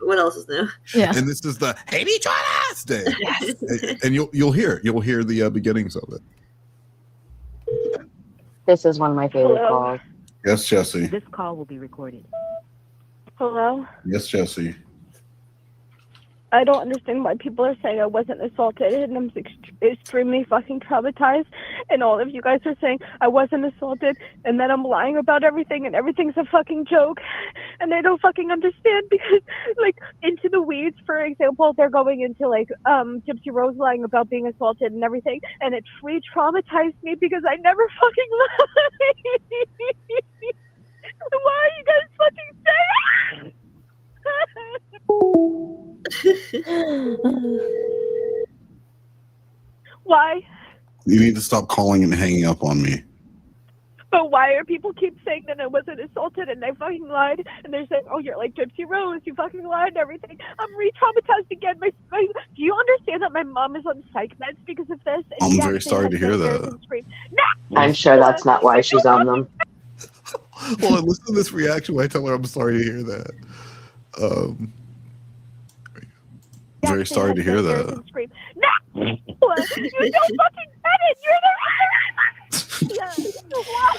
what else is new? Yeah. And this is the Haiti Jonas Day. Yes. And you'll hear the beginnings of it. This is one of my favorite calls. Yes, Jessi. This call will be recorded. Hello? Yes, Jessi. I don't understand why people are saying I wasn't assaulted, and I'm extremely fucking traumatized. And all of you guys are saying I wasn't assaulted, and that I'm lying about everything, and everything's a fucking joke. And they don't fucking understand because, like, Into the Weeds, for example, they're going into, like, Gypsy Rose lying about being assaulted and everything, and it re-traumatized me because I never fucking lied. Why are you guys fucking saying Why? You need to stop calling and hanging up on me. But why are people keep saying that I wasn't assaulted and I fucking lied? And they're saying, oh, you're like Gypsy Rose, you fucking lied and everything. I'm re-traumatized again. Do you understand that my mom is on psych meds because of this? And I'm very sorry to hear that. I'm sure that's not why she's on them. Well, listen to this reaction when I tell her I'm sorry to hear that. Very sorry to hear that. No! You don't fucking said it! You're the why?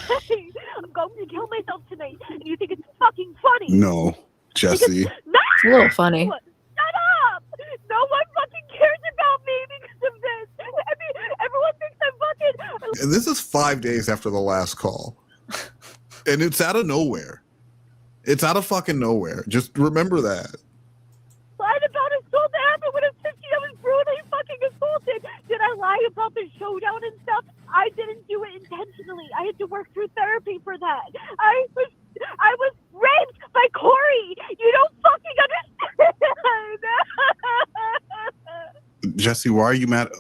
I'm going to kill myself tonight, and you think it's fucking funny? No, Jessi. It's a little funny. Shut up! No one fucking cares about me because of this. I mean, everyone thinks I'm fucking. And this is 5 days after the last call, and it's out of nowhere. It's out of fucking nowhere. Just remember that. Lied about assault that happened when I was 15. I was brutally fucking assaulted. Did I lie about the showdown and stuff? I didn't do it intentionally. I had to work through therapy for that. I was raped by Corey. You don't fucking understand. Jessi, why are you mad?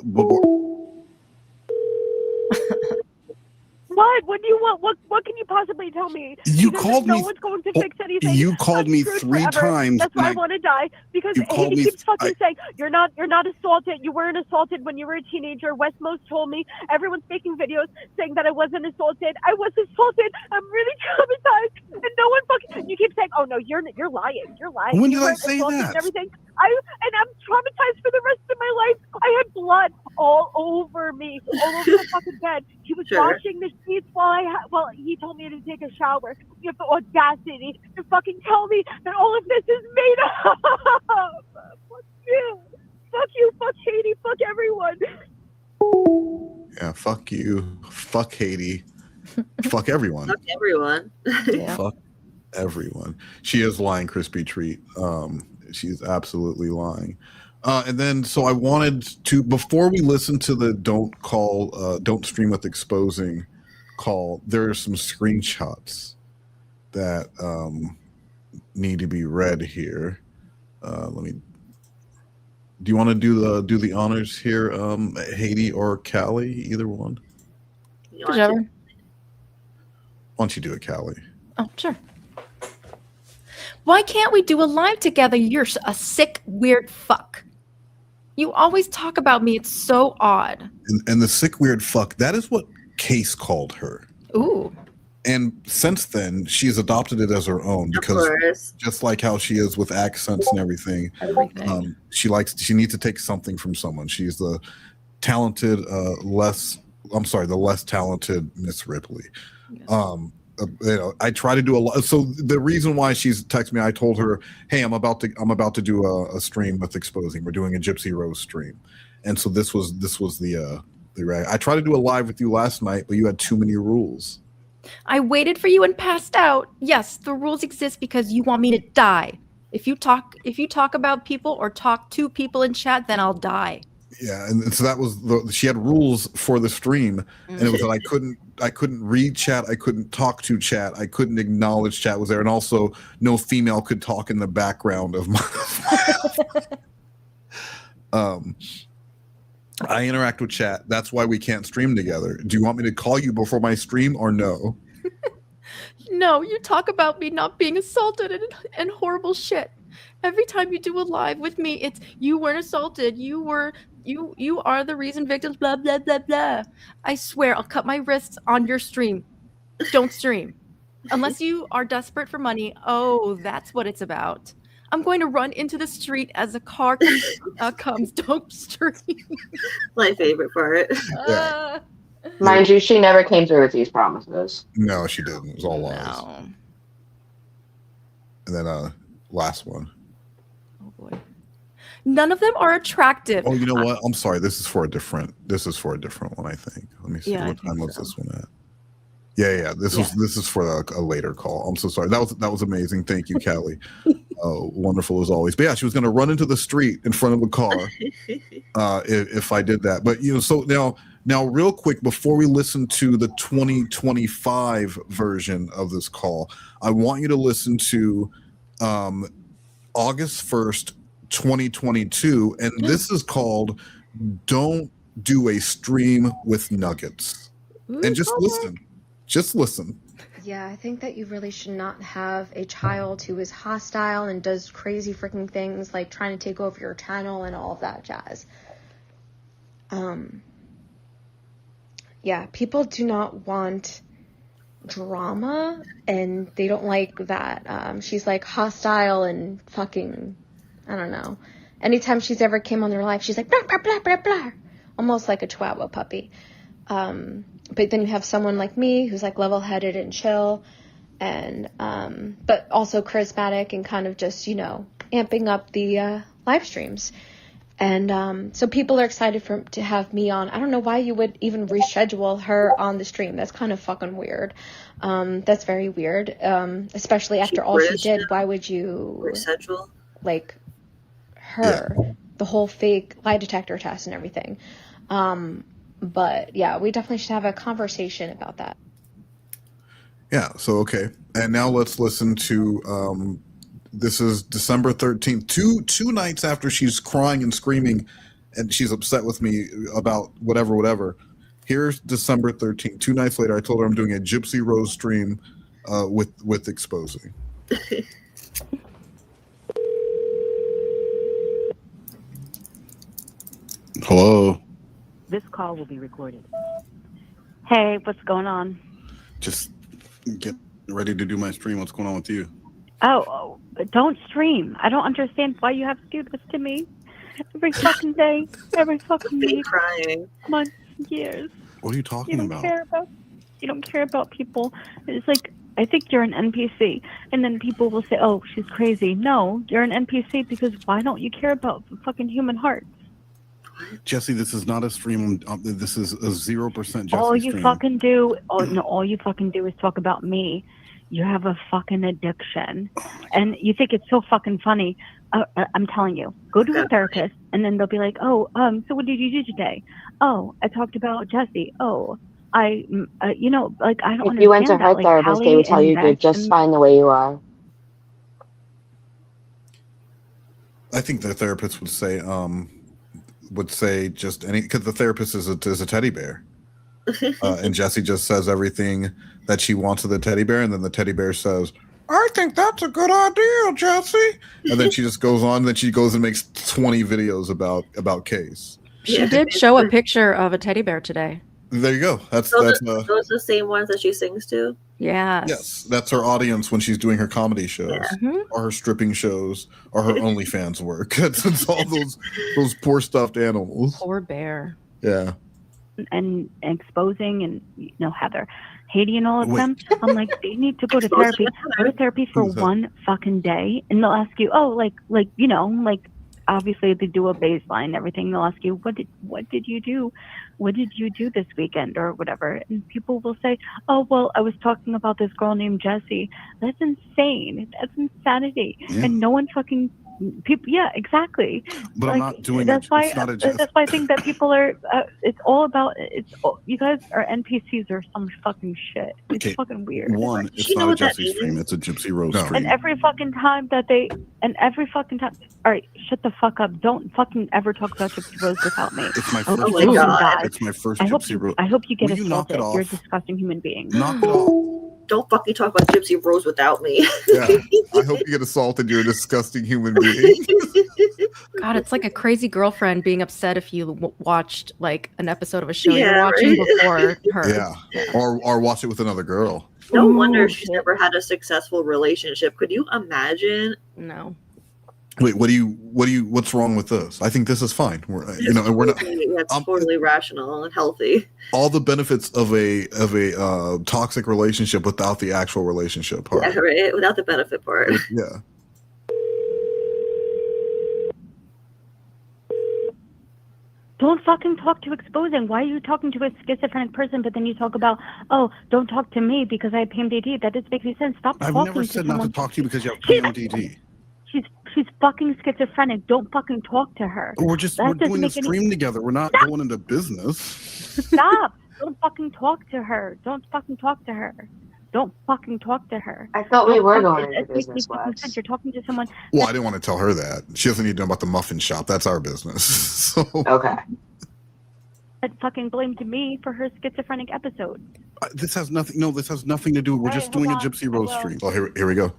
What? What do you want? What can you possibly tell me? You because called no me. One's going to fix anything. You called me 3 times. That's why I want to die. Because he keeps fucking saying you're not assaulted. You weren't assaulted when you were a teenager. Westmost told me. Everyone's making videos saying that I wasn't assaulted. I was assaulted. I'm really traumatized, and no one fucking. You keep saying, "Oh no, you're lying. You're lying." When you did I were say assaulted that? And everything. And I'm traumatized for the rest of my life. I had blood all over me, all over the fucking bed. He was washing the sheets while he told me to take a shower. You have the audacity to fucking tell me that all of this is made up. Fuck you. Fuck you. Fuck Haiti. Fuck everyone. Yeah, fuck you. Fuck Haiti. Fuck everyone. Fuck everyone. Fuck everyone. She is lying, crispy treat. She's absolutely lying. And then, so I wanted to, before we listen to the don't stream with exposing call, there are some screenshots that need to be read here. Do you want to do the honors here, Haiti or Callie? Either one. Whichever. Why don't you do it, Callie? Oh, sure. Why can't we do a live together? You're a sick, weird fuck. You always talk about me. It's so odd. And the sick, weird fuck, that is what Case called her. Ooh. And since then, she's adopted it as her own because just like how she is with accents and everything. She needs to take something from someone. She's the talented, the less talented Miss Ripley. Yes. I try to do a lot. So the reason why she's texted me, I told her, "Hey, I'm about to do a stream with exposing. We're doing a Gypsy Rose stream," and so this was the I tried to do a live with you last night, but you had too many rules. I waited for you and passed out. Yes, the rules exist because you want me to die. If you talk about people or talk to people in chat, then I'll die. Yeah, and so that was she had rules for the stream, and it was that I couldn't read chat, I couldn't talk to chat, I couldn't acknowledge chat was there, and also no female could talk in the background of my. I interact with chat. That's why we can't stream together. Do you want me to call you before my stream or no? No, you talk about me not being assaulted and horrible shit. Every time you do a live with me, it's you weren't assaulted. You are the reason victims, blah, blah, blah, blah. I swear I'll cut my wrists on your stream. Don't stream. Unless you are desperate for money. Oh, that's what it's about. I'm going to run into the street as a car comes. Don't stream. My favorite part. Mind you, she never came through with these promises. No, she didn't. It was all lies. No. And then last one. Oh boy. None of them are attractive. Oh, you know what? I'm sorry. This is for a different one, I think. Let me see. Yeah, what time was this one at? Yeah. This is for a later call. I'm so sorry. That was amazing. Thank you, Callie. Wonderful as always. But yeah, she was going to run into the street in front of a car if I did that. But so now real quick before we listen to the 2025 version of this call, I want you to listen to August 1st, 2022, and this is called "Don't Do a Stream with Nuggets." And just listen. Yeah, I think that you really should not have a child who is hostile and does crazy freaking things like trying to take over your channel and all of that jazz. Yeah, people do not want drama, and they don't like that. She's like hostile and fucking, I don't know. Anytime she's ever came on their live, she's like blah blah blah blah blah, almost like a Chihuahua puppy. But then you have someone like me who's like level-headed and chill, and but also charismatic and kind of just amping up the live streams. And so people are excited to have me on. I don't know why you would even reschedule her on the stream. That's kind of fucking weird. That's very weird, especially after all she did. Why would you reschedule like her, the whole fake lie detector test and everything? But yeah, we definitely should have a conversation about that. Yeah. So okay, and now let's listen to. This is December 13th, two nights after she's crying and screaming, and she's upset with me about whatever. Here's December 13th. 2 nights later, I told her I'm doing a Gypsy Rose stream with exposing. Hello. This call will be recorded. Hey, what's going on? Just get ready to do my stream. What's going on with you? Oh, don't stream. I don't understand why you have to do this to me. Every fucking day, every fucking week, crying. months, years. What are you talking about? You don't care about people. It's like, I think you're an NPC. And then people will say, oh, she's crazy. No, you're an NPC because why don't you care about fucking human hearts? Jessi, this is not a stream. This is a 0% Jessi All you stream. fucking do, all you fucking do is talk about me. You have a fucking addiction. And you think it's so fucking funny. I'm telling you, go to a therapist and then they'll be like, oh, so what did you do today? Oh, I talked about Jessi. Oh, I don't understand. If you went to her therapist, they would tell you you're just fine the way you are. I think the therapist would say just any, because the therapist is a teddy bear. And Jessi just says everything that she wants of the teddy bear, and then the teddy bear says, I think that's a good idea, Jessi. And then she just goes on, then she goes and makes 20 videos about Case. She did show a picture of a teddy bear today. There you go. Those are the same ones that she sings to? Yes, that's her audience when she's doing her comedy shows, or her stripping shows, or her OnlyFans work. It's all those poor stuffed animals. Poor bear. Yeah. And exposing and Heather, Haiti and all of them. I'm like, they need to go to therapy. Go to therapy for one fucking day, and they'll ask you, oh, like obviously they do a baseline and everything. They'll ask you, what did you do? What did you do this weekend or whatever? And people will say, oh, well, I was talking about this girl named Jessi. That's insane. That's insanity. Yeah. And no one fucking people. Yeah, exactly. But I'm not doing that's it. Why, it's not a that's why I think that people are, it's all about, you guys are NPCs or some fucking shit. It's fucking weird. One, it's not a Jessi stream. It's a Gypsy Rose stream. And every fucking time, all right, shut the fuck up. Don't fucking ever talk about Gypsy Rose without me. It's my first. Oh my God. It's my first Gypsy Rose. I hope you get assaulted. You're a disgusting human being. Knock it off. Don't fucking talk about Gypsy Rose without me. Yeah, I hope you get assaulted. You're a disgusting human being. God, it's like a crazy girlfriend being upset if you watched like an episode of a show you're watching before her. Yeah, or watch it with another girl. No wonder she's never had a successful relationship. Could you imagine? No. Wait, what's wrong with this? I think this is fine. We're not. It's totally rational and healthy. All the benefits of a toxic relationship without the actual relationship part. Yeah, right. Without the benefit part. Yeah. Don't fucking talk to exposing. Why are you talking to a schizophrenic person, but then you talk about, oh, don't talk to me because I have PMDD? That doesn't make any sense. Stop talking to someone. I've never said not to talk to you because you have PMDD. She's fucking schizophrenic. Don't fucking talk to her. We're doing a stream together. We're not going into business. Stop. Don't fucking talk to her. Don't fucking talk to her. Don't fucking talk to her. I thought we were going into business. You're talking to someone. Well, I didn't want to tell her that. She doesn't need to know about the muffin shop. That's our business. So. Okay. That fucking blamed me for her schizophrenic episode. This has nothing. No, this has nothing to do. We're just doing a Gypsy Rose stream. Oh, here we go.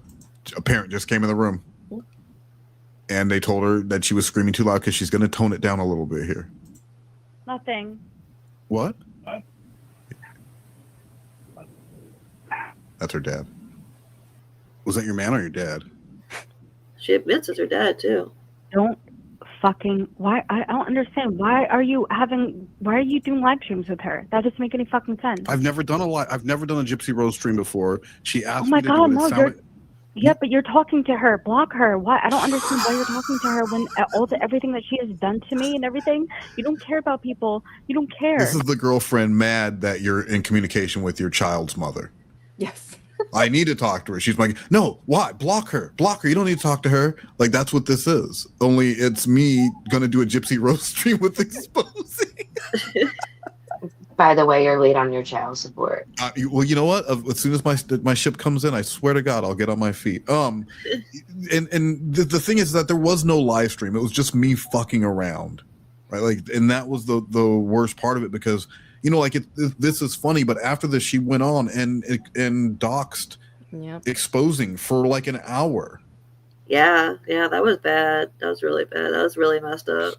A parent just came in the room. And they told her that she was screaming too loud because she's going to tone it down a little bit here. Nothing. What? That's her dad. Was that your man or your dad? She admits it's her dad too. Don't fucking. Why? I don't understand. Why are you doing live streams with her? That doesn't make any fucking sense. I've never done a Gypsy Rose stream before. She asked me to do it. Yeah, but you're talking to her. Block her. Why? I don't understand why you're talking to her when everything that she has done to me and everything. You don't care about people. You don't care. This is the girlfriend mad that you're in communication with your child's mother. Yes. I need to talk to her. She's like, no, why? Block her. Block her. You don't need to talk to her. Like, that's what this is. Only it's me going to do a Gypsy Rose stream with exposing. By the way, you're late on your child support. Well, you know what? As soon as my ship comes in, I swear to God, I'll get on my feet. And the thing is that there was no live stream. It was just me fucking around, right? Like, and that was the worst part of it because, this is funny. But after this, she went on and doxed exposing for like an hour. Yeah, that was bad. That was really bad. That was really messed up.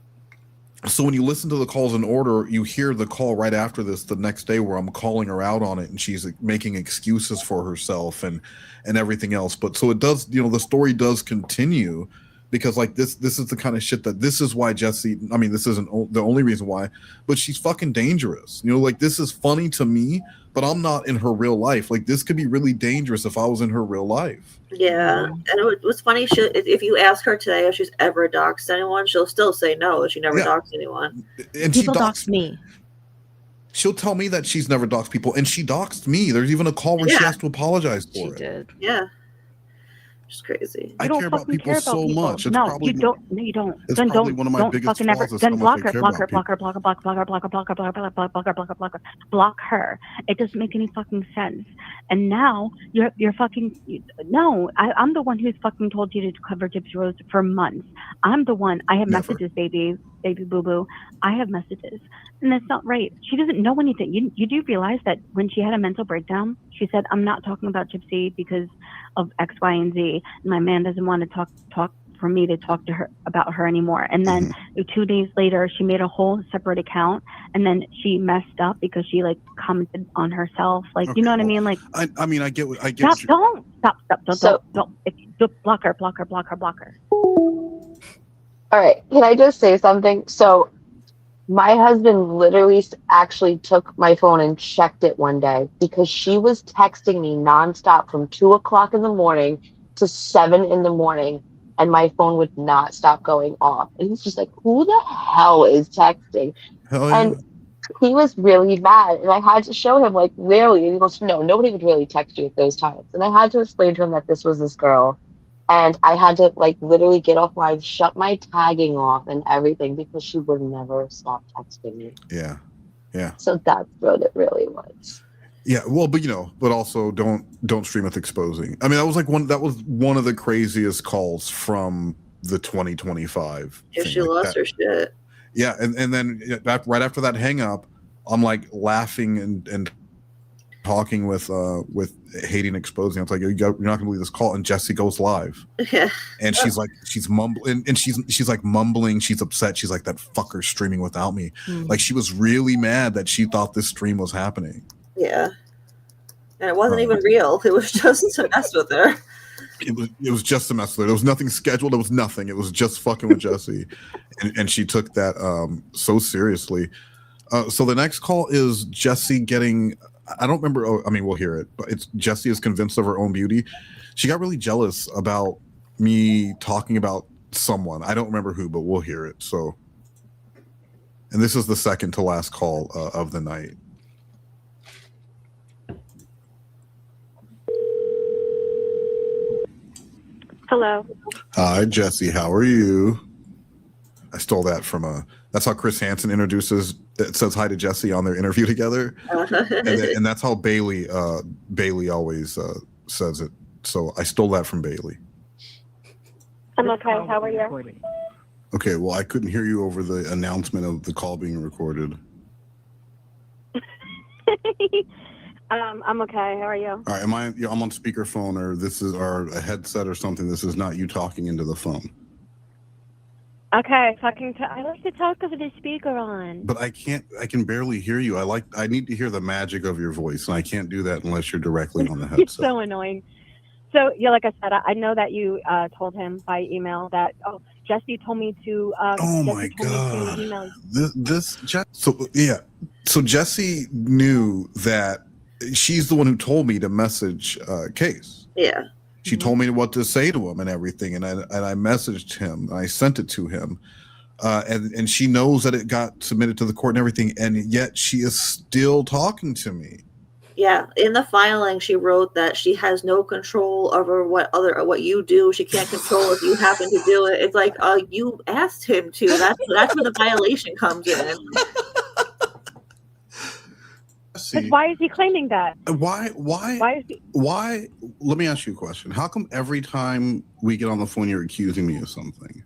So when you listen to the calls in order, you hear the call right after this the next day where I'm calling her out on it, and she's making excuses for herself and everything else. But so it does, the story does continue, because like this is the kind of shit this is why Jessi, I mean, this isn't the only reason why, but she's fucking dangerous. Like this is funny to me, but I'm not in her real life. Like this could be really dangerous if I was in her real life. Yeah, and it was funny. If you ask her today if she's ever doxed anyone, she'll still say no. She never doxed anyone. And people doxed me. She'll tell me that she's never doxed people, and she doxed me. There's even a call where she has to apologize for it. She did. Yeah. Just crazy. I care about people so much. It's No, probably, you don't. No, you don't. It's Then probably don't. one of my Don't biggest fucking ever. flaws is Then how block much I her. care Block her. about Block her. Block her. Block her. Block her. Block her. Block her. Block her. Block her. Block her. Block her. It doesn't make any fucking sense. And now you're fucking. No, I'm the one who's fucking told you to cover Gypsy Rose for months. I'm the one. I have messages, baby boo boo. I have messages, and that's not right. She doesn't know anything. You do realize that when she had a mental breakdown, she said, "I'm not talking about Gypsy because of X, Y, and Z. And my man doesn't want to talk for me to talk to her about her anymore." And then 2 days later, she made a whole separate account, and then she messed up because she like commented on herself. Like, you know what I mean? Like, I mean, I get. Stop! Don't block her. Block her. Block her. Block her. All right, can I just say something? So my husband literally actually took my phone and checked it one day because she was texting me nonstop from 2 o'clock in the morning to 7 in the morning, and my phone would not stop going off. And he's just like, who the hell is texting? And he was really mad, and I had to show him, like, really, and he goes, no, nobody would really text you at those times. And I had to explain to him that this was this girl. And I had to, like, literally get offline, shut my tagging off and everything because she would never stop texting me. Yeah. Yeah. So that's what it really was. Yeah. Well, but also don't stream with exposing. I mean, that was one of the craziest calls from the 2025. Yeah, she lost her shit. Yeah. And then right after that hang up, I'm like laughing and talking with hating exposing. I was like, you're not gonna believe this call, and Jessi goes live. Yeah. And she's mumbling, and she's like mumbling, she's upset, she's like, that fucker's streaming without me. Like she was really mad that she thought this stream was happening. Yeah. And it wasn't even real. It was just to mess with her. It was just a mess with her. There was nothing scheduled, it was nothing. It was just fucking with Jessi. And she took that so seriously. So the next call is Jessi getting, I don't remember. I mean, we'll hear it, but it's Jessi is convinced of her own beauty. She got really jealous about me talking about someone. I don't remember who, but we'll hear it. So, and this is the second to last call of the night. Hello. Hi, Jessi. How are you? I stole that from that's how Chris Hansen says hi to Jessi on their interview together. And that's how Bailey always says it. So I stole that from Bailey. I'm okay. How are you? Okay, well, I couldn't hear you over the announcement of the call being recorded. I'm okay. How are you? All right, I'm on speakerphone, or a headset or something. This is not you talking into the phone. Okay, I like to talk with the speaker on. But I can barely hear you. I need to hear the magic of your voice, and I can't do that unless you're directly on the headset. It's so annoying. So, yeah, like I said, I know that you told him by email that, Jessi told me to. Oh my God! So Jessi knew that she's the one who told me to message Case. Yeah. She told me what to say to him and everything, and I messaged him. I sent it to him, and she knows that it got submitted to the court and everything, and yet she is still talking to me. Yeah, in the filing, she wrote that she has no control over what you do. She can't control if you happen to do it. It's like, you asked him to. That's where the violation comes in. Why is he claiming that? Why? Let me ask you a question. How come every time we get on the phone, you're accusing me of something?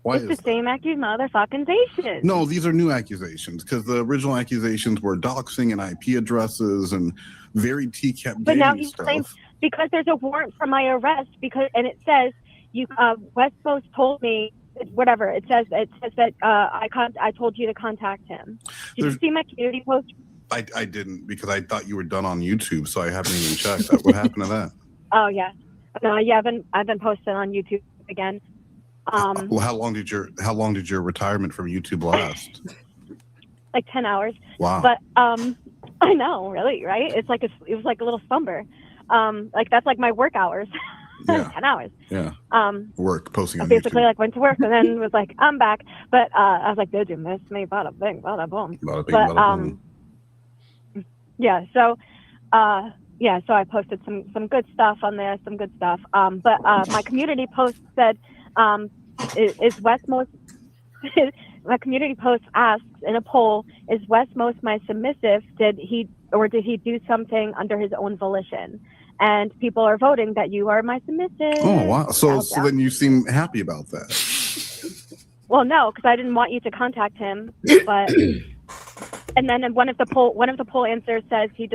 Why it's the same accusation. No, these are new accusations because the original accusations were doxing and IP addresses and very TCAP. But now he's claiming because there's a warrant for my arrest and it says West Coast told me whatever. It says that I told you to contact him. Did you see my community post? I didn't, because I thought you were done on YouTube, so I haven't even checked. What happened to that? Oh yeah, no, yeah, I've been posted on YouTube again. Well, how long did your retirement from YouTube last? Like 10 hours. Wow. But I know, really, right? It was like a little slumber. Like that's like my work hours. Yeah. 10 hours. Yeah. Posting I on basically YouTube. like went to work and then was like, I'm back. But I was like, did you miss me? Bada bing, bada boom. Bada bing, But bada boom. yeah, so so I posted some good stuff on there, some good stuff. But my community post said, is Westmost my community post asks in a poll, is Westmost my submissive? Did he do something under his own volition? And people are voting that you are my submissive. Oh wow! So then you seem happy about that. Well, no, because I didn't want you to contact him, but and then one of the poll answers says he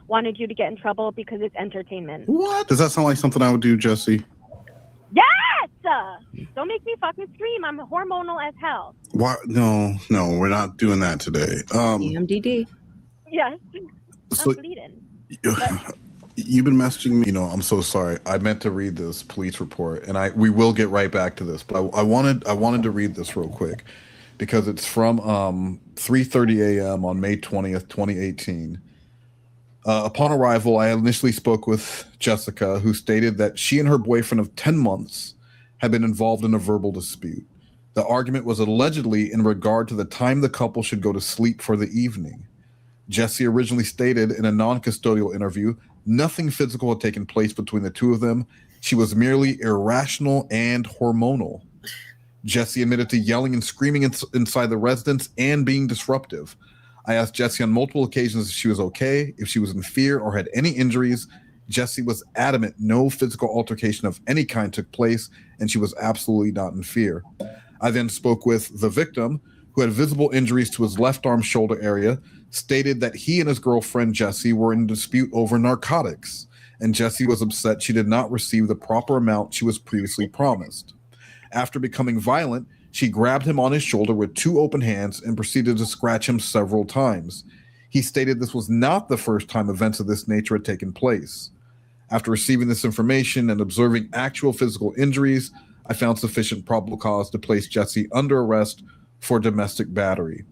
wanted you to get in trouble because it's entertainment. What? Does that sound like something I would do, Jessi? Yes! Don't make me fucking scream. I'm hormonal as hell. Why? No, we're not doing that today. EMDD. Yes. So, I'm bleeding. You've been messaging me. I'm so sorry. I meant to read this police report, and we will get right back to this. But I wanted to read this real quick because it's from 3:30 a.m. on May 20th, 2018. Upon arrival, I initially spoke with Jessica, who stated that she and her boyfriend of 10 months had been involved in a verbal dispute. The argument was allegedly in regard to the time the couple should go to sleep for the evening. Jessi originally stated in a non-custodial interview nothing physical had taken place between the two of them. She was merely irrational and hormonal. Jessi admitted to yelling and screaming inside the residence and being disruptive. I asked Jessi on multiple occasions if she was okay, if she was in fear or had any injuries. Jessi was adamant no physical altercation of any kind took place, and she was absolutely not in fear. I then spoke with the victim, who had visible injuries to his left arm shoulder area, stated that he and his girlfriend Jessi were in a dispute over narcotics, and Jessi was upset she did not receive the proper amount she was previously promised. After becoming violent, she grabbed him on his shoulder with two open hands and proceeded to scratch him several times. He stated this was not the first time events of this nature had taken place. After receiving this information and observing actual physical injuries, I found sufficient probable cause to place Jessi under arrest for domestic battery.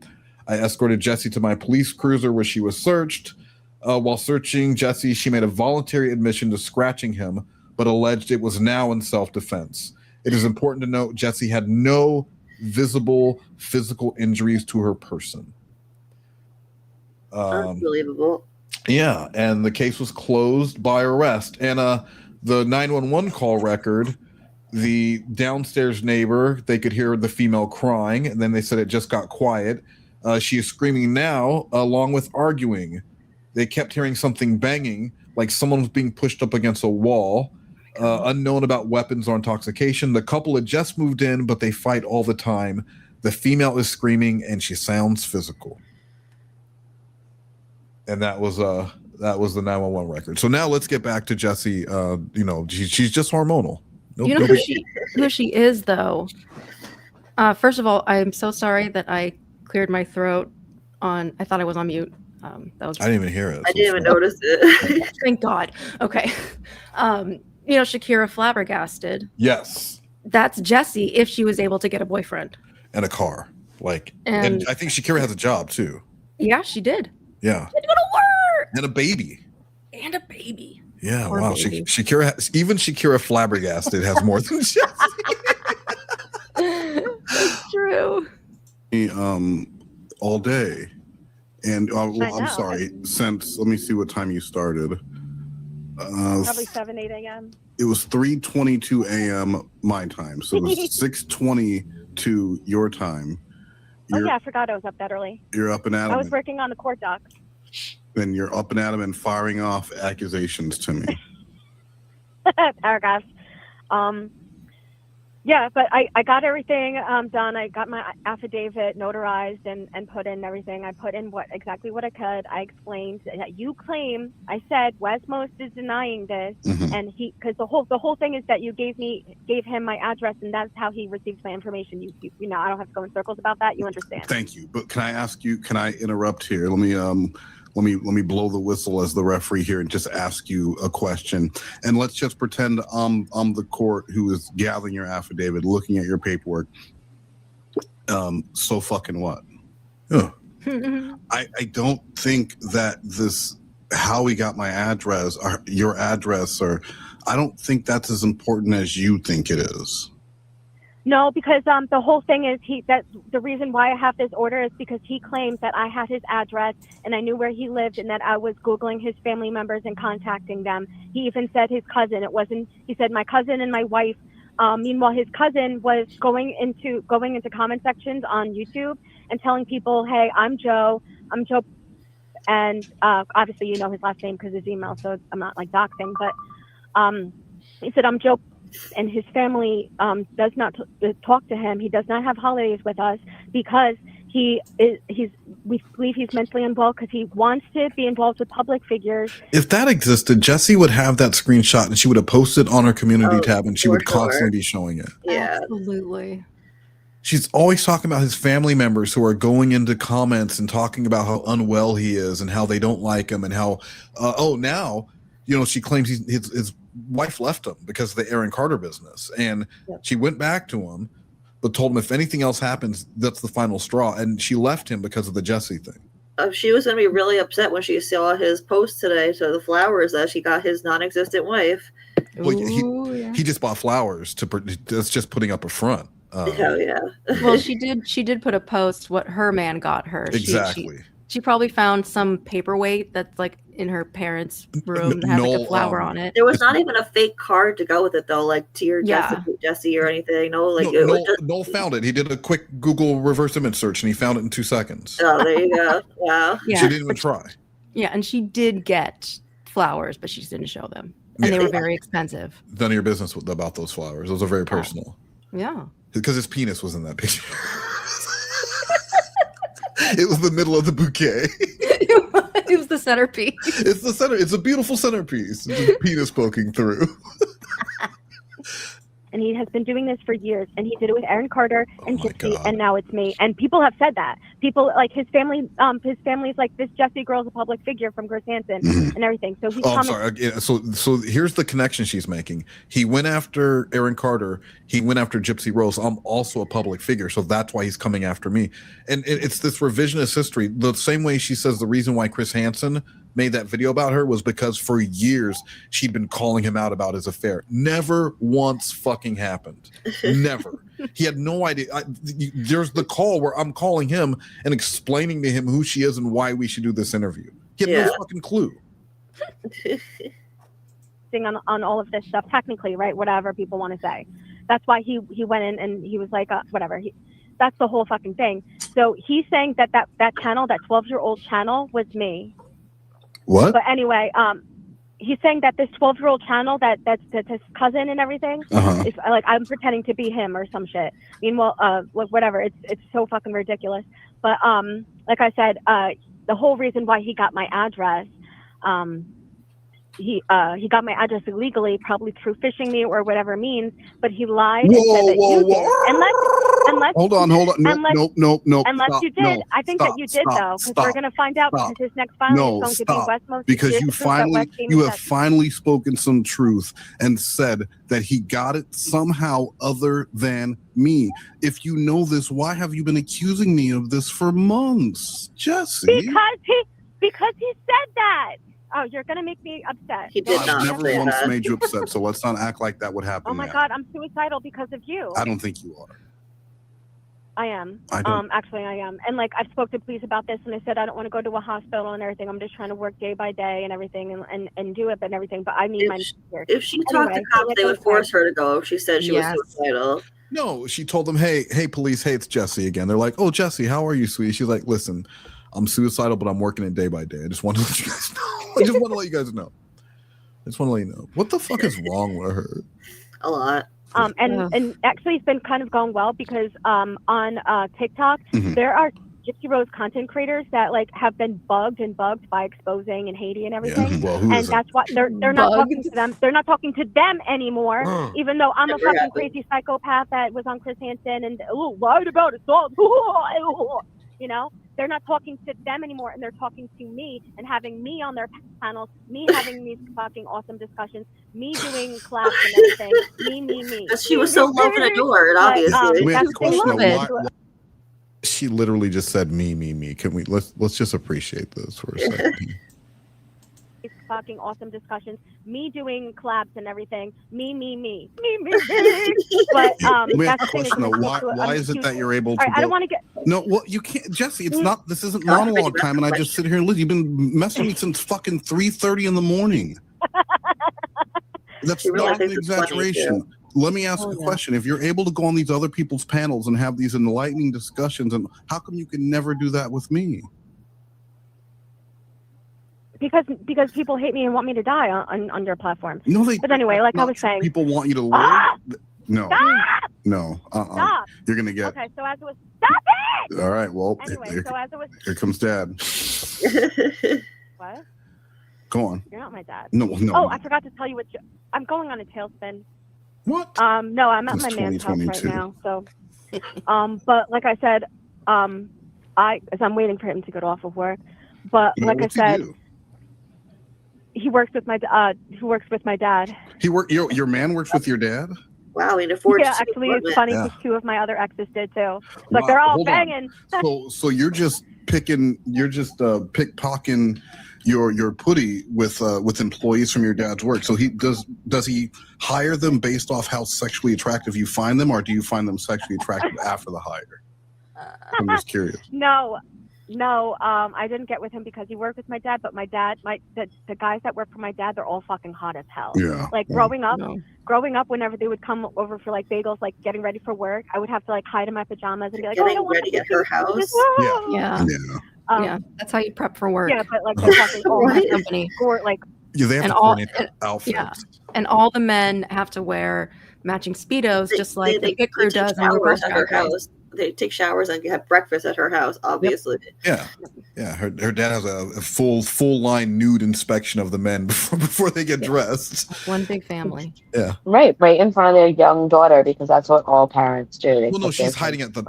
I escorted Jessi to my police cruiser where she was searched. While searching Jessi, she made a voluntary admission to scratching him, but alleged it was now in self-defense. It is important to note Jessi had no visible physical injuries to her person. Unbelievable. Yeah, and the case was closed by arrest. And the 911 call record, the downstairs neighbor, they could hear the female crying, and then they said it just got quiet. She is screaming now, along with arguing. They kept hearing something banging, like someone was being pushed up against a wall. Unknown about weapons or intoxication. The couple had just moved in, but they fight all the time. The female is screaming, and she sounds physical. And that was the 911 record. So now let's get back to Jessi. She's just hormonal. You know who she is, though. First of all, I'm so sorry that I cleared my throat on. I thought I was on mute. I didn't even hear it. I didn't even notice it. Thank God. Okay. Shakira Flabbergasted. Yes. That's Jessi if she was able to get a boyfriend. And a car. And I think Shakira has a job, too. Yeah, she did. Yeah. She had to go to work. And a baby. Yeah, Poor wow. baby. Shakira Flabbergasted has more than Jessi. That's true. All day. And I'm sorry, let me see what time you started. Probably 7, 8 a.m. It was 3:22 a.m. my time, so it was 6:22 your time. I forgot I was up that early. You're up and at 'em. I was working on the court docs. Then you're up and at 'em and firing off accusations to me. Paragraphs. Yeah, but I got everything done. I got my affidavit notarized and put in everything. I put in exactly what I could. I explained that you claim, I said Westmost is denying this, and because the whole thing is that you gave him my address, and that's how he receives my information. You know, I don't have to go in circles about that. You understand? Thank you. But can I ask you? Can I interrupt here? Let me blow the whistle as the referee here and just ask you a question. And let's just pretend I'm the court who is gathering your affidavit, looking at your paperwork. So fucking what? I don't think that how he got my address or your address, or I don't think that's as important as you think it is. No, because the whole thing is that the reason why I have this order is because he claims that I had his address and I knew where he lived and that I was Googling his family members and contacting them. He even said his cousin. He said my cousin and my wife. Meanwhile, his cousin was going into comment sections on YouTube and telling people, "Hey, I'm Joe. And obviously, you know his last name because his email, so I'm not like doxing. But he said, "I'm Joe." And his family does not talk to him. He does not have holidays with us because we believe he's mentally unwell because he wants to be involved with public figures. If that existed, Jessi would have that screenshot and she would have posted on her community tab and she would constantly be showing it. Yeah, absolutely. She's always talking about his family members who are going into comments and talking about how unwell he is and how they don't like him and how now, you know, she claims his wife left him because of the Aaron Carter business, and she went back to him but told him if anything else happens, that's the final straw, and she left him because of the Jessi thing. She was going to be really upset when she saw his post today to the flowers that she got his non-existent wife. Well, he just bought flowers that's just putting up a front. Hell yeah. Well, she did put a post what her man got her. Exactly. She probably found some paperweight that's like in her parents' room that has like a flower on it. There was not even a fake card to go with it though, like dear Jessi or anything. Noel found it. He did a quick Google reverse image search and he found it in 2 seconds. Oh, there you go. Wow. Yeah, she didn't even try. Yeah, and she did get flowers, but she just didn't show them. And they were very expensive. None of your business about those flowers. Those are very personal. Yeah. Because his penis was in that picture. It was the middle of the bouquet. It was the centerpiece. It's the center. It's a beautiful centerpiece. Just penis poking through. And he has been doing this for years. And he did it with Aaron Carter and Jessi, and now it's me. And people have said that. People like his family. His family's like, this Jessi girl's a public figure from Chris Hansen and everything. So he's I'm sorry. So here's the connection she's making. He went after Aaron Carter. He went after Gypsy Rose. I'm also a public figure, so that's why he's coming after me. And it's this revisionist history. The same way she says the reason why Chris Hansen made that video about her was because for years she'd been calling him out about his affair. Never once fucking happened. Never. He had no idea. There's the call where I'm calling him and explaining to him who she is and why we should do this interview. He had no fucking clue. On all of this stuff, technically, right? Whatever people want to say. That's why he went in and he was like, whatever. That's the whole fucking thing. So he's saying that channel, that 12-year-old channel, was me. What? But anyway, he's saying that this 12-year-old channel that's his cousin and everything is like I'm pretending to be him or some shit. Meanwhile, whatever. It's so fucking ridiculous. But like I said, the whole reason why he got my address, he got my address illegally, probably through phishing me or whatever means. But he lied and said that you did. Unless hold on. No. Unless stop, you did, no, I think stop, that you did stop, though, because stop, we're going to find out because his next filing is going to be Westmost. Because you have finally spoken some truth and said that he got it somehow other than me. If you know this, why have you been accusing me of this for months, Jessi? Because he said that. Oh, you're going to make me upset. He did not. I've never once made you upset, so let's not act like that would happen. Oh my God, I'm suicidal because of you. I don't think you are. I am. I Actually, I am. And like, I've spoke to police about this, and I said I don't want to go to a hospital and everything. I'm just trying to work day by day and everything, and do it and everything. But I need my. If she talked to cops, they would force her to go. If she said she was suicidal. No, she told them, hey, police, hey, it's Jessi again. They're like, oh, Jessi, how are you, sweetie? She's like, listen, I'm suicidal, but I'm working it day by day. I just want to let you guys know. I just want to let you guys know. I just want to let you know. What the fuck is wrong with her? A lot. And actually it's been kind of going well because on TikTok there are Gypsy Rose content creators that like have been bugged by exposing and Haiti and everything. Well, and that's why they're not talking to them. They're not talking to them anymore. Even though I'm a fucking crazy psychopath that was on Chris Hansen and lied about assault. You know, they're not talking to them anymore, and they're talking to me and having me on their panels, me having these fucking awesome discussions, me doing claps and everything. Me. She was so loved and adored, obviously. We have a question of beloved. why she literally just said me. Can we let's just appreciate this for a second. Fucking awesome discussions, me doing claps and everything, me. But we have that's a the thing question of why is it that you're able to I don't want to get no, well, you can't, Jessi. It's not. This isn't monologue time, and I just sit here and listen. You've been messing with me since fucking 3:30 in the morning. That's not an exaggeration. Let me ask a question. If you're able to go on these other people's panels and have these enlightening discussions, and how come you can never do that with me? because people hate me and want me to die on their platform. No, they. But anyway, like I was saying, people want you to live. No. Stop! No. Stop! You're gonna get. Okay, so as it was, stop it! All right. Well, Anyway, here, so as it was, here comes Dad. what? Go on. You're not my dad. No. Oh, I forgot to tell you what. I'm going on a tailspin. What? No, I'm at my man's house right now. So, but like I said, as I'm waiting for him to get off of work. But like I said, he works with my dad. Your man works with your dad? Wow, in a Ford. Yeah, actually, it's funny because two of my other exes did too. Like they're all banging. So you're just pickpocketing your putty with employees from your dad's work. So does he hire them based off how sexually attractive you find them, or do you find them sexually attractive after the hire? I'm just curious. No, I didn't get with him because he worked with my dad, but the guys that work for my dad, they're all fucking hot as hell. Yeah. Like growing up, whenever they would come over for like bagels, like getting ready for work, I would have to like hide in my pajamas and be like, getting ready at her house. Yeah, that's how you prep for work. Yeah, but like they're fucking all company. Or like they have to coordinate outfits. Yeah, and all the men have to wear matching Speedos, just like the pit crew does. At her house. They take showers and have breakfast at her house, obviously. Yep. Yeah. Her dad has a full line nude inspection of the men before they get dressed. One big family. Yeah. Right in front of their young daughter, because that's what all parents do. Well, no, she's hiding at the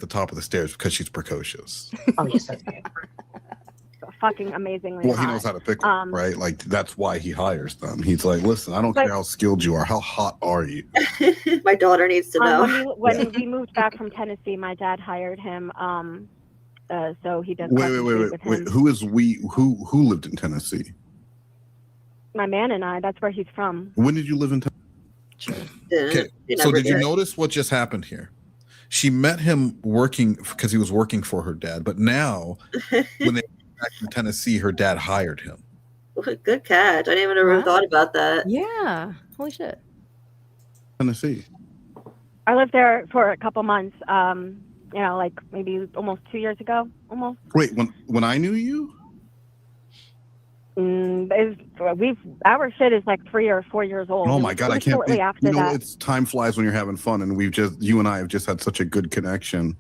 top of the stairs because she's precocious. Oh yes, that's right. Fucking amazingly. Well, he knows how to pick them, right? Like that's why he hires them. He's like, listen, I don't care how skilled you are. How hot are you? My daughter needs to know. When we moved back from Tennessee, my dad hired him. So he does. Wait. Who is we? Who lived in Tennessee? My man and I. That's where he's from. When did you live in Tennessee? Okay. So did you notice what just happened here? She met him working because he was working for her dad, but now when they back in Tennessee, her dad hired him. Good catch. I didn't even ever thought about that. Yeah. Holy shit. Tennessee. I lived there for a couple months. Like maybe almost 2 years ago. Almost. Wait, when I knew you? Our shit is like 3 or 4 years old. Oh my god, I can't. That. It's time flies when you're having fun, and you and I have just had such a good connection.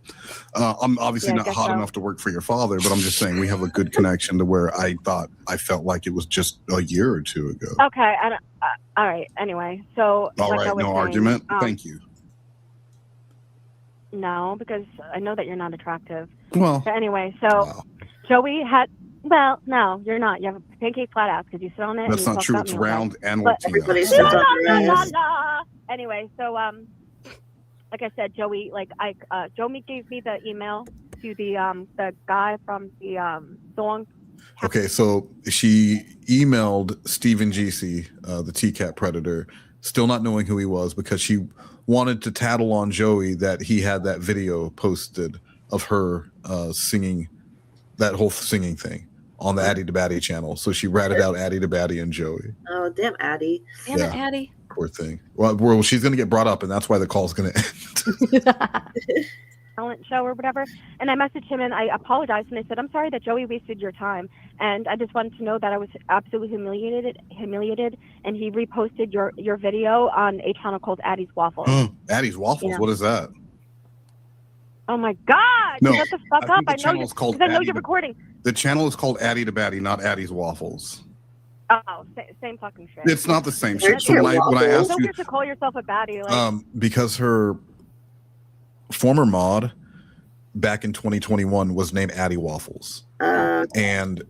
I'm obviously not hot enough to work for your father, but I'm just saying we have a good connection to where I felt like it was just a year or two ago. Okay, and all right. Anyway, so all right, no argument. Thank you. No, because I know that you're not attractive. Well. But anyway, so Joey had. Well, no, you're not. You have a pancake flat ass because you sit on it. That's not true. It's round and Latino. Everybody sits on their ass. Anyway, so like I said, Joey, Joey gave me the email to the guy from the song. Okay, so she emailed Stephen Jessi, the T-Cat Predator, still not knowing who he was because she wanted to tattle on Joey that he had that video posted of her singing, that whole singing thing on the Addie to Batty channel. So she ratted out Addie to Batty and Joey. Oh, damn Addie. Damn it, Addie. Poor thing. Well, she's going to get brought up, and that's why the call's going to end. talent show or whatever. And I messaged him and I apologized and I said, I'm sorry that Joey wasted your time. And I just wanted to know that I was absolutely humiliated. And he reposted your video on a channel called Addie's Waffles. Addie's Waffles? Yeah. What is that? Oh my God! No, Shut the fuck up! I know Addie you're recording. The channel is called Addie to Baddie, not Addie's Waffles. Oh, same fucking shit. It's not the same shit. So when I asked so you, weird to call yourself a baddie, like, because her former mod back in 2021 was named Addie Waffles, and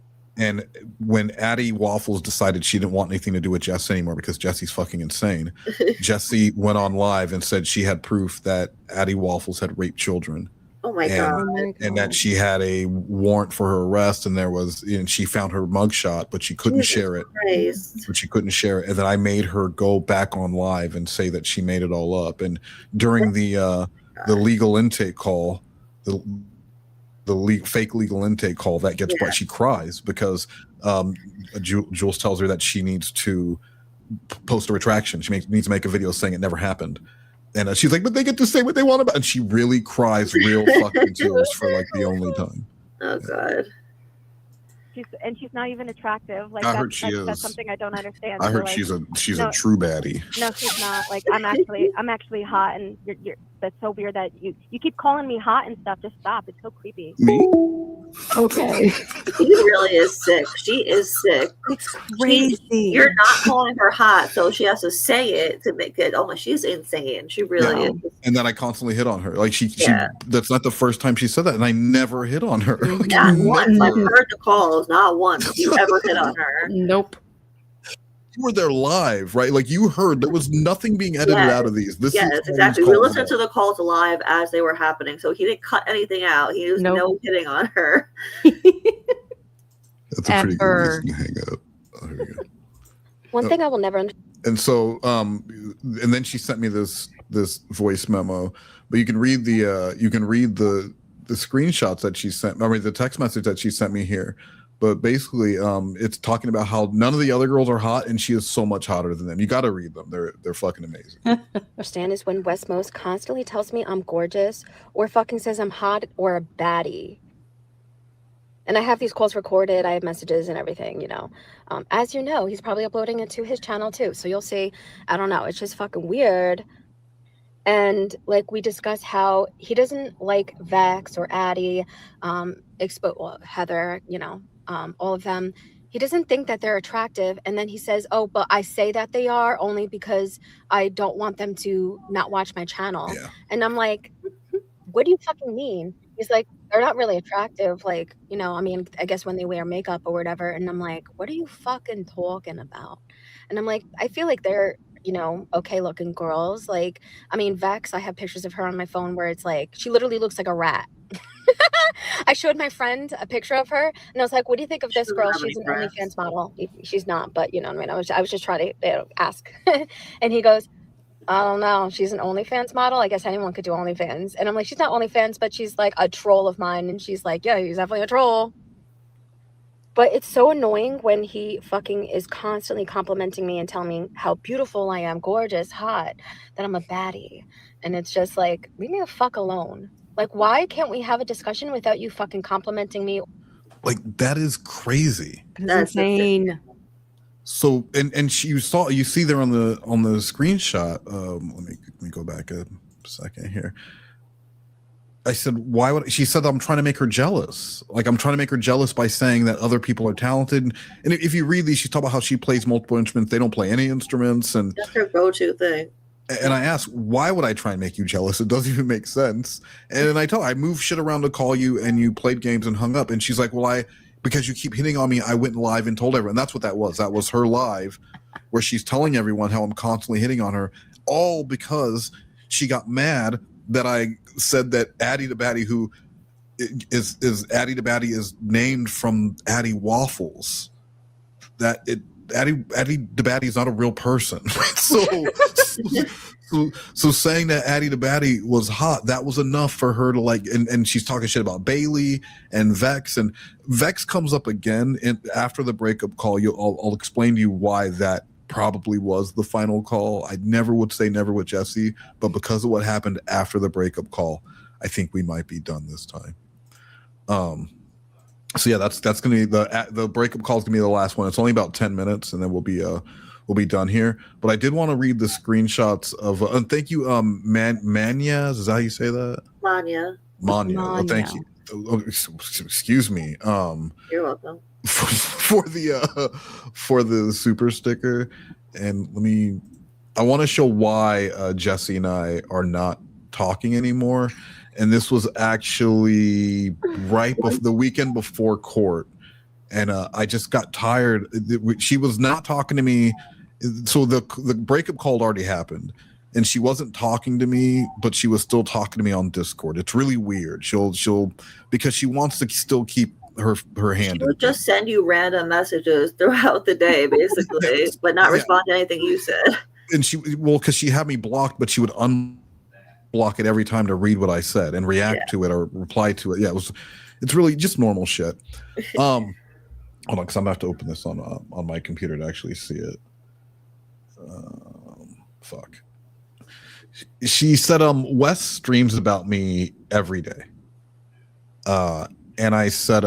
when Addie Waffles decided she didn't want anything to do with Jess anymore because Jessi's fucking insane, Jessi went on live and said she had proof that Addie Waffles had raped children. Oh my God. And that she had a warrant for her arrest, and she found her mugshot, but she couldn't share it. And then I made her go back on live and say that she made it all up. And during the legal intake call, fake legal intake call, that gets why she cries, because Jules tells her that she needs to post a retraction. She needs to make a video saying it never happened. And she's like, but they get to say what they want about it. And she really cries real fucking tears for like the only time. Oh God. She's not even attractive. Like I heard she is. That's something I don't understand. I heard she's a true baddie. No, she's not. Like I'm actually hot, and you're that's so weird that you keep calling me hot and stuff. Just stop. It's so creepy. Me? Okay. She really is sick. She is sick. It's crazy. You're not calling her hot, so she has to say it to make it. Oh my, she's insane. She really is. And then I constantly hit on her. Like she that's not the first time she said that, and I never hit on her. Not once. I've heard the calls. Not once you ever hit on her. Nope. You were there live, right? Like you heard there was nothing being edited out of these. Yes, exactly. We listened to the calls live as they were happening, so he didn't cut anything out. He was no hitting on her. That's a pretty good reason to hang up. Oh, here we go. One thing I will never understand. And so, and then she sent me this voice memo, but you can read the screenshots that she sent. I mean, the text message that she sent me here. But basically, it's talking about how none of the other girls are hot, and she is so much hotter than them. You got to read them; they're fucking amazing. Understand is when West Most constantly tells me I'm gorgeous, or fucking says I'm hot or a baddie. And I have these calls recorded. I have messages and everything. You know, as you know, he's probably uploading it to his channel too. So you'll see. I don't know. It's just fucking weird. And like we discussed how he doesn't like Vex or Addie, Heather. You know. All of them, he doesn't think that they're attractive, and then he says, oh, but I say that they are only because I don't want them to not watch my channel. And I'm like, what do you fucking mean? He's like, they're not really attractive, like, you know, I mean, I guess when they wear makeup or whatever. And I'm like, what are you fucking talking about? And I'm like, I feel like they're, you know, okay looking girls. Like, I mean, Vex, I have pictures of her on my phone where it's like she literally looks like a rat. I showed my friend a picture of her, and I was like, "What do you think of this girl? She's an OnlyFans model." She's not, but you know what I mean. I was just trying to ask, and he goes, "I don't know. She's an OnlyFans model. I guess anyone could do OnlyFans." And I'm like, "She's not OnlyFans, but she's like a troll of mine." And she's like, "Yeah, he's definitely a troll." But it's so annoying when he fucking is constantly complimenting me and telling me how beautiful I am, gorgeous, hot, that I'm a baddie, and it's just like, leave me the fuck alone. Like, why can't we have a discussion without you fucking complimenting me? Like, that is crazy. That's insane. So, and you see there on the screenshot. Let me go back a second here. I said, why would she said I'm trying to make her jealous? Like, I'm trying to make her jealous by saying that other people are talented. And if you read these, she's talking about how she plays multiple instruments. They don't play any instruments, and that's her go-to thing. And I asked, why would I try and make you jealous? It doesn't even make sense. And then I moved shit around to call you, and you played games and hung up. And she's like, well, because you keep hitting on me, I went live and told everyone. That's what that was. That was her live where she's telling everyone how I'm constantly hitting on her, all because she got mad that I said that Addie the Baddie, who is Addie the Baddie, is named from Addie Waffles. That Addie the Baddie is not a real person. So saying that Addie the Baddie was hot, that was enough for her to like, and she's talking shit about Bailey and Vex, and Vex comes up again after the breakup call. I'll explain to you why that probably was the final call. I never would say never with Jessi, but because of what happened after the breakup call, I think we might be done this time. So yeah, that's gonna be the breakup call is gonna be the last one. It's only about 10 minutes, and then we'll be done here. But I did want to read the screenshots of and thank you, Manya. Is that how you say that? Manya. Oh, thank you. Oh, excuse me. You're welcome. For the super sticker, and I want to show why Jessi and I are not talking anymore. And this was actually the weekend before court, and I just got tired. She was not talking to me, so the breakup call already happened, and she wasn't talking to me, but she was still talking to me on Discord. It's really weird. She'll because she wants to still keep her hand. She would just send you random messages throughout the day, basically, but not respond to anything you said. And because she had me blocked, but she would unblock it every time to read what I said and react to it or reply to it. Yeah, it's really just normal shit. Hold on, because I'm gonna have to open this on my computer to actually see it. Fuck. She said, Wes streams about me every day. And I said,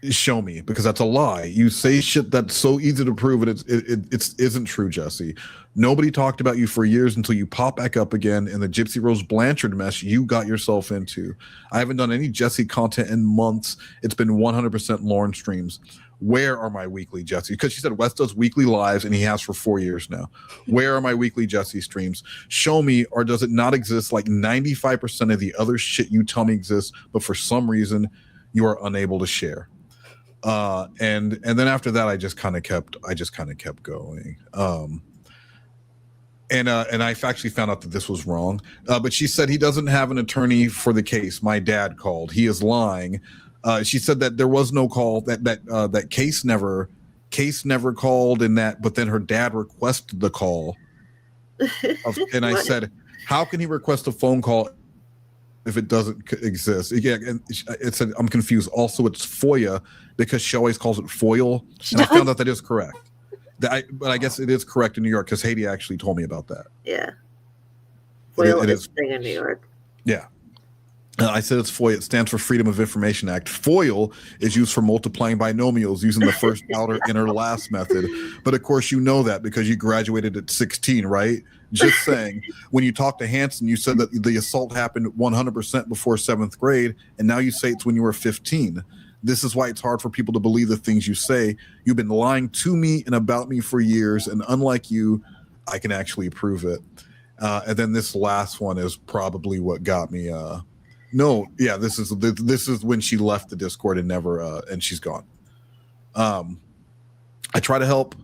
show me, because that's a lie. You say shit that's so easy to prove, and it isn't true, Jessi. Nobody talked about you for years until you pop back up again in the Gypsy Rose Blanchard mess you got yourself into. I haven't done any Jessi content in months. It's been 100% Lauren streams. Where are my weekly Jessi? Because she said Wes does weekly lives, and he has for 4 years now. Where are my weekly Jessi streams? Show me, or does it not exist like 95% of the other shit you tell me exists, but for some reason you are unable to share? And then after that, I just kind of kept going. And I actually found out that this was wrong. But she said he doesn't have an attorney for the case. My dad called. He is lying. She said that there was no call. That case never called. But then her dad requested the call. And I said, how can he request a phone call if it doesn't exist? Yeah, and it said, I'm confused. Also, it's FOIA because she always calls it foil. And I found out that is correct. But I guess it is correct in New York because Haiti actually told me about that. Yeah. FOIL is a thing in New York. Yeah. I said it's FOIA. It stands for Freedom of Information Act. FOIL is used for multiplying binomials using the first, outer, inner, last method. But of course, you know that because you graduated at 16, right? Just saying. When you talked to Hanson, you said that the assault happened 100% before 7th grade, and now you say it's when you were 15. This is why it's hard for people to believe the things you say. You've been lying to me and about me for years, and unlike you, I can actually prove it. And then this last one is probably what got me. This is when she left the Discord and never and she's gone. I try to help.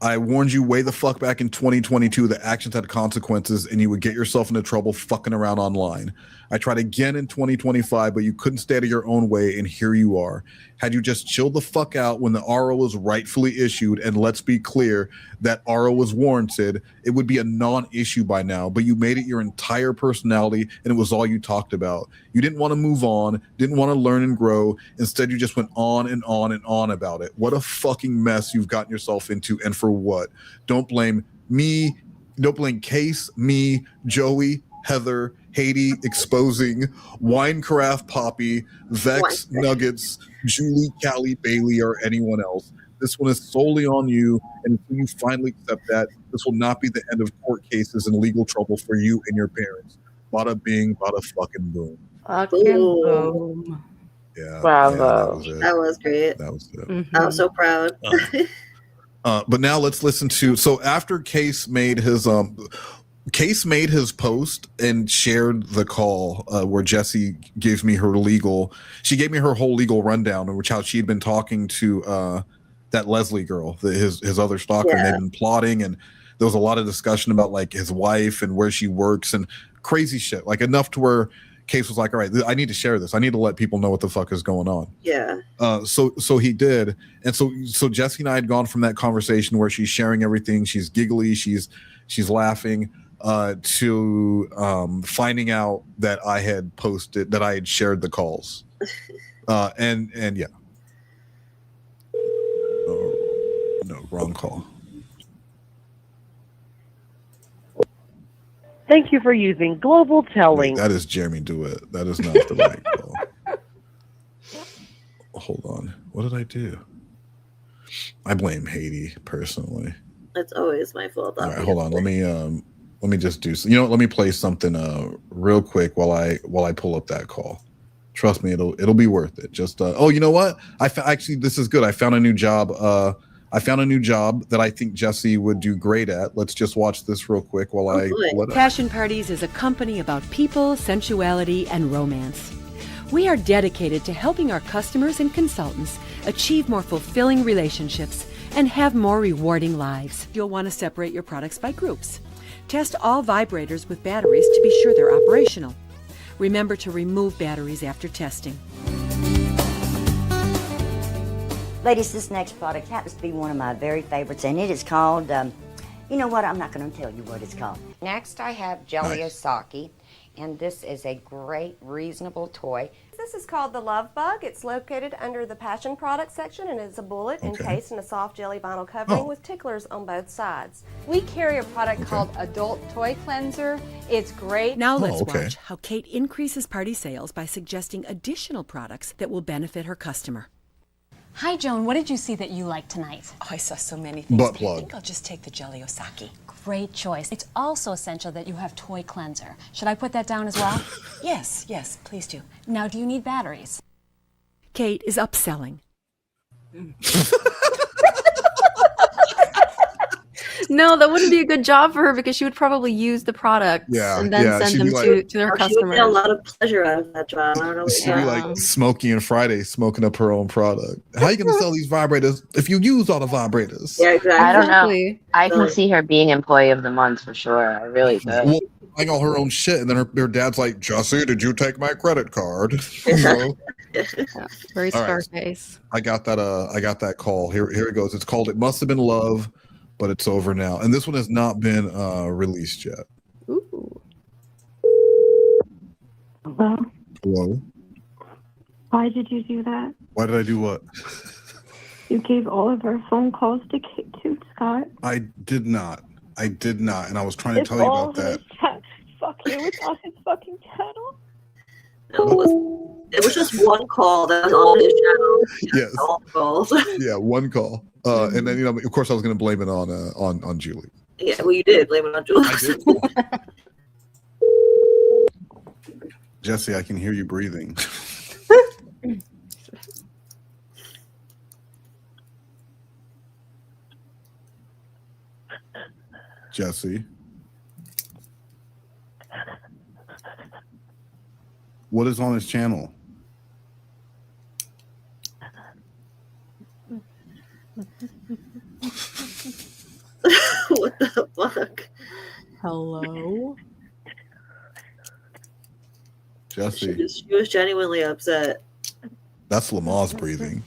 I warned you way the fuck back in 2022 that actions had consequences and you would get yourself into trouble fucking around online. I tried again in 2025, but you couldn't stay out of your own way, and here you are. Had you just chilled the fuck out when the RO was rightfully issued, and let's be clear, that RO was warranted, it would be a non-issue by now, but you made it your entire personality, and it was all you talked about. You didn't want to move on, didn't want to learn and grow. Instead, you just went on and on and on about it. What a fucking mess you've gotten yourself into, and for what? Don't blame me. Don't blame Case, me, Joey, Heather, Haiti, Exposing, Winecraft, Poppy, Vex, Nuggets, Julie, Callie, Bailey, or anyone else. This one is solely on you, and until you finally accept that, this will not be the end of court cases and legal trouble for you and your parents. Bada bing, bada fucking boom. Fucking boom. Yeah. Bravo. That was great. That was it. Mm-hmm. I was so proud. But now let's listen to. So after Case made his post and shared the call where Jessi gives me her she gave me her whole legal rundown, in which how she'd been talking to that Leslie girl, his other stalker, and they've been plotting, and there was a lot of discussion about like his wife and where she works and crazy shit, like enough to where Case was like, all right, I need to share this. I need to let people know what the fuck is going on. Yeah. So he did. And so Jessi and I had gone from that conversation where she's sharing everything. She's giggly. She's laughing to finding out that I had shared the calls. And yeah. No, wrong call. Thank you for using Global Telling. Wait, that is Jeremy DeWitt. That is not the right call. Hold on. What did I do? I blame Haiti personally. It's always my fault. All right, hold on. Let me just do. Let me play something real quick while I pull up that call. Trust me, it'll be worth it. Just oh, you know what? Actually, this is good. I found a new job. I found a new job that I think Jessi would do great at. Let's just watch this real quick while I pull it up. Passion Parties is a company about people, sensuality, and romance. We are dedicated to helping our customers and consultants achieve more fulfilling relationships and have more rewarding lives. You'll want to separate your products by groups. Test all vibrators with batteries to be sure they're operational. Remember to remove batteries after testing. Ladies, this next product happens to be one of my very favorites, and it is called, you know what, I'm not going to tell you what it's called. Next, I have Jelly Osaki, and this is a great, reasonable toy. This is called the Love Bug. It's located under the Passion Product section, and it's a bullet encased in a soft jelly vinyl covering with ticklers on both sides. We carry a product called Adult Toy Cleanser. It's great. Now let's watch how Kate increases party sales by suggesting additional products that will benefit her customer. Hi, Joan. What did you see that you liked tonight? Oh, I saw so many things. Butt plug. I think I'll just take the Jelly Osaki. Great choice. It's also essential that you have toy cleanser. Should I put that down as well? Yes, please do. Now, do you need batteries? Kate is upselling. No, that wouldn't be a good job for her because she would probably use the product and then send them to their customers. She would get a lot of pleasure out of that job. I don't know. She'd be like Smokey and Friday smoking up her own product. How are you going to sell these vibrators if you use all the vibrators? Yeah, exactly. I don't know. I can see her being employee of the month for sure. I really do. Well, buying all her own shit, and then her dad's like, Jessi, did you take my credit card? So, very all right. Scarface. I got that call. Here it goes. It's called It Must Have Been Love, but it's over now. And this one has not been released yet. Ooh. Hello? Why did you do that? Why did I do what? You gave all of our phone calls to Scott. I did not. And I was trying to tell you about that. Fuck you, it's on his fucking channel. It was just one call that was on his channel. Yes. All calls. Yeah, one call. And then, of course, I was going to blame it on Julie. Yeah, well, you did blame it on Julie. I did. Jessi, I can hear you breathing. Jessi. What is on his channel? What the fuck? Hello? Jessi. She was genuinely upset. That's Lamar's breathing.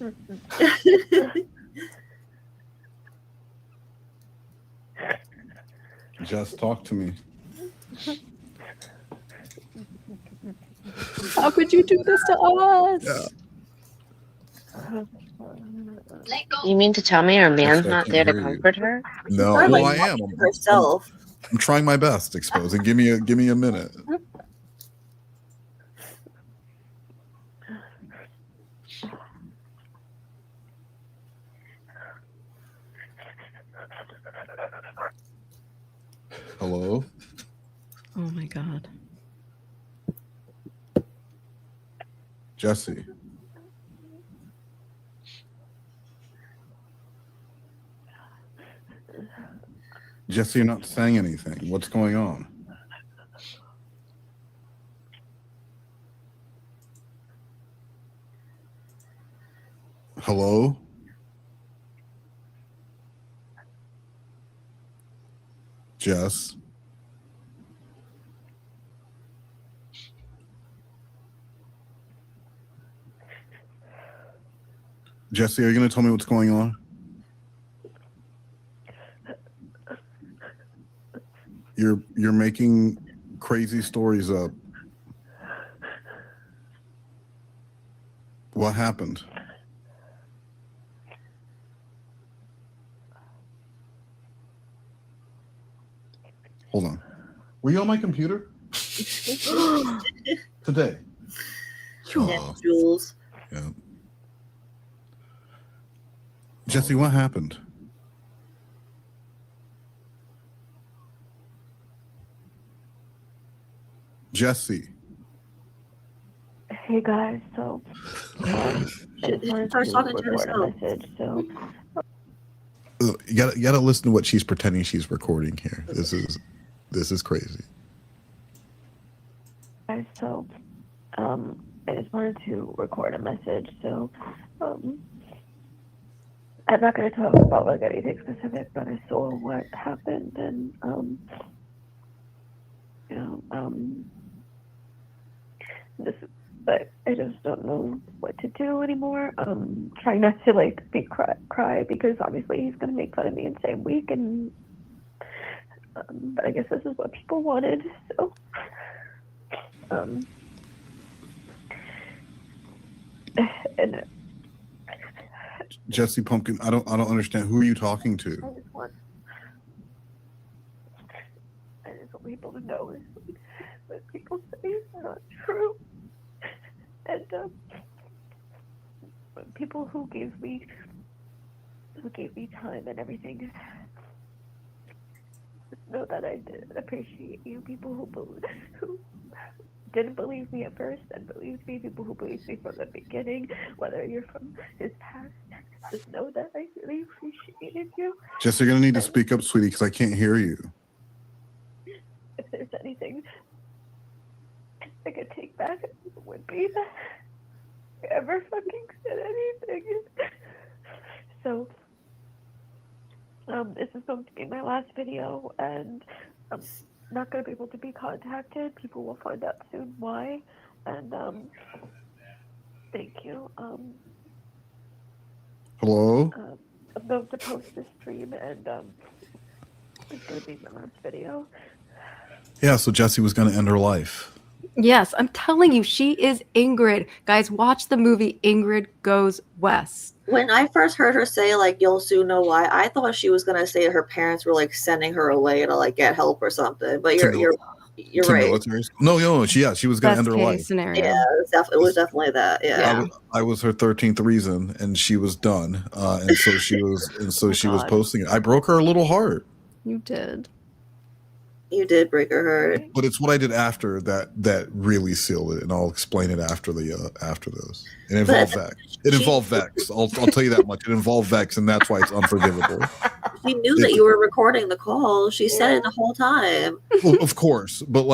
Just talk to me. How could you do this to us? Yeah. You mean to tell me her man's not there to comfort her? No, well, I am. I'm trying my best, exposing. Give me a minute. Hello? Oh my God. Jessi. Jessi, you're not saying anything. What's going on? Hello? Jess? Jessi, are you going to tell me what's going on? You're making crazy stories up. What happened? Hold on. Were you on my computer? Today. Yeah, Jules. Yeah. Jessi, what happened? Jessi. Hey guys, so I just wanted to record a message. So You gotta listen to what she's pretending she's recording here. This is crazy. guys, so I just wanted to record a message. So I'm not going to talk about like anything specific, but I saw what happened, and but I just don't know what to do anymore. Trying not to like cry because obviously he's going to make fun of me in the same week, and but I guess this is what people wanted. So and Jessi Pumpkin, I don't understand. Who are you talking to? I just want people to know is what people say is not true. And people who gave me time and everything, know that I did appreciate you. People who didn't believe me at first and believed me, people who believed me from the beginning, whether you're from his past, just know that I really appreciated you. Jessi, you're gonna need to speak up, sweetie, because I can't hear you. If there's anything I could take back, it would be that I ever fucking said anything. So, this is going to be my last video, and I'm not going to be able to be contacted. People will find out soon why, and thank you. Hello? I'm going to post this stream, and it's going to be my last video. Yeah, so Jessi was gonna end her life. Yes, I'm telling you, she is Ingrid. Guys, watch the movie Ingrid Goes West. When I first heard her say, like, you'll soon know why, I thought she was going to say her parents were, like, sending her away to, like, get help or something. But you're right. Militaries? No, she was going to end her life. Scenario. Yeah, it was definitely that. Yeah. I was her 13th reason, and she was done. And so she was posting it. I broke her little heart. You did. You did break her heart. But it's what I did after that really sealed it, and I'll explain it after those. It involved Vex. It involved Vex. I'll tell you that much. It involved Vex, and that's why it's unforgivable. She knew that you were recording the call. She said it the whole time. Well, of course, but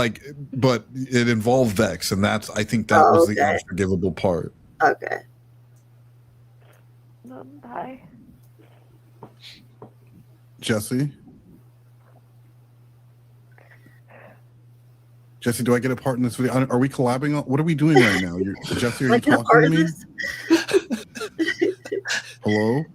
it involved Vex, and I think that was the unforgivable part. Okay. Bye. Jessi, do I get a part in this video? Are we collabing on? What are we doing right now? Jessi, are you talking to me? Hello?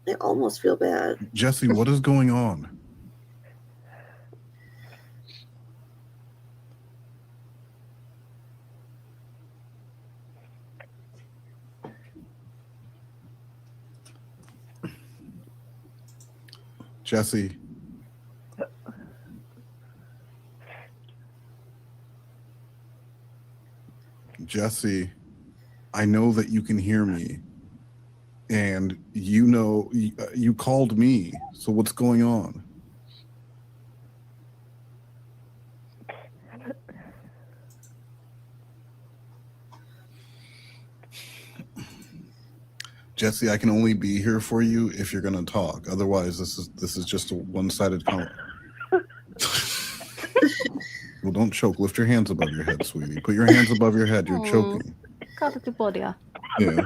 I almost feel bad. Jessi, what is going on? Jessi. Jessi, I know that you can hear me, and you called me. So what's going on? Jessi, I can only be here for you if you're going to talk. Otherwise, this is just a one-sided comment. Well, don't choke. Lift your hands above your head, sweetie. Put your hands above your head. You're choking. Yeah.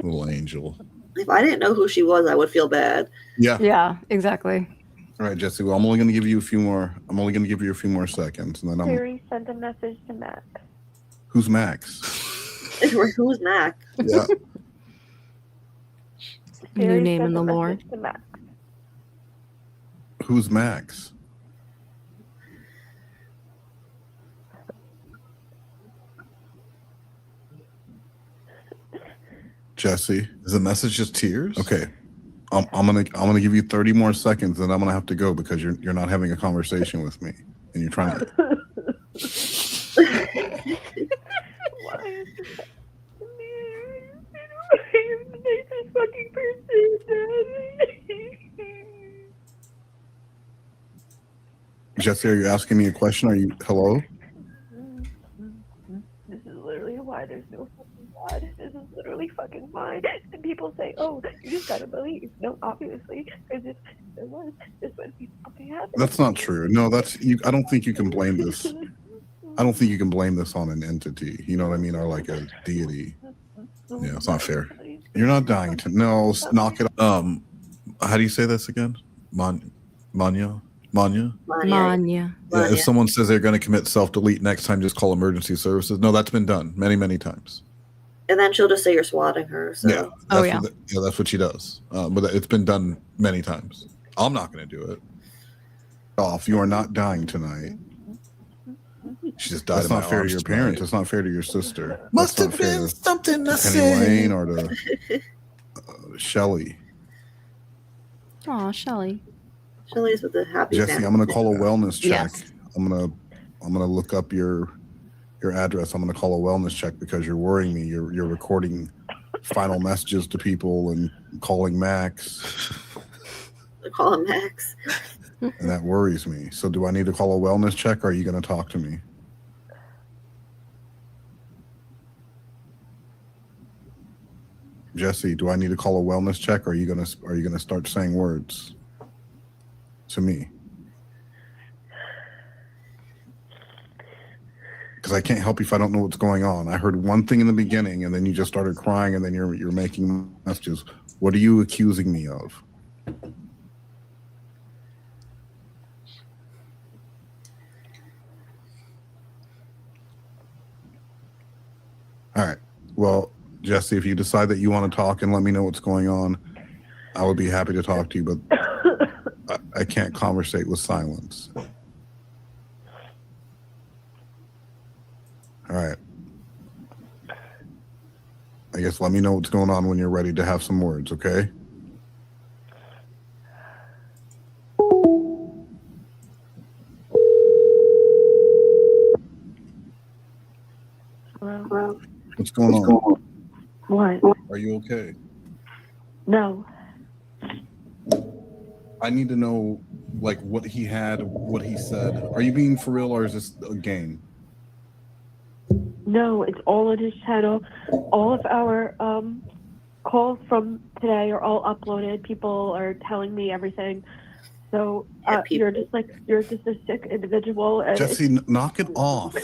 Little angel. If I didn't know who she was, I would feel bad. Yeah. Yeah, exactly. All right, Jessi. Well, I'm only going to give you a few more seconds, and then Siri sent a message to Max. Who's Max? Who's Mac? Yeah. New name in the lore. Who's Max? Jessi, is the message just tears? Okay. I'm gonna give you 30 more seconds, and I'm gonna have to go because you're not having a conversation with me, and you're trying to. Why is this I am the nicest fucking person, Daddy. Jessi, are you asking me a question? Are you hello? This is literally why there's no fucking God. This is literally fucking why. And people say, "Oh, you just gotta believe." No, obviously, because if there was, this would be something happening. That's not true. No, that's you. I don't think you can blame this. I don't think you can blame this on an entity. You know what I mean? Or like a deity. Yeah, it's not fair. You're not dying to knock it. How do you say this again? Manya. Manya. Yeah, if someone says they're going to commit self-delete next time, just call emergency services. No, that's been done many, many times. And then she'll just say you're swatting her. So. Yeah. That's what she does. But it's been done many times. I'm not going to do it. Off. You are not dying tonight. She just died. That's not fair to your parents. It's not fair to your sister. Must have been something I Penny said. Lane or to Shelly. Aw, Shelly. Shelly's with the happy Jessi, family. I'm gonna call a wellness check. Yes. I'm gonna look up your address. I'm gonna call a wellness check because you're worrying me. You're recording final messages to people and calling Max. Call him Max. And that worries me. So do I need to call a wellness check or are you gonna talk to me? Jessi, do I need to call a wellness check or are you gonna start saying words to me? Because I can't help you if I don't know what's going on. I heard one thing in the beginning and then you just started crying and then you're making messages. What are you accusing me of? All right. Well, Jessi, if you decide that you want to talk and let me know what's going on, I would be happy to talk to you, but I can't conversate with silence. All right. I guess let me know what's going on when you're ready to have some words, okay? Hello? What's going on? What? Are you okay? No. I need to know, like, what he had, what he said. Are you being for real or is this a game? No, it's all in his channel. All of our calls from today are all uploaded. People are telling me everything. So you're just a sick individual. And Jessi, knock it off.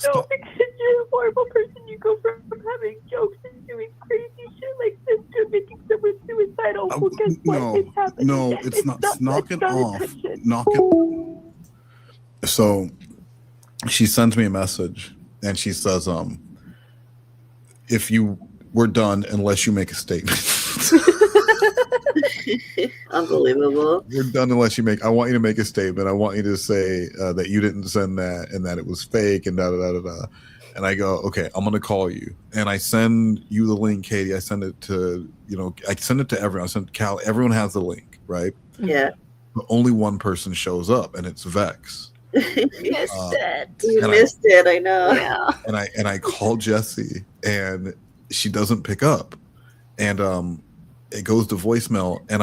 No, because you're a horrible person. You go from having jokes and doing crazy shit like this to making someone suicidal. Well, guess what? It's happening. No, it's not. Knock it off. Knock it. So she sends me a message and she says, if we're done unless you make a statement. Unbelievable. We're done unless I want you to make a statement. I want you to say that you didn't send that and that it was fake and da-da-da-da-da. And I go, okay, I'm going to call you. And I send you the link, Katie. I send it to, I send it to everyone. I send Cal. Everyone has the link, right? Yeah. But only one person shows up and it's Vex. You missed it. You missed it. I know. Yeah. And I call Jessi and she doesn't pick up. And it goes to voicemail and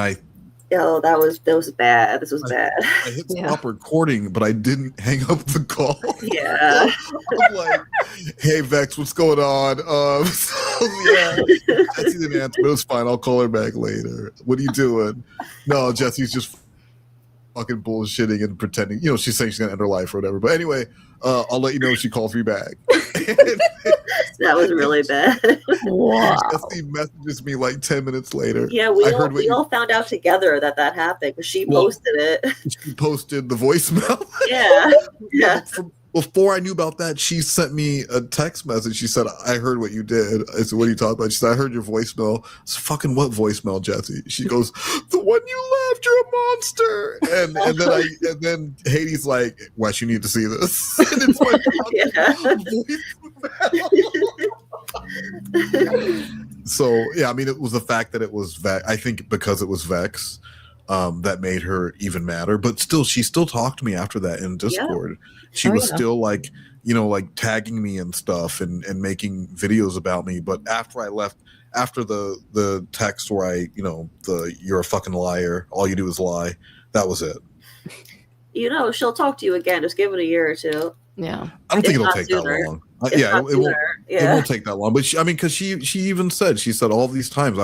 that was bad. This was bad. I hit stop recording, but I didn't hang up the call. Yeah. I'm like, hey Vex, what's going on? Jessi didn't answer, but it was fine. I'll call her back later. What are you doing? No, Jessi's just fucking bullshitting and pretending. She's saying she's gonna end her life or whatever. But anyway, I'll let you know if she calls me back. That was really bad. Wow. Jessi messages me like 10 minutes later. Yeah, we all found out together that happened because she posted it. She posted the voicemail. Yeah. Before I knew about that, she sent me a text message. She said, I heard what you did. I said, what are you talking about? She said, I heard your voicemail. I said, fucking what voicemail, Jessi? She goes, the one you left, you're a monster. And then Hades like, Wes, you need to see this. And it's my So yeah, I mean, it was the fact that it was Vex. I think because it was Vex, that made her even madder. But still, she still talked to me after that in Discord. She was still like, like tagging me and stuff and making videos about me. But after I left, after the text where I, you're a fucking liar, all you do is lie, that was it. She'll talk to you again. Just give it a year or two. Yeah. I don't think it'll take that long. It won't take that long. But because she even said, all these times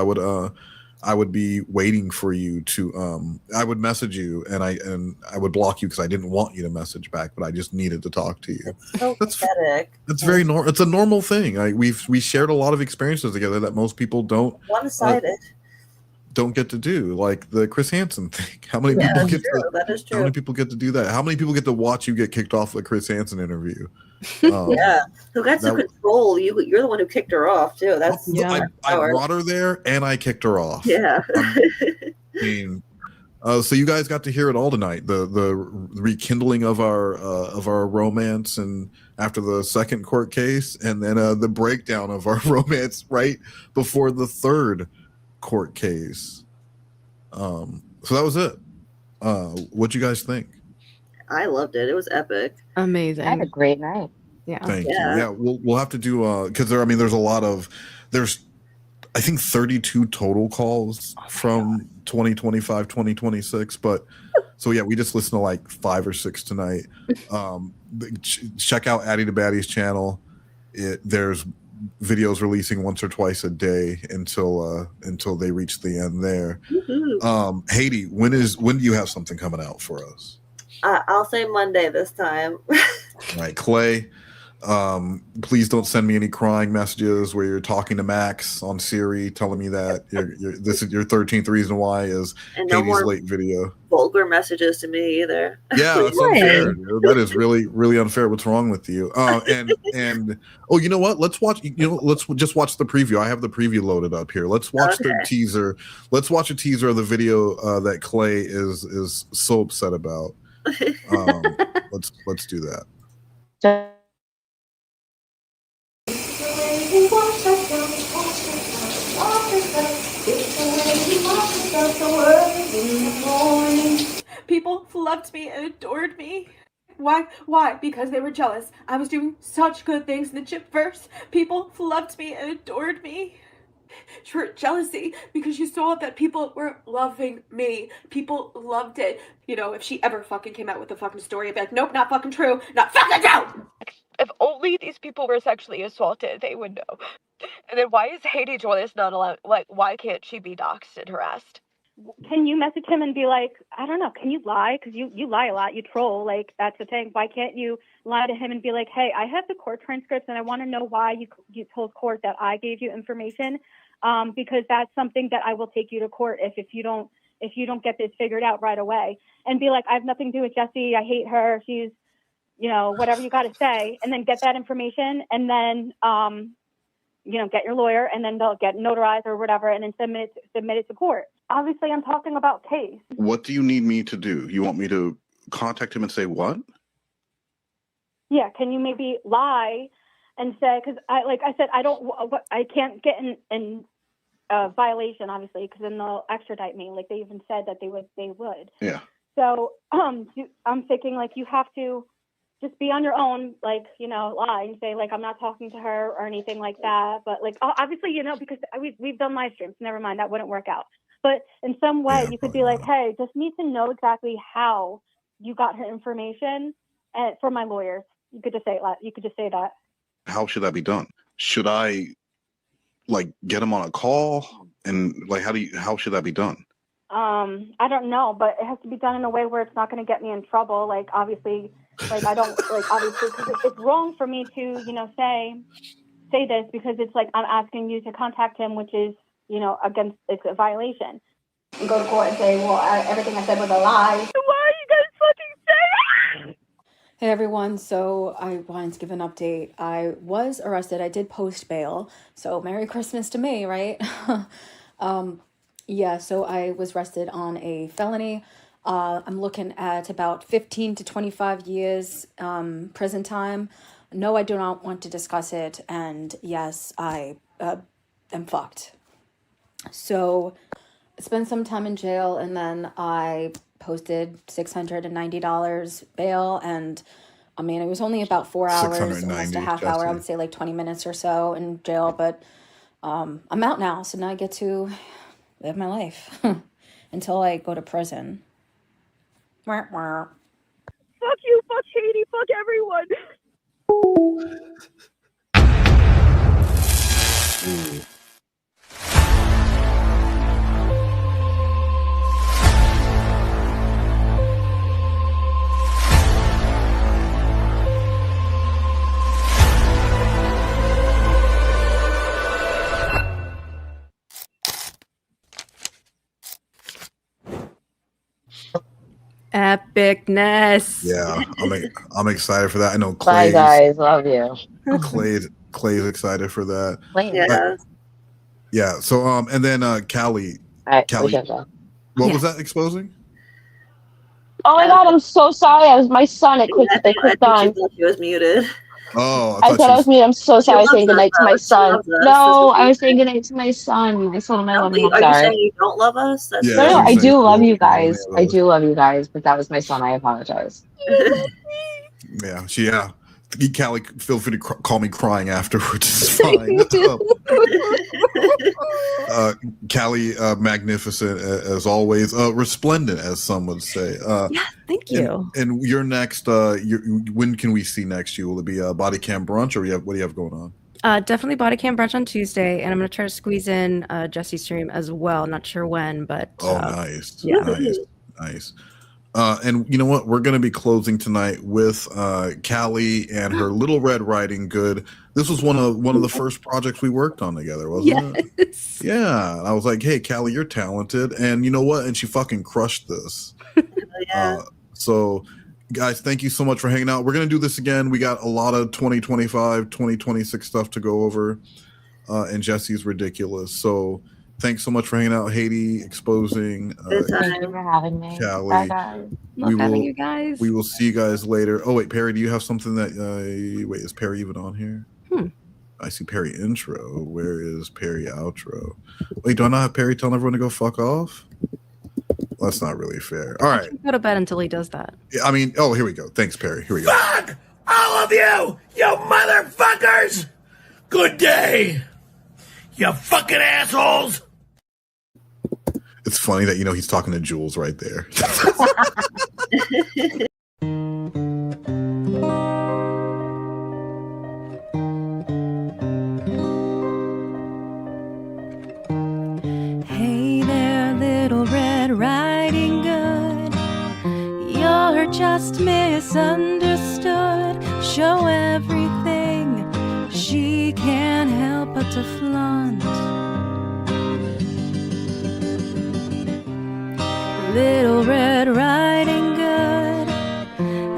I would be waiting for you to I would message you and I would block you because I didn't want you to message back, but I just needed to talk to you. That's pathetic. That's very normal. It's a normal thing. We shared a lot of experiences together that most people don't get to do, like the Chris Hansen thing. How many people get that is true. How many people get to do that? How many people get to watch you get kicked off the Chris Hansen interview? Who got to control you? You're the one who kicked her off too. That's I brought her there and I kicked her off. Yeah. So you guys got to hear it all tonight. The rekindling of our romance, and after the second court case, and then the breakdown of our romance right before the third court case. So that was it. What'd you guys think? I loved it. It was epic. Amazing. I had a great night. Yeah. Thank you. Yeah, we'll have to do because there's a lot of I think 32 total calls from 2025, 2026. But so yeah, we just listened to like 5 or 6 tonight. Check out Addie the Baddie's channel. There's videos releasing once or twice a day until they reach the end there. Haiti, when do you have something coming out for us? I'll say Monday this time. All right, Clay. Please don't send me any crying messages where you're talking to Max on Siri telling me that this is your 13th reason why is and Haiti's late video. Vulgar messages to me either. Yeah, that's unfair. Dude. That is really, really unfair. What's wrong with you? And oh, you know what? Let's watch. Let's just watch the preview. I have the preview loaded up here. Let's watch the teaser. Let's watch a teaser of the video that Clay is so upset about. Let's do that. People loved me and adored me. Why? Because they were jealous. I was doing such good things in the Chipverse. People loved me and adored me. Sure, jealousy, because you saw that people were loving me. People loved it. If she ever fucking came out with a fucking story, I'd be like, nope, not fucking true. Not fucking true! If only these people were sexually assaulted, they would know. And then why is Haiti Joyce not allowed? Like, why can't she be doxxed and harassed? Can you message him and be like, I don't know, can you lie? Because you lie a lot, you troll, like, that's the thing. Why can't you lie to him and be like, hey, I have the court transcripts and I want to know why you told court that I gave you information, because that's something that I will take you to court if you don't get this figured out right away. And be like, I have nothing to do with Jessi, I hate her, she's, whatever you got to say, and then get that information, and then, get your lawyer, and then they'll get notarized or whatever, and then submit it to court. Obviously, I'm talking about case. What do you need me to do? You want me to contact him and say what? Yeah, can you maybe lie and say, because I said, I can't get in violation, obviously, because then they'll extradite me. Like they even said that they would. Yeah. So I'm thinking like you have to just be on your own, like, lie and say like I'm not talking to her or anything like that. But like obviously, because we've done live streams. Never mind, that wouldn't work out. But in some way, you could be like, hey, just need to know exactly how you got her information. And for my lawyers, you could just say that. How should that be done? Should I get him on a call? And how should that be done? I don't know, but it has to be done in a way where it's not going to get me in trouble. Like, obviously, I don't, obviously, because it's wrong for me to, say this, because it's like, I'm asking you to contact him, which is, it's a violation. And go to court and say, well, everything I said was a lie. Why are you guys fucking saying that? Hey everyone, so I wanted to give an update. I was arrested. I did post bail, so Merry Christmas to me, right? Yeah, so I was arrested on a felony. I'm looking at about 15 to 25 years prison time. No, I do not want to discuss it. And yes, I am fucked. So I spent some time in jail, and then I posted $690 bail, and I mean, it was only about 4 hours, almost a half hour, I would say like 20 minutes or so in jail, but I'm out now, so now I get to live my life until I go to prison. Fuck you, fuck Haiti, fuck everyone. Ooh. Epicness. Yeah, I'm excited for that. I know Bye, Clay's. guys. Love you. Clay's excited for that. Yeah. Yeah. So and then Callie. Callie. What was that exposing? Oh my god, I'm so sorry. My son. They clicked on. She was muted. Oh, I said I was muted. I'm so sorry. I was saying goodnight to my son. loves us. No, I was saying goodnight to my son. I told him I love him. I'm Are you saying sorry. you don't love us? That's No, I do love you guys. I do love you guys, but that was my son. I apologize. Yeah. Callie, feel free to call me crying afterwards. It's fine. Callie, magnificent as always. Resplendent, as some would say. Yeah, thank you. And you're next. When can we see next you? Will it be a body cam brunch, or what do you have going on? Definitely body cam brunch on Tuesday, and I'm gonna try to squeeze in Jessi stream as well. Not sure when, but nice. Yeah. Nice. And you know what? We're going to be closing tonight with Callie and her Little Red Riding Hood. This was one of the first projects we worked on together, wasn't it? Yeah. And I was like, hey, Callie, you're talented. And you know what? And she fucking crushed this. Yeah. So, guys, thank you so much for hanging out. We're going to do this again. We got a lot of 2025, 2026 stuff to go over. And Jessi's ridiculous. So, thanks so much for hanging out, Haiti, exposing. Thank you for having me. Callie. Bye, guys. Love having you guys. We will see you guys later. Oh, wait, Perry, do you have something that... wait, is Perry even on here? I see Perry intro. Where is Perry outro? Wait, do I not have Perry telling everyone to go fuck off? Well, that's not really fair. All right. Go to bed until he does that. Yeah, I mean, here we go. Thanks, Perry. Here we go. Fuck all of you, you motherfuckers! Good day, you fucking assholes! It's funny that he's talking to Jules right there. Hey there, Little Red Riding Hood. You're just misunderstood. Show everything she can't help but to flaunt. Little Red Riding Hood.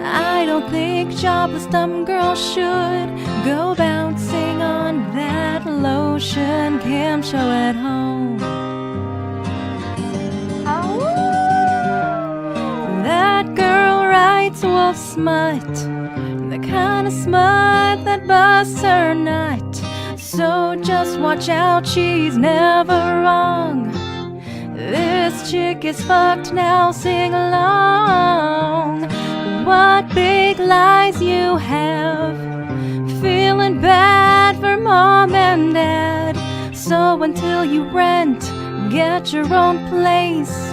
I don't think jobless dumb girls should go bouncing on that lotion cam show at home. That girl writes wolf smut, the kind of smut that busts her nut. So just watch out, she's never wrong. This chick is fucked now, sing along. What big lies you have, feeling bad for mom and dad. So until you rent, get your own place,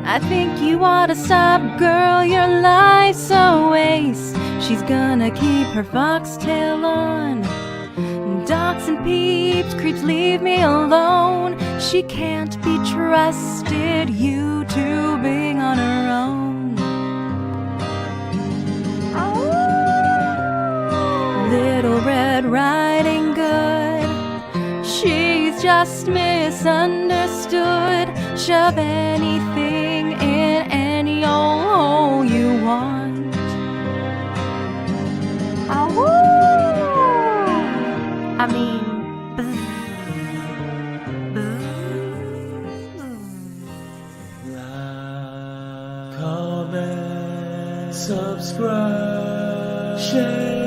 I think you ought to stop, girl, your life's a waste. She's gonna keep her foxtail on. Docs and peeps, creeps, leave me alone. She can't be trusted, YouTubing on her own. Little Red Riding Hood, she's just misunderstood. Shove anything in any old hole you want. I mean, Comment, subscribe, share.